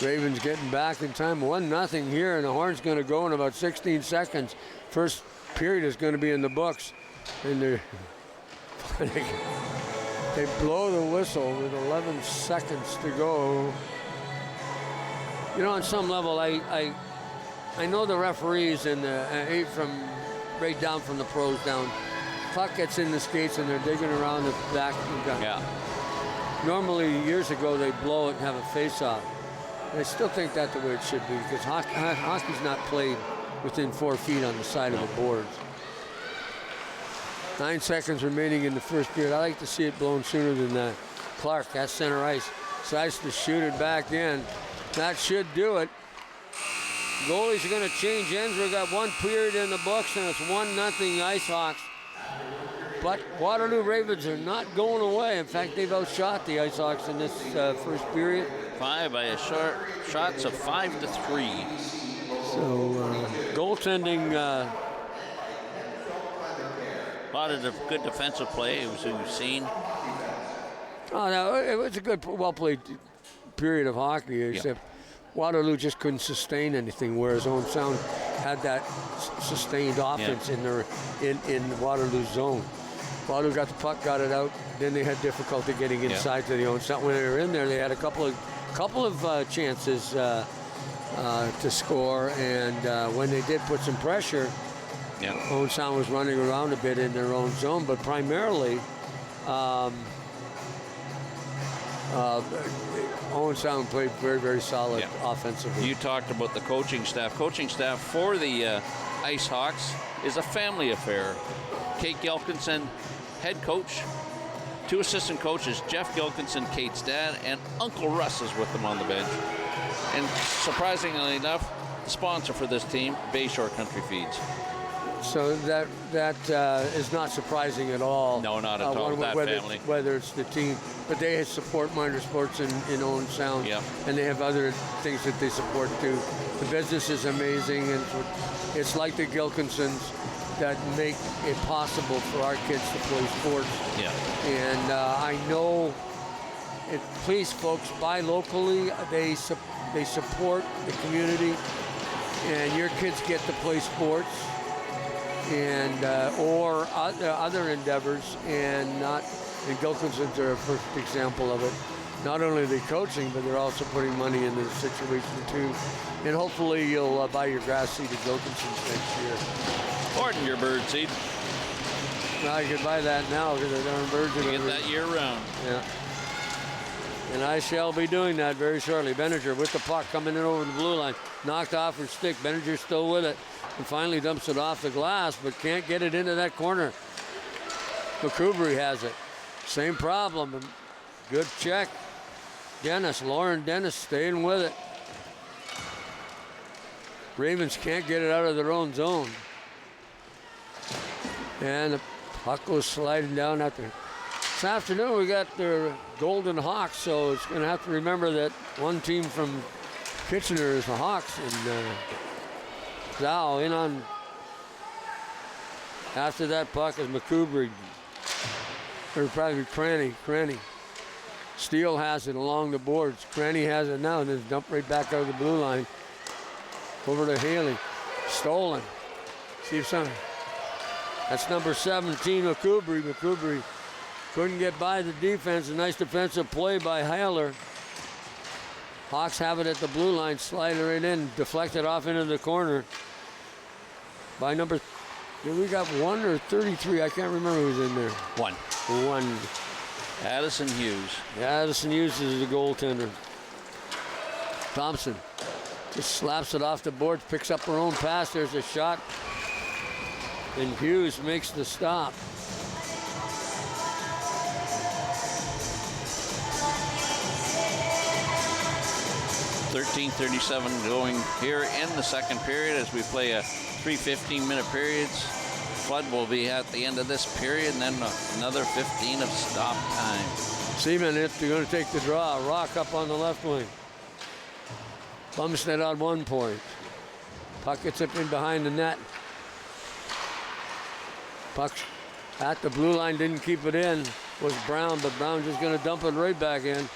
Ravens getting back in time. 1-0 here, and the horn's going to go in about 16 seconds. First period is going to be in the books. And they blow the whistle with 11 seconds to go. You know, on some level, I know the referees and from right down from the pros down. Puck gets in the skates and they're digging around the back. Yeah. Normally, years ago, they blow it and have a face-off. I still think that's the way it should be, because hockey's not played within 4 feet on the side of the boards. 9 seconds remaining in the first period. I like to see it blown sooner than that. Clark at center ice. Decides to shoot it back in. That should do it. Goalies are going to change ends. We've got 1 period in the books, and it's 1-0 Ice Hawks. But Waterloo Ravens are not going away. In fact, they've outshot the Ice Hawks in this first period. 5 by a shots of 5-3. So goaltending. A lot of good defensive play, as we've seen. Oh, no, it was a good, well-played period of hockey, except Waterloo just couldn't sustain anything, whereas Owen Sound had that sustained offense in Waterloo's zone. Waterloo got the puck, got it out, then they had difficulty getting inside to the Owen Sound. When they were in there, they had a couple of chances to score, and when they did put some pressure, Owen Sound was running around a bit in their own zone, but primarily Owen Sound played very, very solid offensively. You talked about the coaching staff. Coaching staff for the Ice Hawks is a family affair. Kate Gilkinson, head coach. 2 assistant coaches, Jeff Gilkinson, Kate's dad, and Uncle Russ is with them on the bench. And surprisingly enough, the sponsor for this team, Bayshore Country Feeds. So that is not surprising at all. No, not at all. Family. Whether it's the team, but they support minor sports in Owen Sound, and they have other things that they support too. The business is amazing, and it's like the Gilkinsons that make it possible for our kids to play sports. And I know, please folks, buy locally. They support the community, and your kids get to play sports and or other endeavors, and Gilkinsons are a perfect example of it. Not only are they coaching, but they're also putting money in the situation too. And hopefully you'll buy your grass seed at Gilkinsons next year. Or your bird seed. Well, you can buy that now because they're darn birds. You get that year round. Yeah. And I shall be doing that very shortly. Benninger with the puck coming in over the blue line. Knocked off her stick. Benninger still with it. And finally dumps it off the glass, but can't get it into that corner. McCoubrey has it. Same problem. Good check. Lauren Dennis staying with it. Ravens can't get it out of their own zone. And the puck goes sliding down out there. This afternoon we got the Golden Hawks, so it's going to have to remember that one team from Kitchener is the Hawks. And Zhao in on after that puck is McCoubry. Or probably Cranny. Steele has it along the boards. Cranny has it now and then dumped right back out of the blue line. Over to Haley. Stolen. See if some. That's number 17, McCoubry. McCoubry couldn't get by the defense. A nice defensive play by Haller. Hawks have it at the blue line, slide it right in, deflected off into the corner by number. We got 1 or 33. I can't remember who's in there. 1. 1. Addison Hughes. Addison Hughes is the goaltender. Thompson just slaps it off the boards, picks up her own pass. There's a shot. And Hughes makes the stop. .37 going here in the second period as we play a 3 15-minute periods. Flood will be at the end of this period, and then another 15 of stop time. Seaman, if they're going to take the draw, Rock up on the left wing. Bumstead on 1 point. Puck gets up in behind the net. Puck at the blue line, didn't keep it in. Was Brown, but Brown just going to dump it right back in.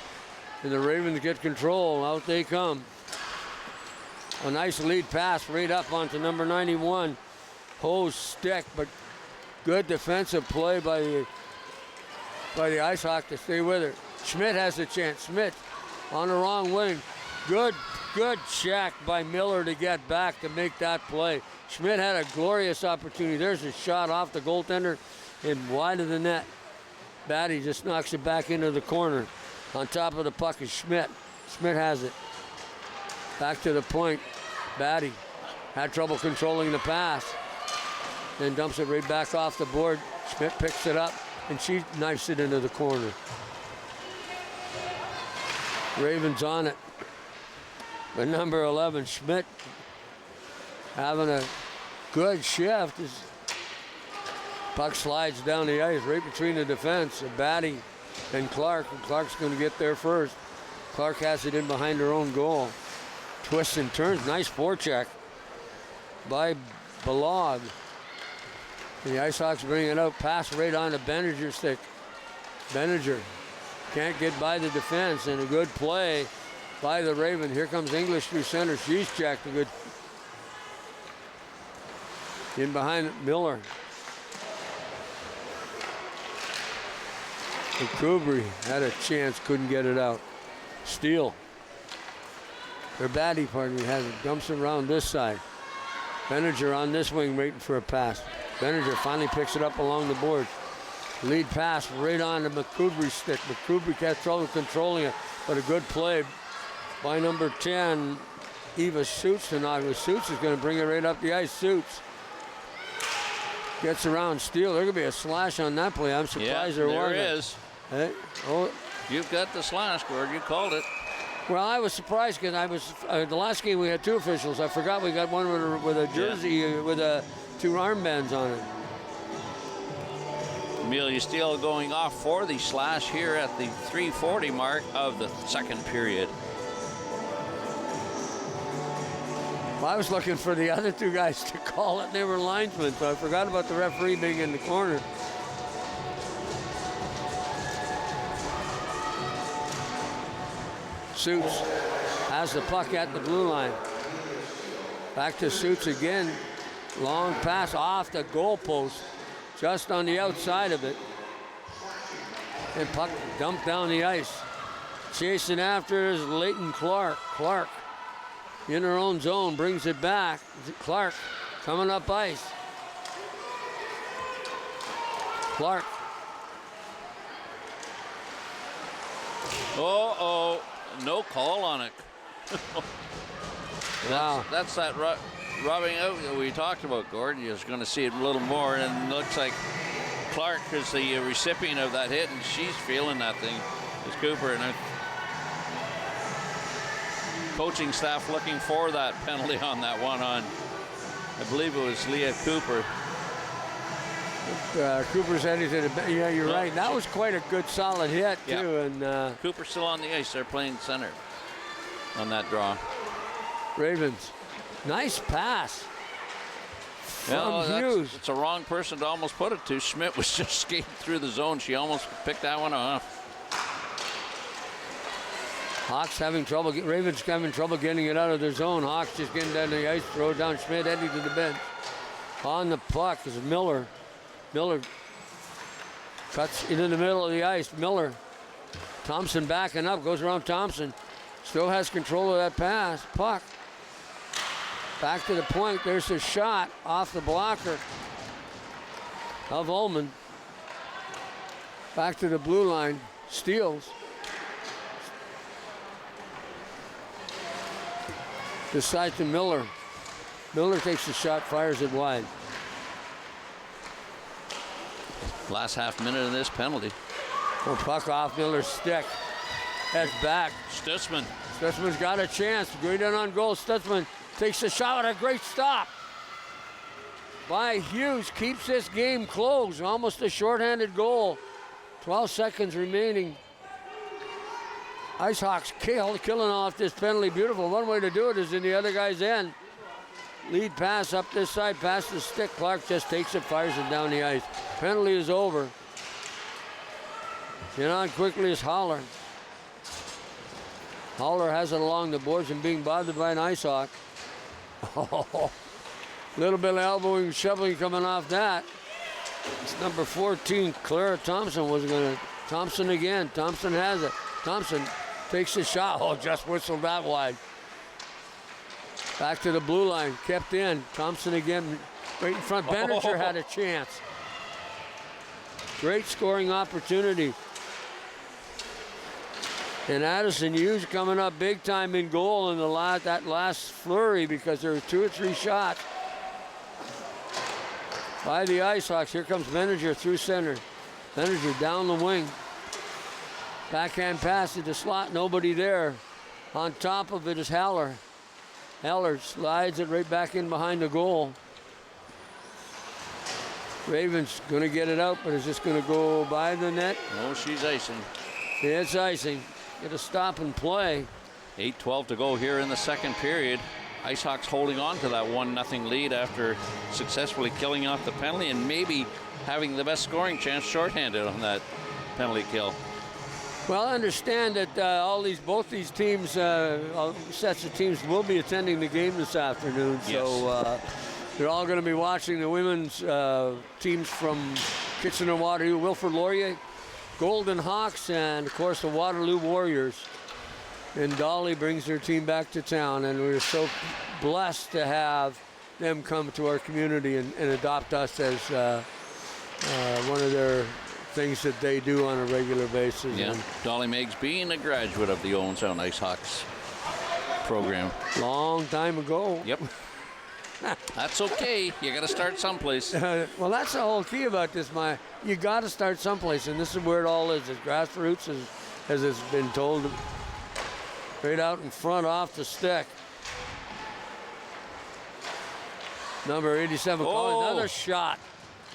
And the Ravens get control. Out they come. A nice lead pass right up onto number 91. Ho's stick, but good defensive play by the Ice Hawk to stay with her. Schmidt has a chance. Schmidt on the wrong wing. Good check by Miller to get back to make that play. Schmidt had a glorious opportunity. There's a shot off the goaltender and wide of the net. Batty just knocks it back into the corner. On top of the puck is Schmidt. Schmidt has it. Back to the point. Batty had trouble controlling the pass. Then dumps it right back off the board. Schmidt picks it up and she knifes it into the corner. Ravens on it. But number 11, Schmidt, having a good shift. Puck slides down the ice right between the defense. Batty and Clark. And Clark's going to get there first. Clark has it in behind her own goal. Twists and turns. Nice forecheck by Balog. The Ice Hawks bring it out. Pass right on to Benninger's stick. Benninger can't get by the defense. And a good play by the Raven. Here comes English through center. She's checked. A good in behind Miller. Kubrick had a chance, couldn't get it out. Steele. Their Batty partner has it, dumps it around this side. Benninger on this wing waiting for a pass. Benninger finally picks it up along the board. Lead pass right on to McCoubry's stick. McCoubry had trouble controlling it, but a good play by number 10, Eva Suits to knock. Suits is going to bring it right up the ice. Suits gets around Steele. There could be a slash on that play. I'm surprised there wasn't. There is. Hey, oh. You've got the slash, Gord. You called it. Well, I was surprised because I was the last game we had 2 officials. I forgot we got one with a jersey with 2 armbands on it. Amelia Steele going off for the slash here at the 3:40 mark of the second period. Well, I was looking for the other 2 guys to call it. They were linesmen, so I forgot about the referee being in the corner. Suits has the puck at the blue line. Back to Suits again. Long pass off the goalpost, just on the outside of it. And puck dumped down the ice. Chasing after is Leighton Clark. Clark in her own zone, brings it back. Clark coming up ice. Clark. Uh-oh. No call on it. Wow. That's that rubbing out that we talked about, Gordon. You're going to see it a little more, and it looks like Clark is the recipient of that hit, and she's feeling that thing. It's Cooper, and coaching staff looking for that penalty on that one on, I believe it was Leah Cooper. Cooper's heading to the, yeah, you're right. That was quite a good solid hit, too. And Cooper's still on the ice. They're playing center on that draw. Ravens, nice pass. Well, Hughes. it's a wrong person to almost put it to. Schmidt was just skating through the zone. She almost picked that one off. Hawks having trouble, Ravens having trouble getting it out of their zone. Hawks just getting down the ice, throw it down. Schmidt heading to the bench. On the puck is Miller. Miller cuts into the middle of the ice. Miller. Thompson backing up, goes around Thompson. Still has control of that pass. Puck. Back to the point. There's a shot off the blocker of Ullman. Back to the blue line. Steals. Decides to Miller. Miller takes the shot, fires it wide. Last half minute of this penalty. Oh, puck off Miller's stick. Heads back. Stutzman. Stutzman's got a chance. Great in on goal. Stutzman takes the shot with a great stop by Hughes. Keeps this game close. Almost a shorthanded goal. 12 seconds remaining. IceHawks killing off this penalty. Beautiful. One way to do it is in the other guy's end. Lead pass up this side, past the stick. Clark just takes it, fires it down the ice. Penalty is over. In on quickly is Holler. Holler has it along the boards and being bothered by an IceHawk. Oh, little bit of elbowing, shoveling coming off that. It's number 14, Clara Thompson was going to. Thompson again. Thompson has it. Thompson takes the shot. Oh, just whistled that wide. Back to the blue line. Kept in. Thompson again right in front. Benninger had a chance. Great scoring opportunity. And Addison Hughes coming up big time in goal in that last flurry because there were 2 or 3 shots by the IceHawks. Here comes Benninger through center. Benninger down the wing. Backhand pass to the slot, nobody there. On top of it is Haller. Haller slides it right back in behind the goal. Ravens gonna get it out, but is this gonna go by the net? No, she's icing. It's icing. Get a stop and play. 8:12 to go here in the second period. IceHawks holding on to that 1-0 lead after successfully killing off the penalty and maybe having the best scoring chance shorthanded on that penalty kill. Well, I understand that both these teams, sets of teams, will be attending the game this afternoon. Yes. So they're all going to be watching the women's teams from Kitchener-Waterloo, Wilfrid Laurier, Golden Hawks, and of course the Waterloo Warriors. And Dolly brings their team back to town, and we're so blessed to have them come to our community and adopt us as one of their things that they do on a regular basis. Yeah, Dolly Meggs being a graduate of the Owen Sound IceHawks program. Long time ago. Yep. That's okay. You got to start someplace. Well, that's the whole key about this, you got to start someplace, and this is where it all is. It's grassroots, as it's been told, right out in front off the stick. Number 87, another shot.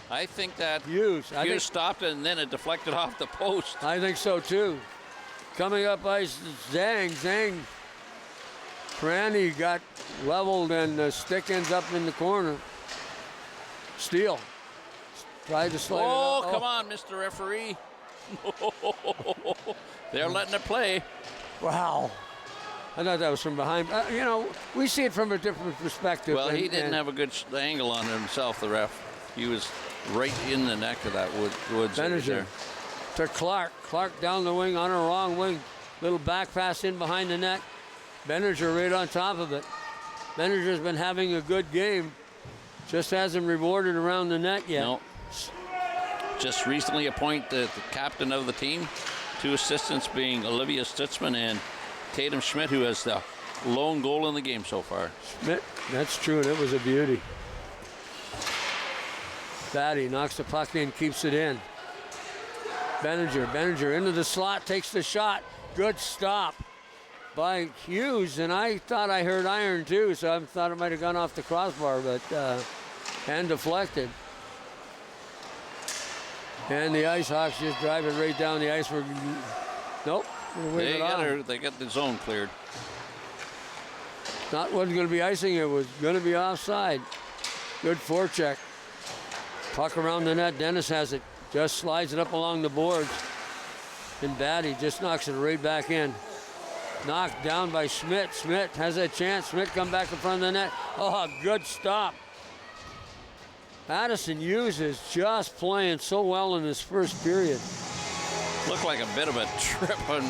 I think that Hughes stopped it and then it deflected off the post. I think so too. Coming up ice, Zhang. Perani got leveled and the stick ends up in the corner. Steele. Tried to slide it out. Come on, Mr. Referee. They're letting it play. Wow. I thought that was from behind. We see it from a different perspective. Well, he didn't have a good angle on himself, the ref. He was right in the neck of that Woods. Benninger to Clark. Clark down the wing on a wrong wing. Little back pass in behind the net. Benninger right on top of it. Benninger's been having a good game. Just hasn't rewarded around the net yet. No. Just recently appointed the captain of the team. 2 assistants being Olivia Stutzman and Tatum Schmidt, who has the lone goal in the game so far. Schmidt, that's true, and it was a beauty. Batty knocks the puck in, keeps it in. Benninger into the slot, takes the shot. Good stop by Hughes, and I thought I heard iron too, so I thought it might have gone off the crossbar, but and deflected. And the IceHawks just drive it right down the ice. Nope. They got the zone cleared. Wasn't going to be icing, it was going to be offside. Good forecheck. Puck around the net. Dennis has it. Just slides it up along the boards. And Batty just knocks it right back in. Knocked down by Schmidt. Schmidt has a chance. Schmidt come back in front of the net. Oh, good stop. Addison Hughes is just playing so well in this first period. Looked like a bit of a trip on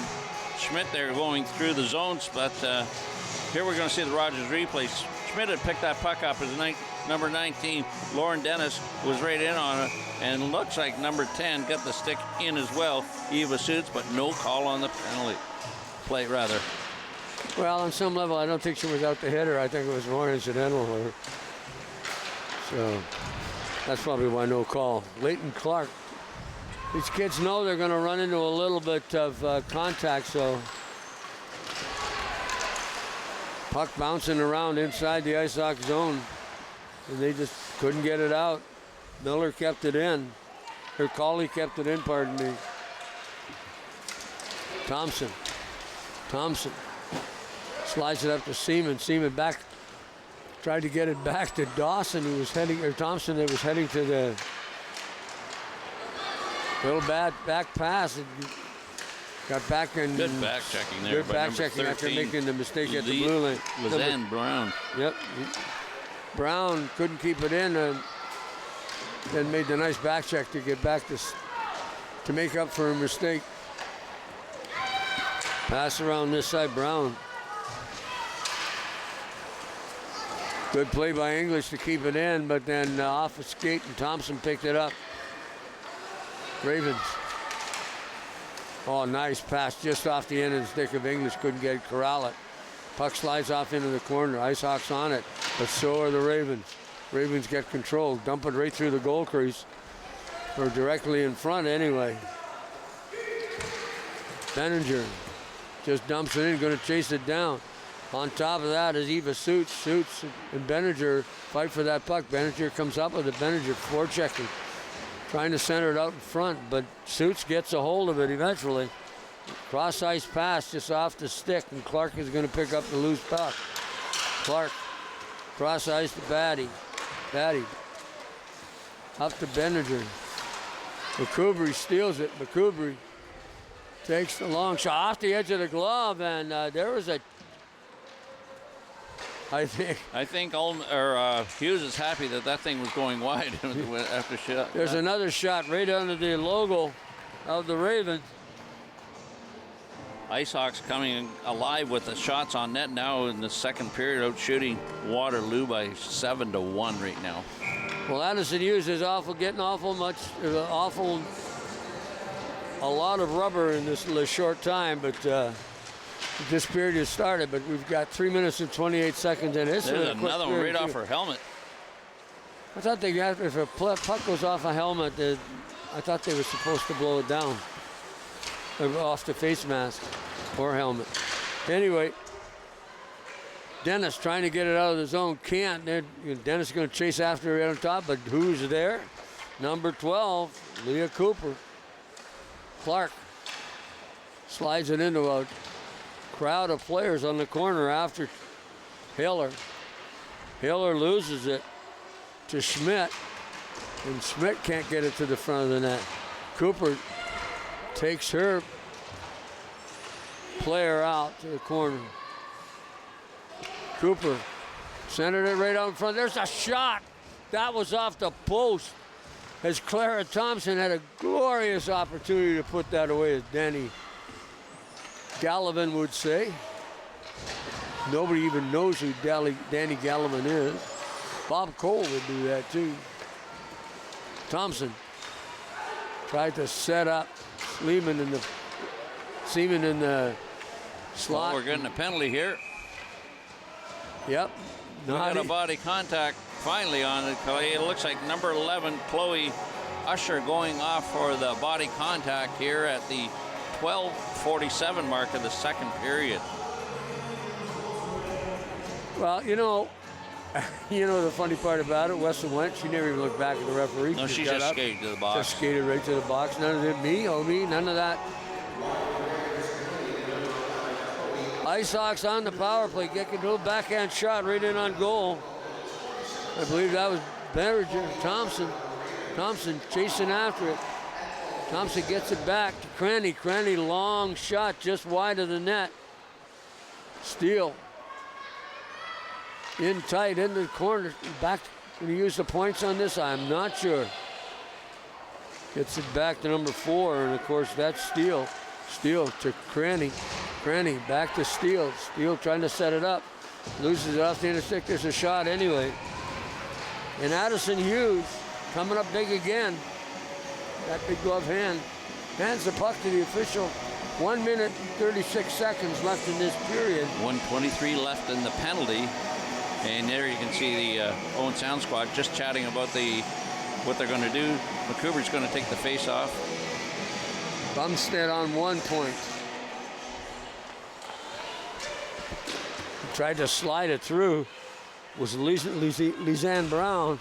Schmidt there going through the zones, but here we're going to see the Rogers replay. Schmidt had picked that puck up as number 19. Lauren Dennis was right in on it, and looks like number 10 got the stick in as well. Eva Suits, but no call on the penalty play, rather. Well, on some level, I don't think she was out to hit her. I think it was more incidental. So that's probably why no call. Leighton Clark. These kids know they're going to run into a little bit of contact, so puck bouncing around inside the Ice Hawk zone, and they just couldn't get it out. Miller kept it in. Or Cawley kept it in, pardon me. Thompson slides it up to Seaman. Seaman back, tried to get it back to Dawson, who was heading, or Thompson, that was heading to the little bad back pass. And got back in. Good back checking there. Good back checking after making the mistake at the blue line. Lizanne Brown. Yep. Brown couldn't keep it in, and then made the nice back check to get back to make up for a mistake. Pass around this side, Brown. Good play by English to keep it in, but then off a skate, and Thompson picked it up. Ravens. Oh, nice pass just off the end of the stick of English. Couldn't get it, corral it. Puck slides off into the corner. Ice Hawks on it, but so are the Ravens. Ravens get control, dump it right through the goal crease, or directly in front anyway. Benninger just dumps it in, going to chase it down. On top of that is Eva Suits. Suits and Benninger fight for that puck. Benninger comes up with it. Benninger forechecking, trying to center it out in front, but Suits gets a hold of it eventually. Cross ice pass just off the stick, and Clark is going to pick up the loose puck. Clark, cross ice to Batty. Batty up to Benninger. McCoubry steals it. McCoubry takes the long shot off the edge of the glove, and there was a. I think Hughes is happy that thing was going wide after shot. There's another shot right under the logo of the Ravens. Ice Hawks coming alive with the shots on net now in the second period, out shooting Waterloo by 7-1 right now. Well, Addison Hughes is getting a lot of rubber in this short time, but this period has started. But we've got 3 minutes and 28 seconds in. There's another one right off her helmet. I thought if a puck goes off a helmet, I thought they were supposed to blow it down. Off the face mask or helmet. Anyway, Dennis trying to get it out of the zone. Can't. Dennis is going to chase after it on top, but who's there? Number 12, Leah Cooper. Clark slides it into a crowd of players on the corner after Hiller. Hiller loses it to Schmidt, and Schmidt can't get it to the front of the net. Cooper takes her player out to the corner. Cooper centered it right out in front. There's a shot. That was off the post, as Clara Thompson had a glorious opportunity to put that away, as Danny Gallivan would say. Nobody even knows who Danny Gallivan is. Bob Cole would do that too. Thompson tried to set up Seaman in the slot. Well, we're getting a penalty here. Yep. We got a body contact finally on it. It looks like number 11, Chloe Usher, going off for the body contact here at the 12:47 mark of the second period. Well, the funny part about it, Wesson went. She never even looked back at the referee. No, she just skated to the box. Just skated right to the box. None of it. Me, none of that. Ice Hawks on the power play. Get a little backhand shot right in on goal. I believe that was Berenger, Thompson chasing after it. Thompson gets it back to Cranny. Cranny, long shot just wide of the net. Steele. In tight, into the corner. Back, can he use the points on this? I'm not sure. Gets it back to number 4, and of course that's Steele. Steele to Cranny. Cranny back to Steele. Steele trying to set it up. Loses it off the intersect. There's a shot anyway. And Addison Hughes coming up big again. That big glove hand. Hands the puck to the official. 1 minute and 36 seconds left in this period. 1:23 left in the penalty. And there you can see the Owen Sound squad just chatting about what they're going to do. McCouber's going to take the face off. Bumstead on 1 point. He tried to slide it through. Was Lizanne Brown.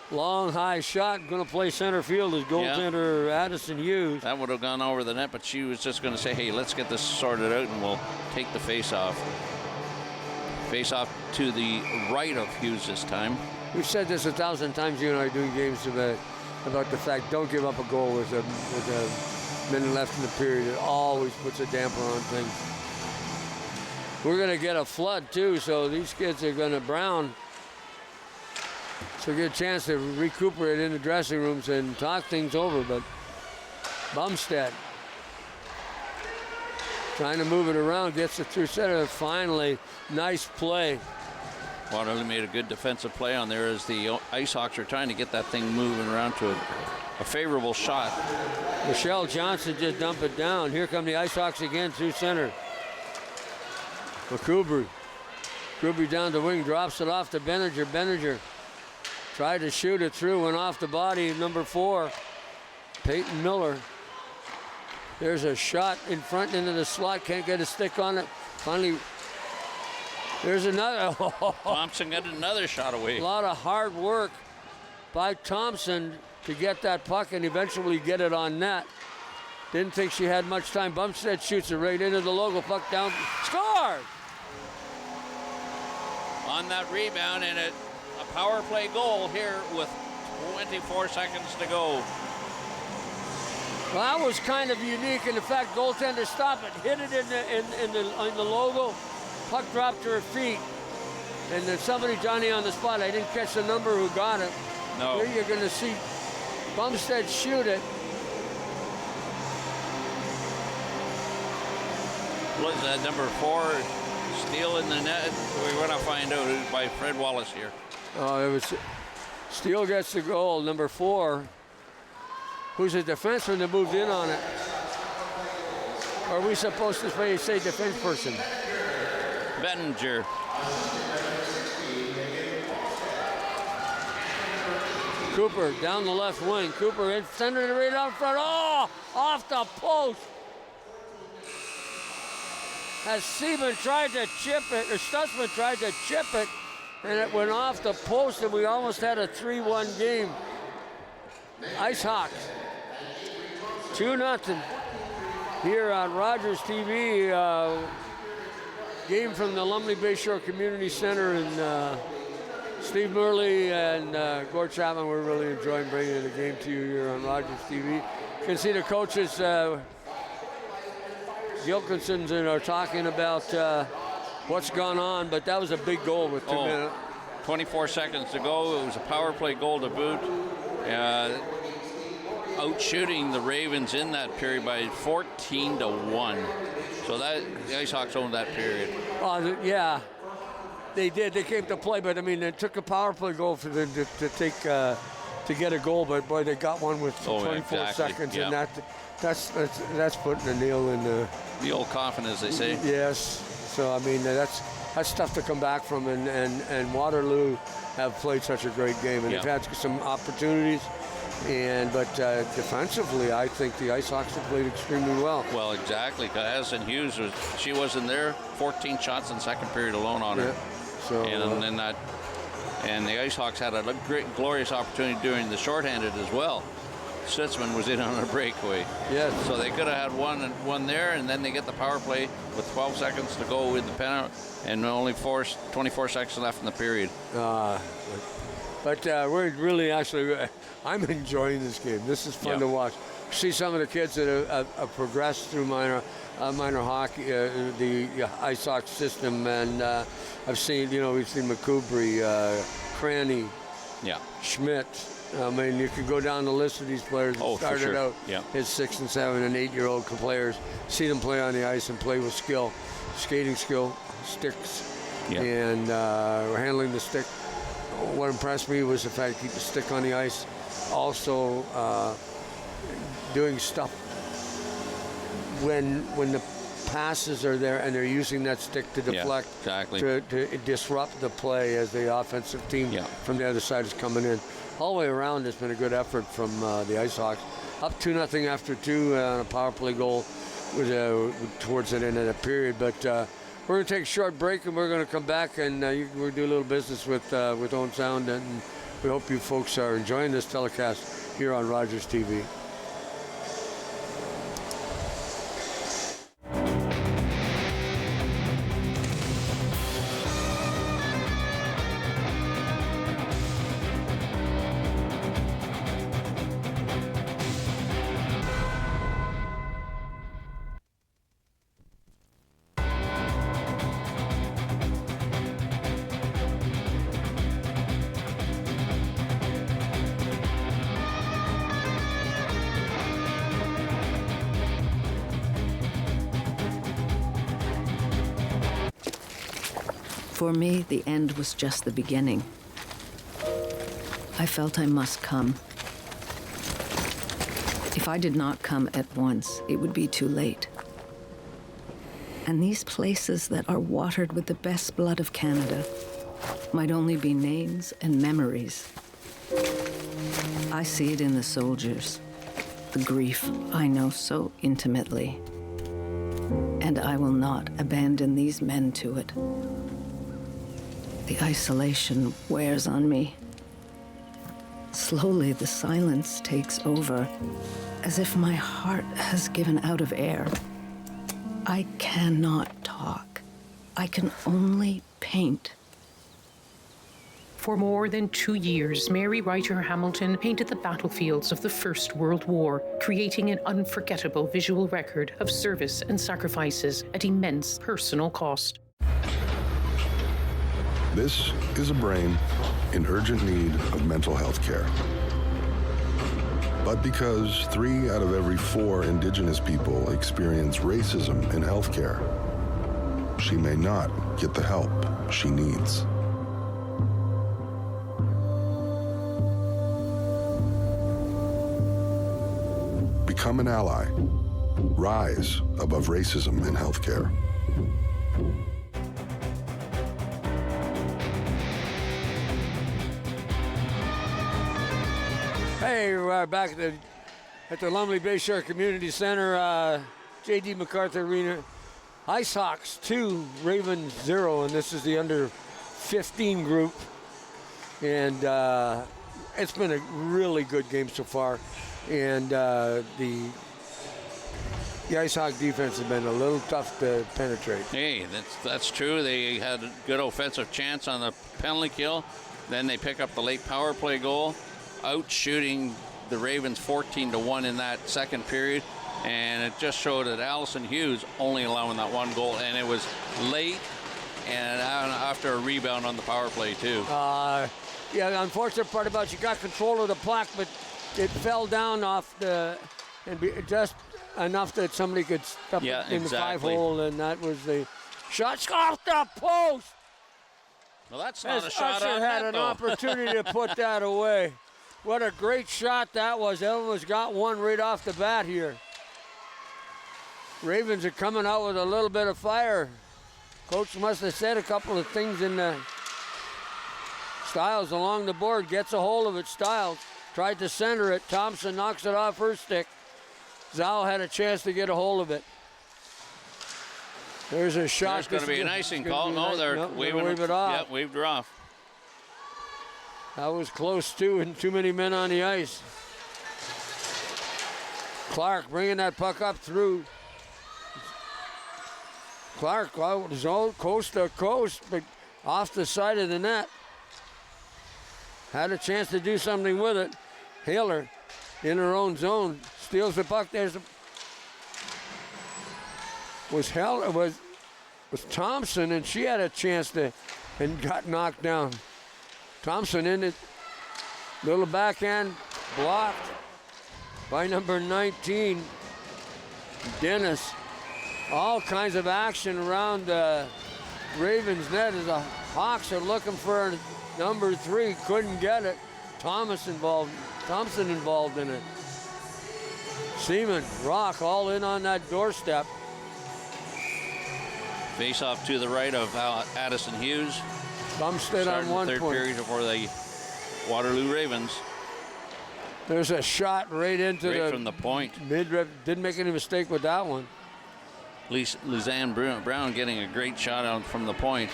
Long high shot, going to play center field as goaltender Addison Hughes. That would have gone over the net, but she was just going to say, hey, let's get this sorted out and we'll take the face off. Face off to the right of Hughes this time. We've said this 1,000 times, you and I, doing games about the fact don't give up a goal with a minute left in the period. It always puts a damper on things. We're going to get a flood too, so these kids are going to Brown. So get a chance to recuperate in the dressing rooms and talk things over, but Bumstead trying to move it around, gets it through center. Finally, nice play. Waterloo made a good defensive play on there as the Ice Hawks are trying to get that thing moving around to a favorable shot. Michelle Johnson just dumped it down. Here come the Ice Hawks again through center. McCouber down the wing, drops it off to Beninger. Beninger tried to shoot it through, went off the body, number 4, Peyton Miller. There's a shot in front into the slot, can't get a stick on it. Finally, there's another. Thompson got another shot away. A lot of hard work by Thompson to get that puck and eventually get it on net. Didn't think she had much time. Bumstead shoots it right into the logo, puck down, score! On that rebound, and a power play goal here with 24 seconds to go. Well, that was kind of unique in the fact goaltender stopped it, hit it in the logo, puck dropped to her feet, and then somebody, Johnny, on the spot, I didn't catch the number who got it. No. Here you're going to see Bumstead shoot it. Was that number 4 Steele in the net? We're going to find out who's by Fred Wallace here. Oh, it was Steele gets the goal. Number 4, who's a defenseman that moved in on it. Are we supposed to say defense person? Beninger. Cooper down the left wing. Cooper in center it right out front. Oh, off the post. As Seaman tried to chip it, or Stutzman tried to chip it, and it went off the post, and we almost had a 3-1 game. Ice Hawks, 2-0 here on Rogers TV. Game from the Lumley Bayshore Community Center, and Steve Murley and Gord Chapman, we're really enjoying bringing the game to you here on Rogers TV. You can see the coaches, Gilkinsons, are talking about what's gone on, but that was a big goal with 2 minutes. 24 seconds to go. It was a power play goal to boot. Out shooting the Ravens in that period by 14-1. So that the Ice Hawks owned that period. Yeah, they did. They came to play, but I mean, it took a power play goal for them to get a goal. But boy, they got one with 24 seconds, yeah. And that's putting a nail in the old coffin, as they say. Yes. So I mean, that's tough to come back from, and Waterloo have played such a great game, and they've had some opportunities. But defensively, I think the Ice Hawks have played extremely well. Well, exactly. Addison Hughes she wasn't there. 14 shots in second period alone on her. So and the Ice Hawks had a great, glorious opportunity during the shorthanded as well. Stutzman was in on a breakaway. Yes. So they could have had one there, and then they get the power play with 12 seconds to go with the penalty, and only 24 seconds left in the period. But we're really I'm enjoying this game. This is fun to watch. See some of the kids that have progressed through minor hockey, the ice hockey system, and I've seen, we've seen McCoubry, Cranny, Schmidt. I mean, you could go down the list of these players that started out as 6 and 7 and 8-year-old players, see them play on the ice and play with skill, skating skill, sticks, and handling the stick. What impressed me was the fact to keep the stick on the ice. Also, doing stuff when the passes are there and they're using that stick to deflect, to disrupt the play as the offensive team from the other side is coming in. All the way around, it's been a good effort from the Ice Hawks. Up 2-0 after 2 on a power play goal towards the end of that period. But we're going to take a short break and we're going to come back and we'll do a little business with Owen Sound. And we hope you folks are enjoying this telecast here on Rogers TV. For me, the end was just the beginning. I felt I must come. If I did not come at once, it would be too late. And these places that are watered with the best blood of Canada might only be names and memories. I see it in the soldiers, the grief I know so intimately. And I will not abandon these men to it. The isolation wears on me. Slowly, the silence takes over, as if my heart has given out of air. I cannot talk. I can only paint. For more than 2 years, Mary Ryder Hamilton painted the battlefields of the First World War, creating an unforgettable visual record of service and sacrifices at immense personal cost. This is a brain in urgent need of mental health care. But because 3 out of every 4 Indigenous people experience racism in healthcare, she may not get the help she needs. Become an ally. Rise above racism in healthcare. Hey, we're back at the Lumley Bayshore Community Center, J.D. MacArthur Arena. Ice Hawks 2, Ravens 0, and this is the under 15 group. And it's been a really good game so far. And the Ice Hawk defense has been a little tough to penetrate. Hey, that's true. They had a good offensive chance on the penalty kill. Then they pick up the late power play goal, out shooting the Ravens 14-1 in that second period. And it just showed that Allison Hughes only allowing that one goal, and it was late and after a rebound on the power play too. Yeah, the unfortunate part about it, you got control of the puck, but it fell down off just enough that somebody could step in the 5-hole, and that was the shot off the post. Well, that's not a shot Usher on had net, an though. opportunity to put that away. What a great shot that was. Elvis got one right off the bat here. Ravens are coming out with a little bit of fire. Coach must have said a couple of things in the Stiles along the board. Gets a hold of it. Stiles tried to center it. Thompson knocks it off her stick. Zhao had a chance to get a hold of it. There's a shot. There's going to be an icing call. No, they're waving it off. Yeah, waved her off. That was close too, and too many men on the ice. Clark bringing that puck up through. Clark was all coast to coast, but off the side of the net. had a chance to do something with it. Haler in her own zone, steals the puck. Was Thompson, and she had a chance to, and got knocked down. Thompson in it, little backhand blocked by number 19, Dennis. All kinds of action around Ravens net as the Hawks are looking for number 3, couldn't get it. Thompson involved in it. Seaman, Rock all in on that doorstep. Face off to the right of Addison Hughes. Bumstead on one third point. period for the Waterloo Ravens. There's a shot right into from the point. Mid-rev. Didn't make any mistake with that one. Luzanne Brown getting a great shot out from the point.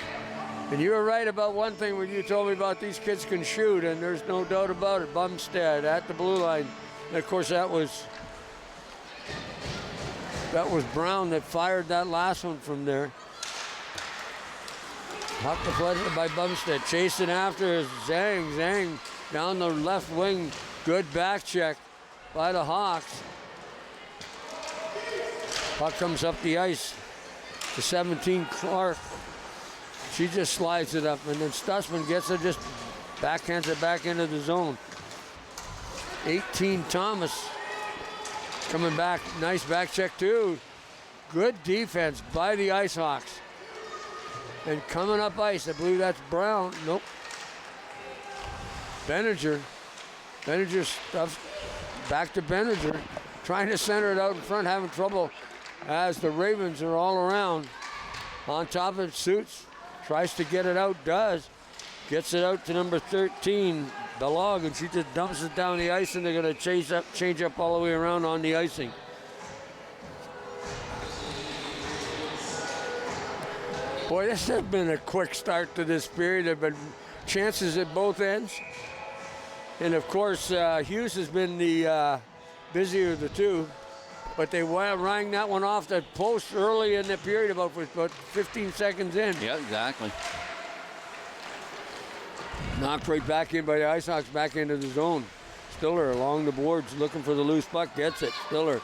And you were right about one thing when you told me about these kids can shoot, and there's no doubt about it. Bumstead at the blue line. And of course that was Brown that fired that last one from there. Puck deflected by Bumstead. Chasing after Zhang. Zhang down the left wing. Good back check by the Hawks. Puck comes up the ice to 17, Clark. She just slides it up, and then Stutzman gets it, just backhands it back into the zone. 18, Thomas coming back. Nice back check too. Good defense by the Ice Hawks. And coming up ice, I believe that's Brown. Nope. Benninger stuffs back to Benninger. Trying to center it out in front, having trouble as the Ravens are all around. On top of it, Suits. Tries to get it out, does. Gets it out to number 13, Belog, and she just dumps it down the ice, and they're going to change up all the way around on the icing. Boy, this has been a quick start to this period. There have been chances at both ends. And of course, Hughes has been the busier of the two. But they rang that one off the post early in the period, about 15 seconds in. Yeah, exactly. Knocked right back in by the Ice Hawks, back into the zone. Stiller along the boards, looking for the loose puck, gets it. Stiller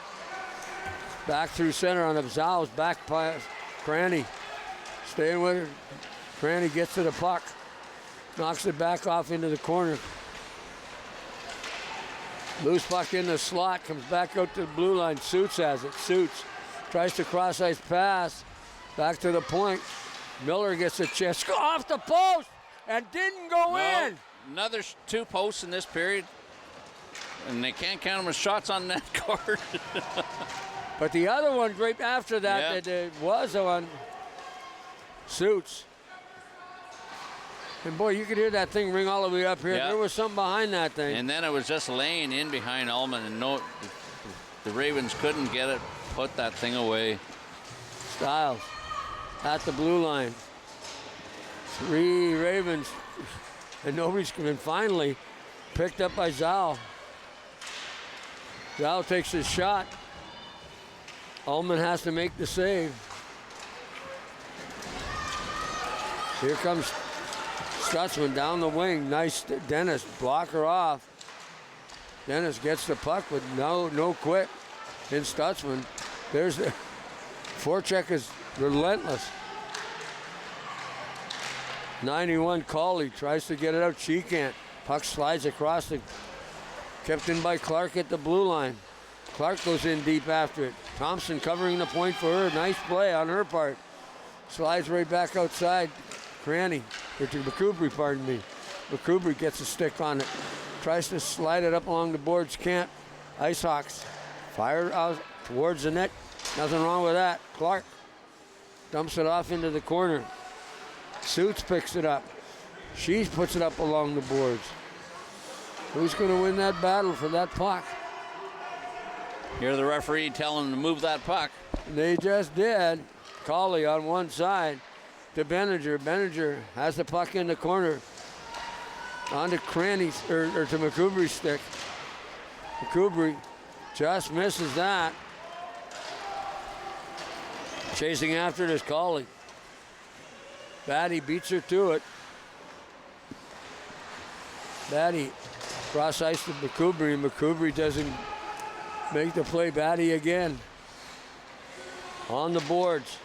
back through center on the Zal's back pass. Cranny staying with her. Cranny gets to the puck, knocks it back off into the corner. Loose puck in the slot, comes back out to the blue line. Suits has it. Suits tries to cross ice pass, back to the point. Miller gets a chance off the post and didn't go in. Another 2 posts in this period, and they can't count them as shots on that card. But the other one right after that, that was on Suits. And boy, you could hear that thing ring all the way up here. Yeah. There was something behind that thing. And then it was just laying in behind Ullman, and the Ravens couldn't get it, put that thing away. Styles at the blue line. 3 Ravens, and nobody's coming. Finally picked up by Zal. Zal takes his shot. Ullman has to make the save. Here comes Stutzman down the wing. Nice Dennis, block her off. Dennis gets the puck, but no quit in Stutzman. There's the forecheck is relentless. 91 Cawley tries to get it out. She can't. Puck slides across kept in by Clark at the blue line. Clark goes in deep after it. Thompson covering the point for her. Nice play on her part. Slides right back outside. Cranny, or to McCoubry, pardon me. McCoubry gets a stick on it. Tries to slide it up along the boards, can't. Ice Hawks fire out towards the net. Nothing wrong with that. Clark dumps it off into the corner. Suits picks it up. She puts it up along the boards. Who's going to win that battle for that puck? Hear the referee telling them to move that puck. They just did. Cawley on one side to Benninger. Benninger has the puck in the corner. On to Cranny's, or to McCoubry's stick. McCoubry just misses that. Chasing after it is Cawley. Batty beats her to it. Batty cross ice to McCoubry. McCoubry doesn't make the play. Batty again. On the boards.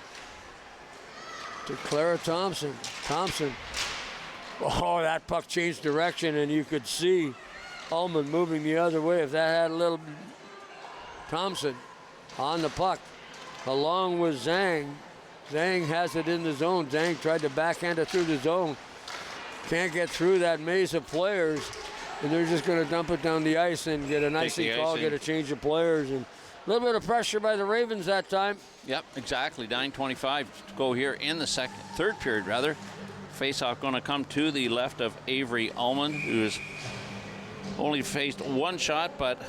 To Clara Thompson. Thompson. Oh, that puck changed direction, and you could see Ullman moving the other way. If that had a little... Thompson on the puck, along with Zhang. Zhang has it in the zone. Zhang tried to backhand it through the zone. Can't get through that maze of players, and they're just going to dump it down the ice and get an icing call, get a change of players, and a little bit of pressure by the Ravens that time. Yep, exactly. 9:25 to go here in the third period, rather. Face-off going to come to the left of Avery Ullman, who's only faced one shot, but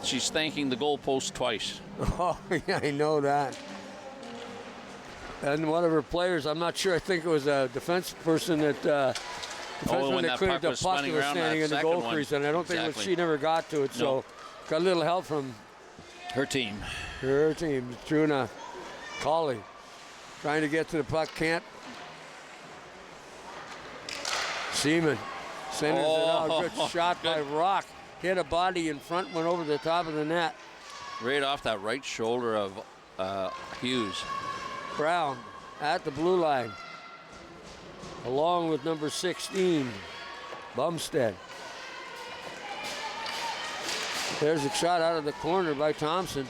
she's thanking the goalpost twice. Oh, yeah, I know that. And one of her players, I'm not sure, I think it was a defense person that defenseman that cleared the puck was standing in the goal crease, and I don't think she never got to it, so got a little help from her team. Her team, Truna Colley, trying to get to the puck, can't. Seaman centers it out. Good shot by Rock. Hit a body in front, went over the top of the net. Right off that right shoulder of Hughes. Brown at the blue line, along with number 16, Bumstead. There's a shot out of the corner by Thompson.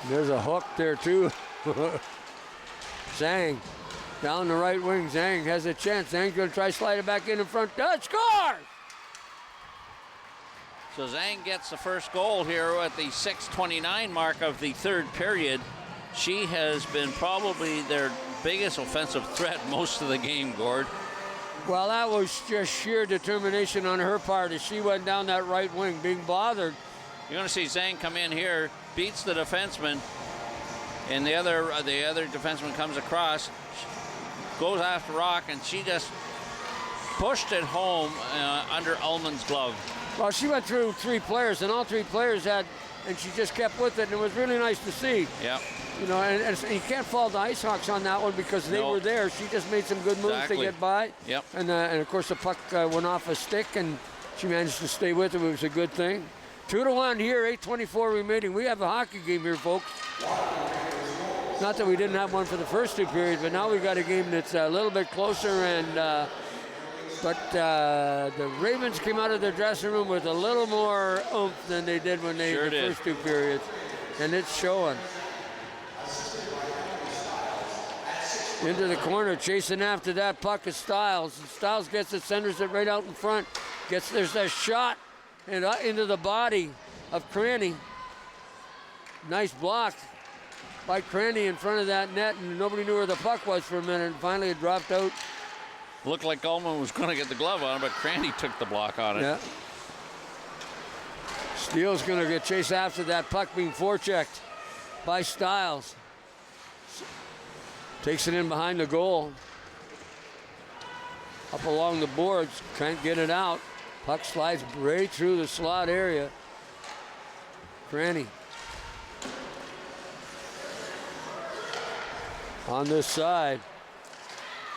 There's a hook there too. Zhang down the right wing. Zhang has a chance. Zhang's going to try to slide it back in front. Does score! So Zhang gets the first goal here at the 6:29 mark of the third period. She has been probably their biggest offensive threat most of the game, Gord. Well, that was just sheer determination on her part as she went down that right wing, being bothered. You're going to see Zhang come in here, beats the defenseman, and the other defenseman comes across, goes after Rock, and she just pushed it home under Ullman's glove. Well, she went through three players, and all three players had, and she just kept with it, and it was really nice to see. Yeah. You know, and you can't fault the Ice Hawks on that one because they were there. She just made some good moves to get by. Yep. And of course, the puck went off a stick, and she managed to stay with it. It was a good thing. 2-1 here, 8:24 remaining. We have a hockey game here, folks. Not that we didn't have one for the first two periods, but now we've got a game that's a little bit closer. And but the Ravens came out of their dressing room with a little more oomph than they did when they the first two periods, and it's showing. Into the corner, chasing after that puck is Stiles. And Stiles gets it, centers it right out in front. There's that shot and into the body of Cranny. Nice block by Cranny in front of that net, and nobody knew where the puck was for a minute. And finally, it dropped out. Looked like Ullman was going to get the glove on it, but Cranny took the block on it. Yeah. Steele's going to get chased after that puck being forechecked by Stiles. Takes it in behind the goal. Up along the boards, can't get it out. Puck slides right through the slot area. Cranny. On this side.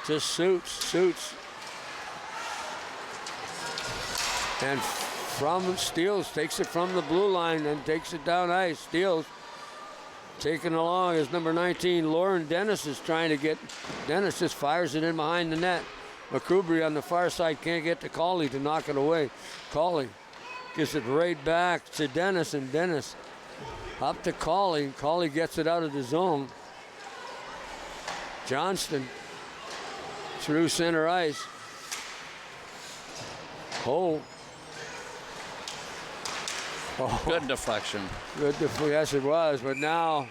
To Suits. And from Steele takes it from the blue line and takes it down ice. Steele taken along as number 19, Lauren Dennis is trying to get. Dennis just fires it in behind the net. McCoubry on the far side can't get to Colley to knock it away. Colley gives it right back to Dennis, and Dennis up to Colley. Colley gets it out of the zone. Johnston through center ice. Oh. Good deflection. Yes, it was. But now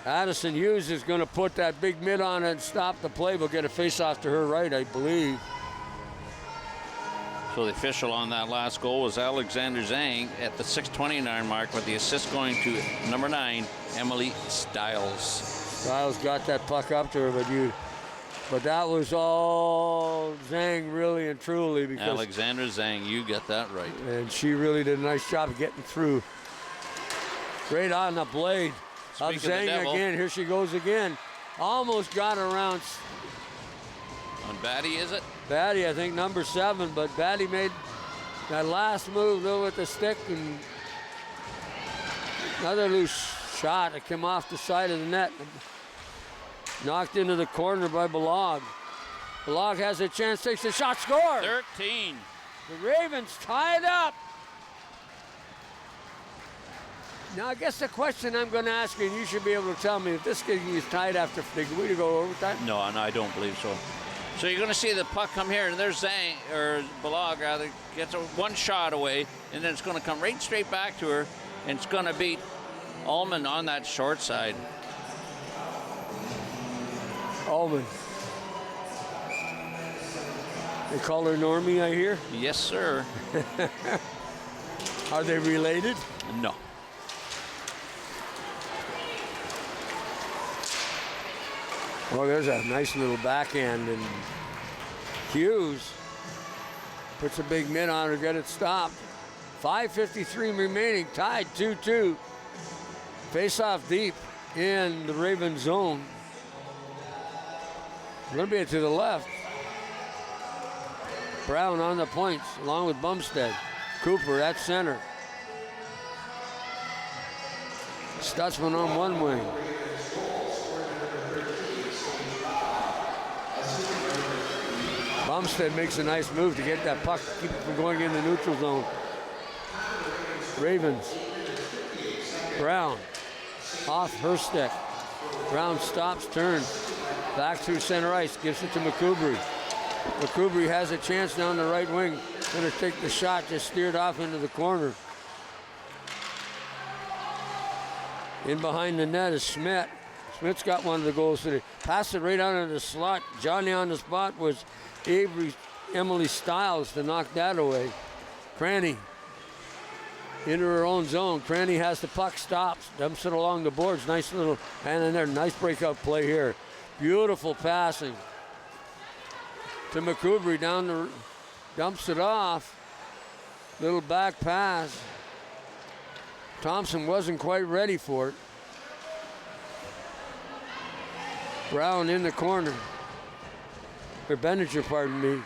Addison Hughes is going to put that big mid on it and stop the play. We'll get a face-off to her right, I believe. So the official on that last goal was Alexander Zhang at the 6:29 mark, with the assist going to number 9, Emily Stiles. Stiles got that puck up to her, but that was all Zhang, really and truly, because Alexander Zhang, you get that right. And she really did a nice job of getting through. Right on the blade of Zhang again. Here she goes again. Almost got around On Batty, is it? Batty, I think number 7, but Batty made that last move little with the stick, and another loose shot. It came off the side of the net. Knocked into the corner by Balog. Balog has a chance, takes the shot, scores! 13. The Ravens tied up. Now, I guess the question I'm going to ask you, and you should be able to tell me, if this game is tied after, did we go overtime? No, and I don't believe so. So you're going to see the puck come here, and there's Zhang, or Balog rather, gets one shot away, and then it's going to come right straight back to her, and it's going to beat Ullman on that short side. Ullman. They call her Normie, I hear? Yes, sir. Are they related? No. Well, there's a nice little backhand, and Hughes puts a big mitt on her, get it stopped. 5:53 remaining, tied 2-2. Face off deep in the Raven zone. Going to be it to the left. Brown on the points, along with Bumstead. Cooper at center. Stutzman on one wing. Bumstead makes a nice move to get that puck, keep it from going in the neutral zone. Ravens. Brown off her stick. Brown stops, turns, back through center ice, gives it to McCoubry. McCoubry has a chance down the right wing. Gonna take the shot, just steered off into the corner. In behind the net is Schmidt. Schmidt's got one of the goals today. Passed it right out of the slot. Johnny on the spot was Emily Stiles to knock that away. Cranny into her own zone. Cranny has the puck, stops, dumps it along the boards. Nice little, and in there, nice breakout play here. Beautiful passing to McCoubry down the, dumps it off. Little back pass. Thompson wasn't quite ready for it. Brown in the corner. Or Benninger, pardon me.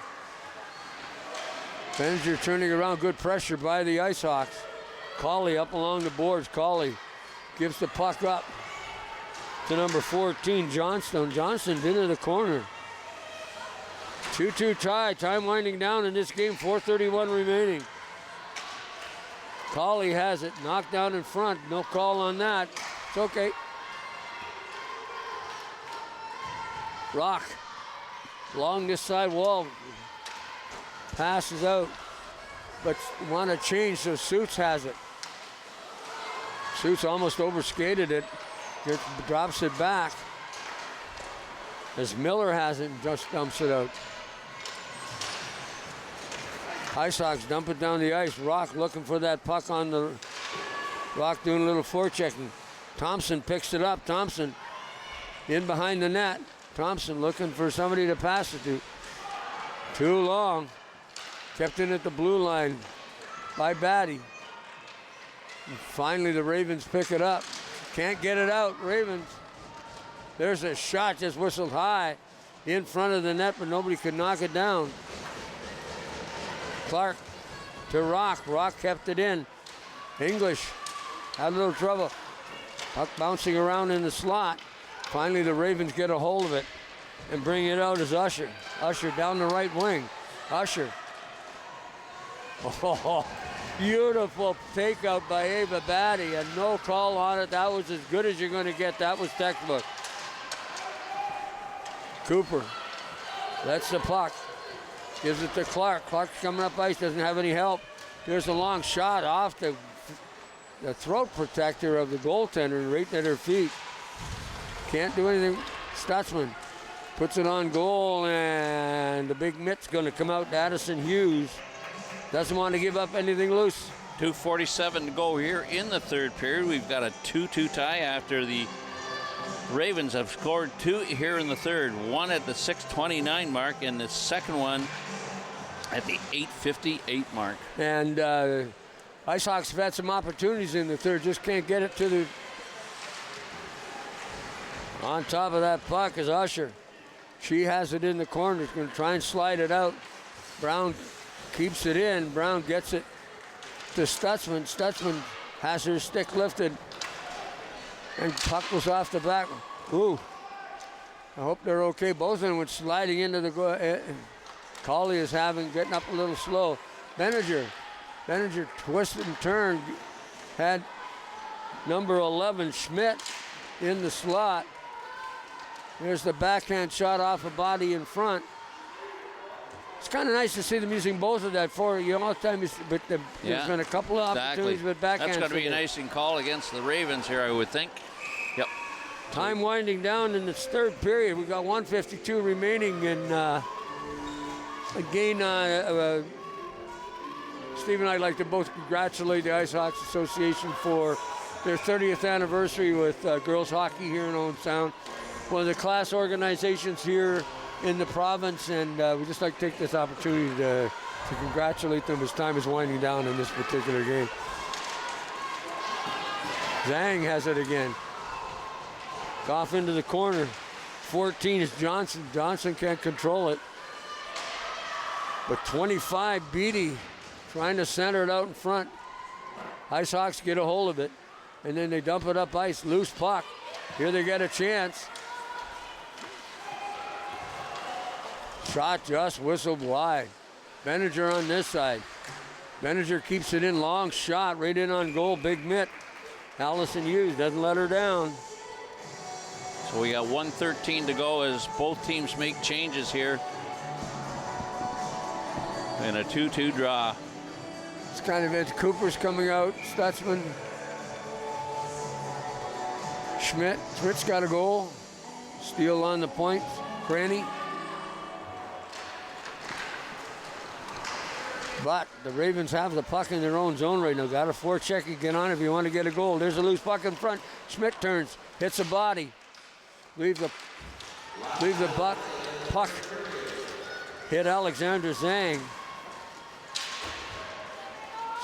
Benninger turning around, good pressure by the Ice Hawks. Cawley up along the boards. Cawley gives the puck up to number 14, Johnstone. Johnson into the corner. 2-2 tie, time winding down in this game, 4:31 remaining. Cawley has it, knocked down in front, no call on that. It's okay. Rock, along this side wall, passes out, but want to change, so Suits has it. Suits almost overskated it, drops it back. As Miller has it and just dumps it out. Ice Hawks dump it down the ice. Rock looking for that puck on the... Rock doing a little forechecking. Thompson picks it up. Thompson in behind the net. Thompson looking for somebody to pass it to. Too long. Kept in at the blue line by Batty. And finally the Ravens pick it up. Can't get it out, Ravens. There's a shot just whistled high in front of the net, but nobody could knock it down. Clark to Rock. Rock kept it in. English had a little trouble. Puck bouncing around in the slot. Finally, the Ravens get a hold of it and bring it out as Usher. Usher down the right wing. Usher. Oh, beautiful takeout by Ava Batty, and no call on it. That was as good as you're going to get. That was textbook. Cooper lets the puck. Gives it to Clark. Clark's coming up ice, doesn't have any help. There's a long shot off the throat protector of the goaltender right at her feet. Can't do anything. Stutzman puts it on goal, and the big mitt's going to come out to Addison Hughes. Doesn't want to give up anything loose. 2:47 to go here in the third period. We've got a 2-2 tie after the Ravens have scored 2 here in the third. One at the 6:29 mark, and the second one at the 8:58 mark. And Ice Hawks have had some opportunities in the third, just can't get it to the... On top of that puck is Usher. She has it in the corner. She's going to try and slide it out. Brown keeps it in. Brown gets it to Stutzman. Stutzman has her stick lifted. And puck goes off the back. Ooh. I hope they're okay. Both of them went sliding into the Colley is getting up a little slow. Benninger twisted and turned. Had number 11, Schmidt, in the slot. There's the backhand shot off a body in front. It's kind of nice to see them using both of that for you all the time. But there's been a couple of opportunities with backhand. That's got to be an icing call against the Ravens here, I would think. Yep. Time winding down in this third period. We've got 1:52 remaining, and again, Steve and I'd like to both congratulate the Ice Hockey Association for their 30th anniversary with girls hockey here in Owen Sound. One of the class organizations here in the province, and we'd just like to take this opportunity to congratulate them as time is winding down in this particular game. Zhang has it again. Off into the corner. 14 is Johnson. Johnson can't control it. But 25, Beatty trying to center it out in front. Ice Hawks get a hold of it, and then they dump it up ice. Loose puck. Here they get a chance. Shot just whistled wide. Benninger on this side. Benninger keeps it in, long shot, right in on goal, big mitt. Allison Hughes doesn't let her down. So we got 1:13 to go as both teams make changes here. And a 2-2 draw. It's kind of it. Cooper's coming out. Stutzman. Schmidt's got a goal. Steele on the point. Cranny. But the Ravens have the puck in their own zone right now. Got a forecheck and get on if you want to get a goal. There's a loose puck in front. Schmidt turns, hits a body. Leave the puck. Hit Alexander Zhang.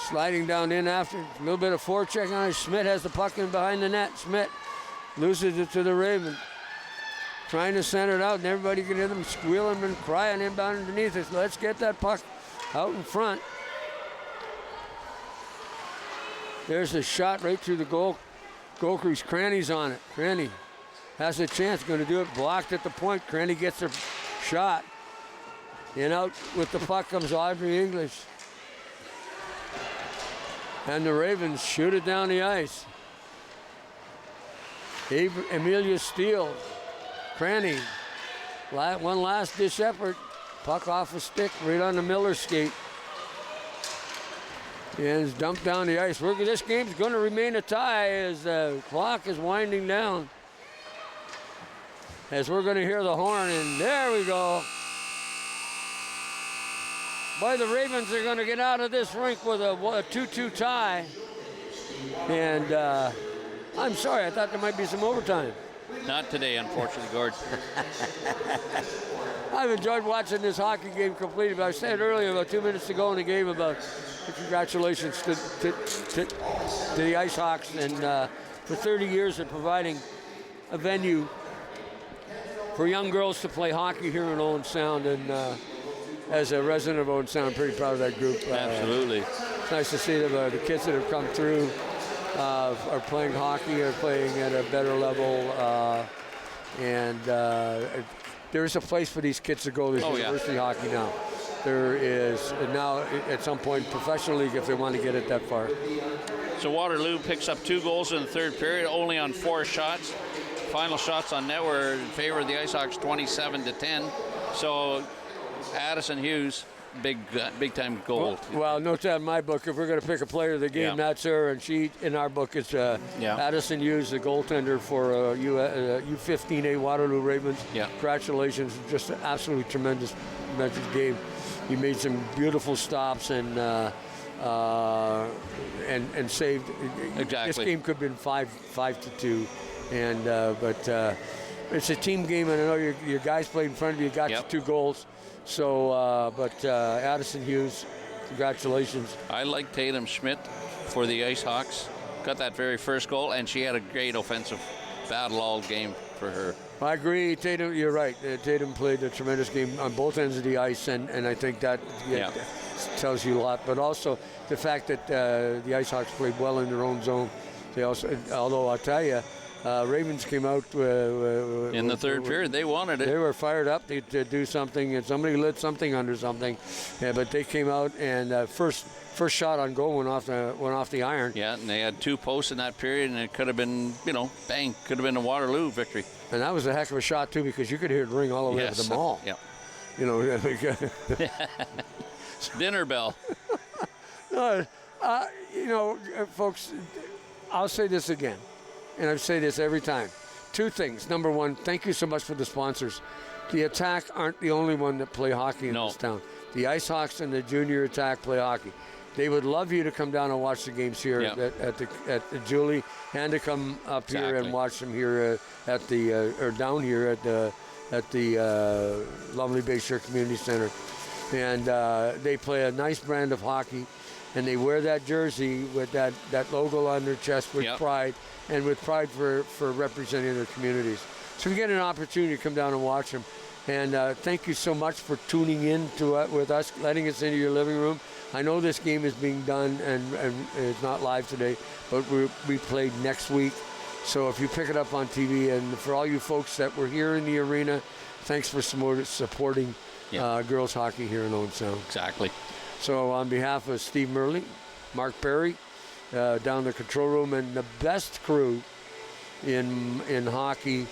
Sliding down in after. A little bit of forecheck on it. Schmidt has the puck in behind the net. Schmidt loses it to the Raven. Trying to center it out, and everybody can hear them squealing and crying inbound underneath us. Let's get that puck out in front. There's a shot right through the goal crease. Cranny's on it. Cranny has a chance, going to do it. Blocked at the point. Cranny gets her shot. And out with the puck comes Audrey English. And the Ravens shoot it down the ice. Amelia Steele. Cranny. One last dish effort. Puck off a stick right on the Miller skate. And it's dumped down the ice. This game's going to remain a tie as the clock is winding down. As we're going to hear the horn, and there we go. Boy, the Ravens are going to get out of this rink with a 2-2 tie. And I'm sorry, I thought there might be some overtime. Not today, unfortunately, Gord. I've enjoyed watching this hockey game completed, but I said earlier, about 2 minutes to go in the game, about congratulations to the Ice Hawks and for 30 years of providing a venue for young girls to play hockey here in Owen Sound. And as a resident of Owen Sound, I'm pretty proud of that group. Absolutely. It's nice to see them, the kids that have come through are playing hockey, are playing at a better level, and there is a place for these kids to go. There's university hockey now. There is now at some point professional league if they want to get it that far. So Waterloo picks up 2 goals in the third period, only on 4 shots. Final shots on net were in favor of the Ice Hawks, 27-10. So Addison Hughes, big time goal. Well, note that in my book, if we're going to pick a player of the game, that's her. And she, in our book, is Addison Hughes, the goaltender for U15A Waterloo Ravens. Yeah. Congratulations. Just an absolutely tremendous game. You made some beautiful stops and saved. Exactly. This game could have been 5-2. But it's a team game, and I know your guys played in front of you, got you 2 goals. So, Addison Hughes, congratulations. I like Tatum Schmidt for the Ice Hawks. Got that very first goal, and she had a great offensive battle all game for her. I agree, Tatum. You're right. Tatum played a tremendous game on both ends of the ice, and I think that tells you a lot. But also the fact that the Ice Hawks played well in their own zone. They also, although I'll tell you, Ravens came out in the third period. They wanted it. They were fired up to do something, and somebody lit something under something. Yeah, but they came out and first shot on goal went off the iron. Yeah, and they had 2 posts in that period, and it could have been, bang, could have been a Waterloo victory. And that was a heck of a shot too, because you could hear it ring all the way to the mall. Yeah. Dinner bell. Folks, I'll say this again, and I say this every time. 2 things. Number 1, thank you so much for the sponsors. The Attack aren't the only one that play hockey in this town. The Ice Hawks and the Junior Attack play hockey. They would love you to come down and watch the games here at the Julie, and to come up here and watch them here down here at the lovely Bayshore Community Center. And they play a nice brand of hockey, and they wear that jersey with that logo on their chest with pride, and with pride for representing their communities. So we get an opportunity to come down and watch them. And thank you so much for tuning in with us, letting us into your living room. I know this game is being done and it's not live today, but we played next week. So if you pick it up on TV, and for all you folks that were here in the arena, thanks for supporting girls hockey here in Owen Sound. Exactly. So on behalf of Steve Murley, Mark Perry, down the control room, and the best crew in hockey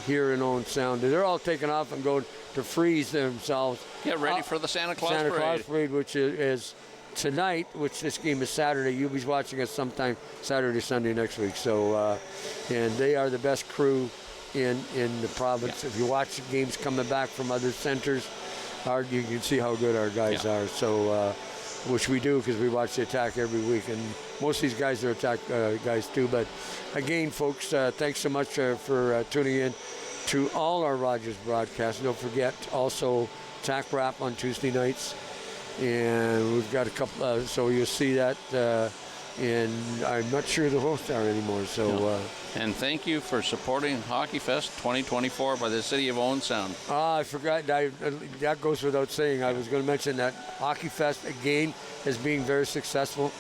here in Owen Sound, they're all taking off and going to freeze themselves. Get ready for the Santa Claus Parade. Which is tonight, which this game is Saturday. You'll be watching us sometime Saturday, Sunday next week. So, and they are the best crew in the province. If you watch the games coming back from other centers, you can see how good our guys are. So, which we do because we watch the Attack every week, and most of these guys are Attack guys too. But again, folks, thanks so much for tuning in to all our Rogers broadcasts. Don't forget also Attack Wrap on Tuesday nights, and we've got a couple. So you'll see that. And I'm not sure the hosts are anymore. So. And thank you for supporting Hockey Fest 2024 by the City of Owen Sound. I forgot. That goes without saying. I was going to mention that Hockey Fest, again, is being very successful.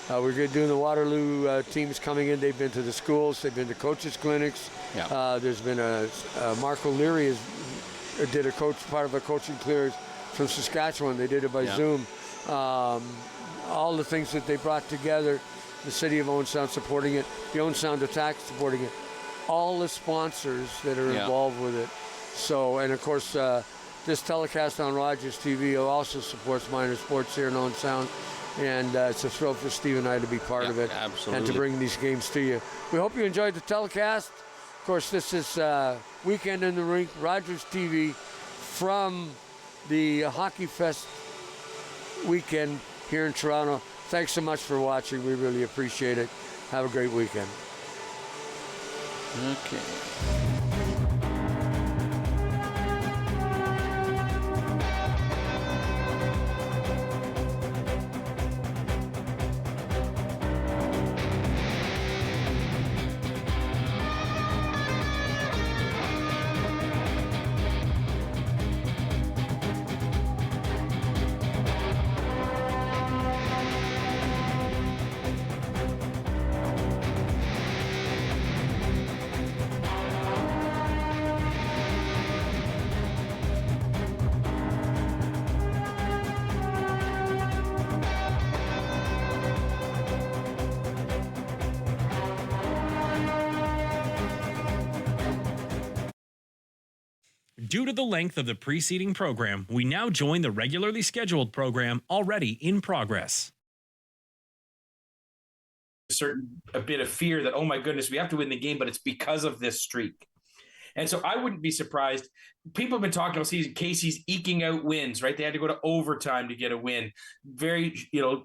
We're doing the Waterloo teams coming in. They've been to the schools. They've been to coaches' clinics. There's been Mark O'Leary did part of a coaching clearance from Saskatchewan. They did it by Zoom. All the things that they brought together, the City of Owen Sound supporting it, the Owen Sound Attack supporting it, all the sponsors that are involved with it. So, and of course, this telecast on Rogers TV also supports minor sports here in Owen Sound. And it's a thrill for Steve and I to be part of it. Absolutely. And to bring these games to you. We hope you enjoyed the telecast. Of course, this is Weekend in the Rink, Rogers TV, from the Hockey Fest weekend here in Toronto. Thanks so much for watching. We really appreciate it. Have a great weekend. Okay. Due to the length of the preceding program, we now join the regularly scheduled program already in progress. A bit of fear that, oh my goodness, we have to win the game, but it's because of this streak. And so I wouldn't be surprised. People have been talking all season, Casey's eking out wins, right? They had to go to overtime to get a win. Very,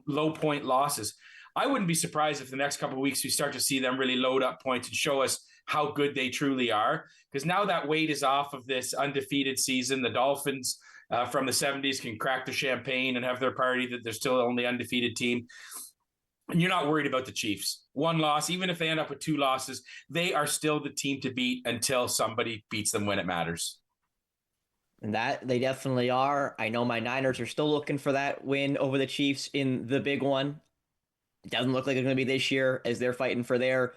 low point losses. I wouldn't be surprised if the next couple of weeks we start to see them really load up points and show us how good they truly are. Because now that weight is off of this undefeated season. The Dolphins from the 70s can crack the champagne and have their party that they're still the only undefeated team. And you're not worried about the Chiefs. One loss, even if they end up with 2 losses, they are still the team to beat until somebody beats them when it matters. And that they definitely are. I know my Niners are still looking for that win over the Chiefs in the big one. It doesn't look like it's going to be this year as they're fighting for their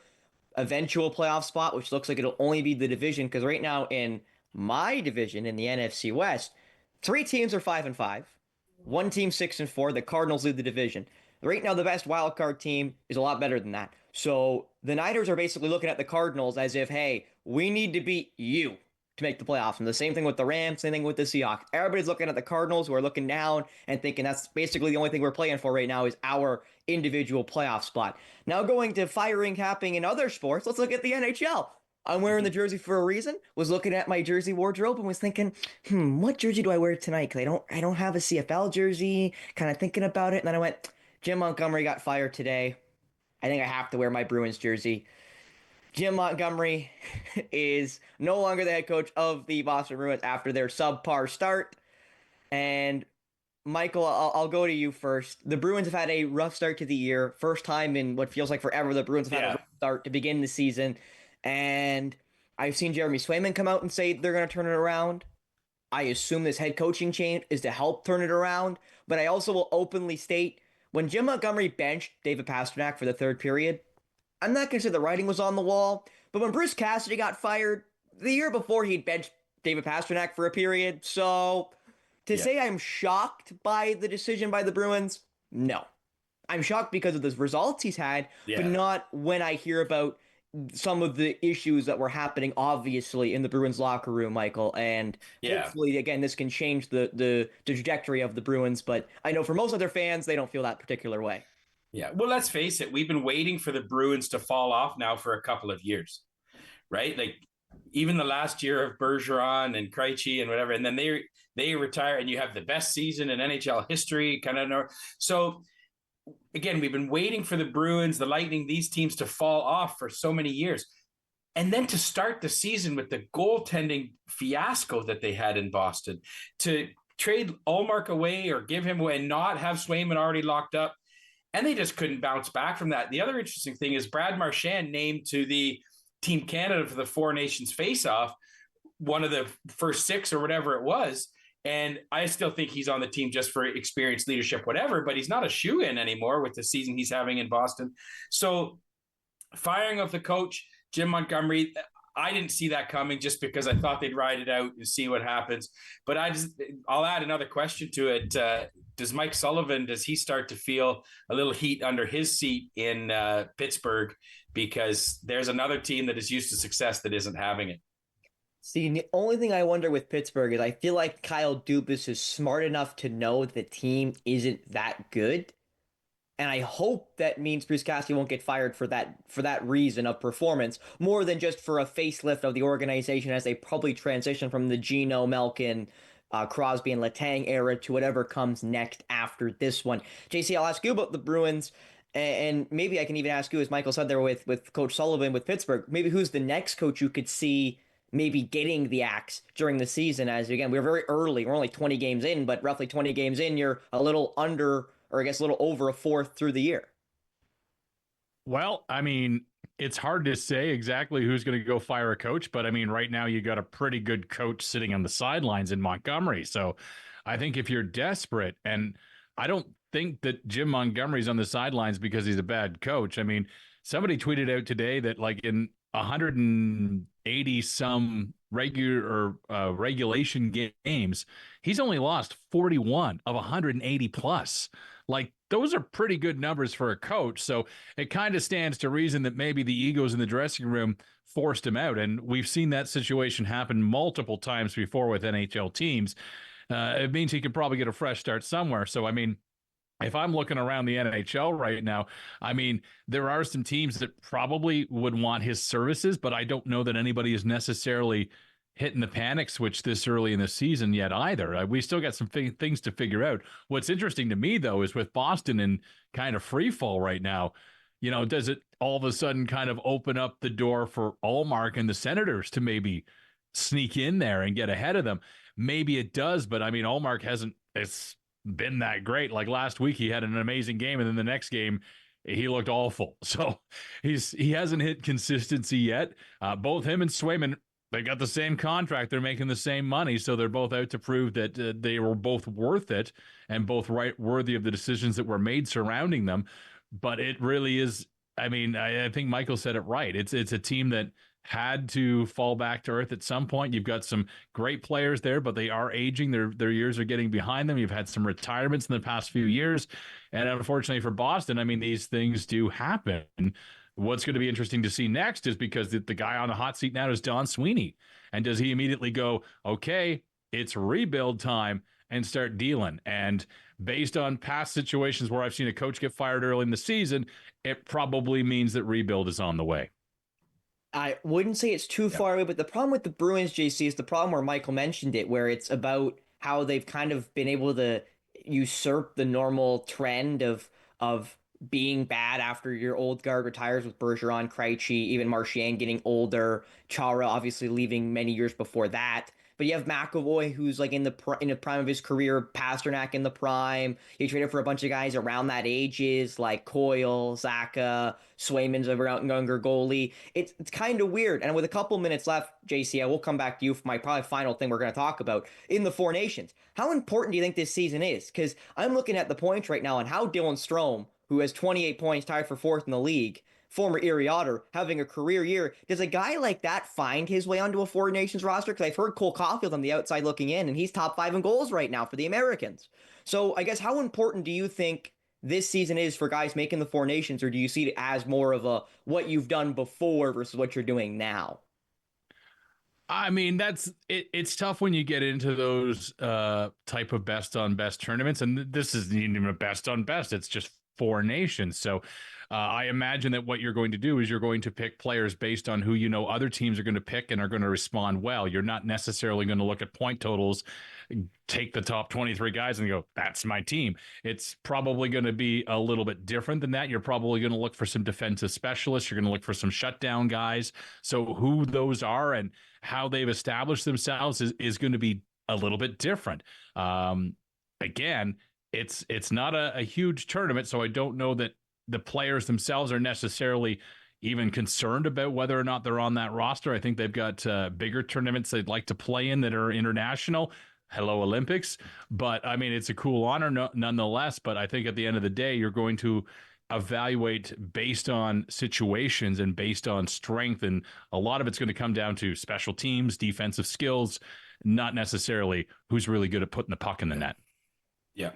eventual playoff spot, which looks like it'll only be the division. Because right now in my division in the NFC West, 3 teams are 5-5, 1 team 6-4. The Cardinals lead the division. Right now, the best wild card team is a lot better than that. So the Niners are basically looking at the Cardinals as if, hey, we need to beat you to make the playoffs. And the same thing with the Rams, same thing with the Seahawks. Everybody's looking at the Cardinals, who are looking down and thinking that's basically the only thing we're playing for right now is our individual playoff spot. Now going to firing happening in other sports, let's look at the NHL. I'm wearing the jersey for a reason. Was looking at my jersey wardrobe and was thinking, what jersey do I wear tonight? Because I don't have a CFL jersey. Kind of thinking about it, and then I went, Jim Montgomery got fired today. I think I have to wear my Bruins jersey. Jim Montgomery is no longer the head coach of the Boston Bruins after their subpar start. And Michael, I'll go to you first. The Bruins have had a rough start to the year. First time in what feels like forever the Bruins have had a rough start to begin the season. And I've seen Jeremy Swayman come out and say they're going to turn it around. I assume this head coaching change is to help turn it around. But I also will openly state, when Jim Montgomery benched David Pastrnak for the third period, I'm not going to say the writing was on the wall, but when Bruce Cassidy got fired, the year before he'd benched David Pastrnak for a period. So to say I'm shocked by the decision by the Bruins, no. I'm shocked because of the results he's had, but not when I hear about some of the issues that were happening, obviously, in the Bruins locker room, Michael. And hopefully, again, this can change the trajectory of the Bruins. But I know for most of their fans, they don't feel that particular way. Yeah, well, let's face it. We've been waiting for the Bruins to fall off now for a couple of years, right? Like, even the last year of Bergeron and Krejci and whatever, and then they retire, and you have the best season in NHL history, kind of. So, again, we've been waiting for the Bruins, the Lightning, these teams to fall off for so many years. And then to start the season with the goaltending fiasco that they had in Boston, to trade Ullmark away or give him away and not have Swayman already locked up. And they just couldn't bounce back from that. The other interesting thing is Brad Marchand named to the Team Canada for the Four Nations face-off, one of the first 6 or whatever it was. And I still think he's on the team just for experience, leadership, whatever, but he's not a shoe-in anymore with the season he's having in Boston. So firing of the coach, Jim Montgomery, I didn't see that coming just because I thought they'd ride it out and see what happens. But I'll add another question to it. Does Mike Sullivan, does he start to feel a little heat under his seat in Pittsburgh? Because there's another team that is used to success that isn't having it. See, the only thing I wonder with Pittsburgh is I feel like Kyle Dubas is smart enough to know the team isn't that good. And I hope that means Bruce Cassidy won't get fired for that reason of performance, more than just for a facelift of the organization as they probably transition from the Geno, Malkin, Crosby, and Letang era to whatever comes next after this one. JC, I'll ask you about the Bruins, and maybe I can even ask you, as Michael said there with Coach Sullivan with Pittsburgh, maybe who's the next coach you could see maybe getting the axe during the season, as, again, we're very early. We're only 20 games in, but roughly 20 games in, you're a little under, or I guess a little over a fourth through the year. Well, I mean, it's hard to say exactly who's going to go fire a coach, but I mean, right now you got a pretty good coach sitting on the sidelines in Montgomery. So I think if you're desperate, and I don't think that Jim Montgomery's on the sidelines because he's a bad coach. I mean, somebody tweeted out today that like in 180 some regulation games, he's only lost 41 of 180 plus. Like, those are pretty good numbers for a coach. So it kind of stands to reason that maybe the egos in the dressing room forced him out. And we've seen that situation happen multiple times before with NHL teams. It means he could probably get a fresh start somewhere. So, I mean, if I'm looking around the NHL right now, I mean, there are some teams that probably would want his services, but I don't know that anybody is necessarily hitting the panic switch this early in the season yet either. We still got some things to figure out. What's interesting to me, though, is with Boston in kind of free fall right now, you know, does it all of a sudden kind of open up the door for Ullmark and the Senators to maybe sneak in there and get ahead of them? Maybe it does, but I mean, Ullmark hasn't been that great. Like last week, he had an amazing game, and then the next game, he looked awful. So he hasn't hit consistency yet. Both him and Swayman, they got the same contract. They're making the same money. So they're both out to prove that they were both worth it and both worthy of the decisions that were made surrounding them. But it really is. I mean, I think Michael said it right. It's a team that had to fall back to earth at some point. You've got some great players there, but they are aging. Their years are getting behind them. You've had some retirements in the past few years. And unfortunately for Boston, I mean, these things do happen. What's going to be interesting to see next is because the guy on the hot seat now is Don Sweeney. And does he immediately go, okay, it's rebuild time, and start dealing? And based on past situations where I've seen a coach get fired early in the season, it probably means that rebuild is on the way. I wouldn't say it's too far away, but the problem with the Bruins, JC, is the problem where Michael mentioned it, where it's about how they've kind of been able to usurp the normal trend of being bad after your old guard retires, with Bergeron, Krejci, even Marchand getting older, Chara obviously leaving many years before that. But you have McAvoy, who's like in the prime of his career, Pasternak in the prime. You traded for a bunch of guys around that ages, like Coyle, Zacha, Swayman's a younger goalie. It's kind of weird. And with a couple minutes left, JC, I will come back to you for my probably final thing we're going to talk about in the Four Nations. How important do you think this season is? Because I'm looking at the points right now and how Dylan Strome, who has 28 points, tied for fourth in the league, former Erie Otter, having a career year. Does a guy like that find his way onto a Four Nations roster? Because I've heard Cole Caulfield on the outside looking in, and he's top 5 in goals right now for the Americans. So I guess how important do you think this season is for guys making the Four Nations, or do you see it as more of a what you've done before versus what you're doing now? I mean, it's tough when you get into those type of best on best tournaments, and this isn't even a best on best. It's just Four Nations. So I imagine that what you're going to do is you're going to pick players based on who you know other teams are going to pick and are going to respond well. You're not necessarily going to look at point totals, take the top 23 guys and go, that's my team. It's probably going to be a little bit different than that. You're probably going to look for some defensive specialists. You're going to look for some shutdown guys. So who those are and how they've established themselves is going to be a little bit different. Again, it's not a huge tournament, so I don't know that the players themselves are necessarily even concerned about whether or not they're on that roster. I think they've got bigger tournaments they'd like to play in that are international. Hello, Olympics. But, I mean, it's a cool honor nonetheless. But I think at the end of the day, you're going to evaluate based on situations and based on strength. And a lot of it's going to come down to special teams, defensive skills, not necessarily who's really good at putting the puck in the net. Yeah.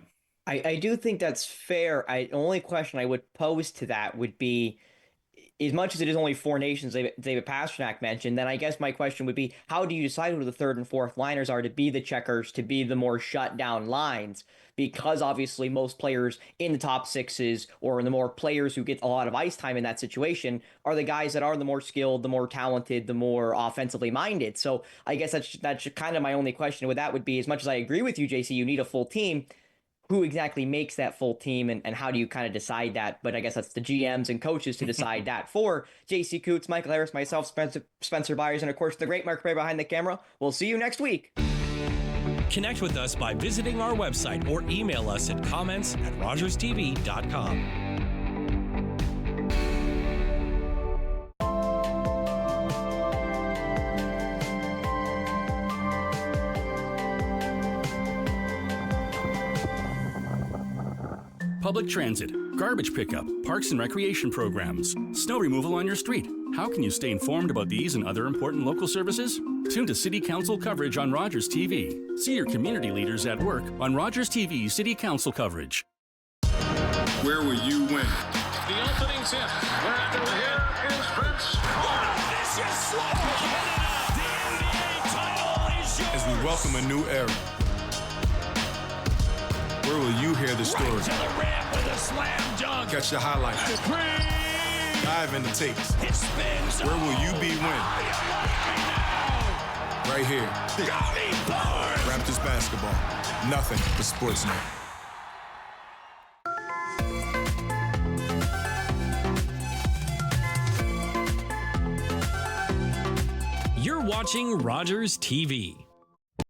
I do think that's fair. The only question I would pose to that would be, as much as it is only Four Nations, David Pasternak mentioned, then I guess my question would be, how do you decide who the third and fourth liners are to be the checkers, to be the more shut down lines? Because obviously most players in the top sixes, or the more players who get a lot of ice time in that situation, are the guys that are the more skilled, the more talented, the more offensively minded. So I guess that's kind of my only question with that would be, as much as I agree with you, JC, you need a full team, who exactly makes that full team, and how do you kind of decide that? But I guess that's the GMs and coaches to decide that. For JC Coots, Michael Harris, myself, Spencer Byers, and of course the great Mark Ray behind the camera, we'll see you next week. Connect with us by visiting our website or email us at comments@rogerstv.com. Public transit, garbage pickup, parks and recreation programs, snow removal on your street. How can you stay informed about these and other important local services? Tune to City Council coverage on Rogers TV. See your community leaders at work on Rogers TV City Council coverage. Where will you win? The opening tip. Here is Prince. As we welcome a new era, where will you hear the story? Right to the rim with a slam dunk. Catch the highlights. Dive into tapes. It spins. Where will you be when? Right here. Raptors basketball. Nothing but Sportsnet. You're watching Rogers TV.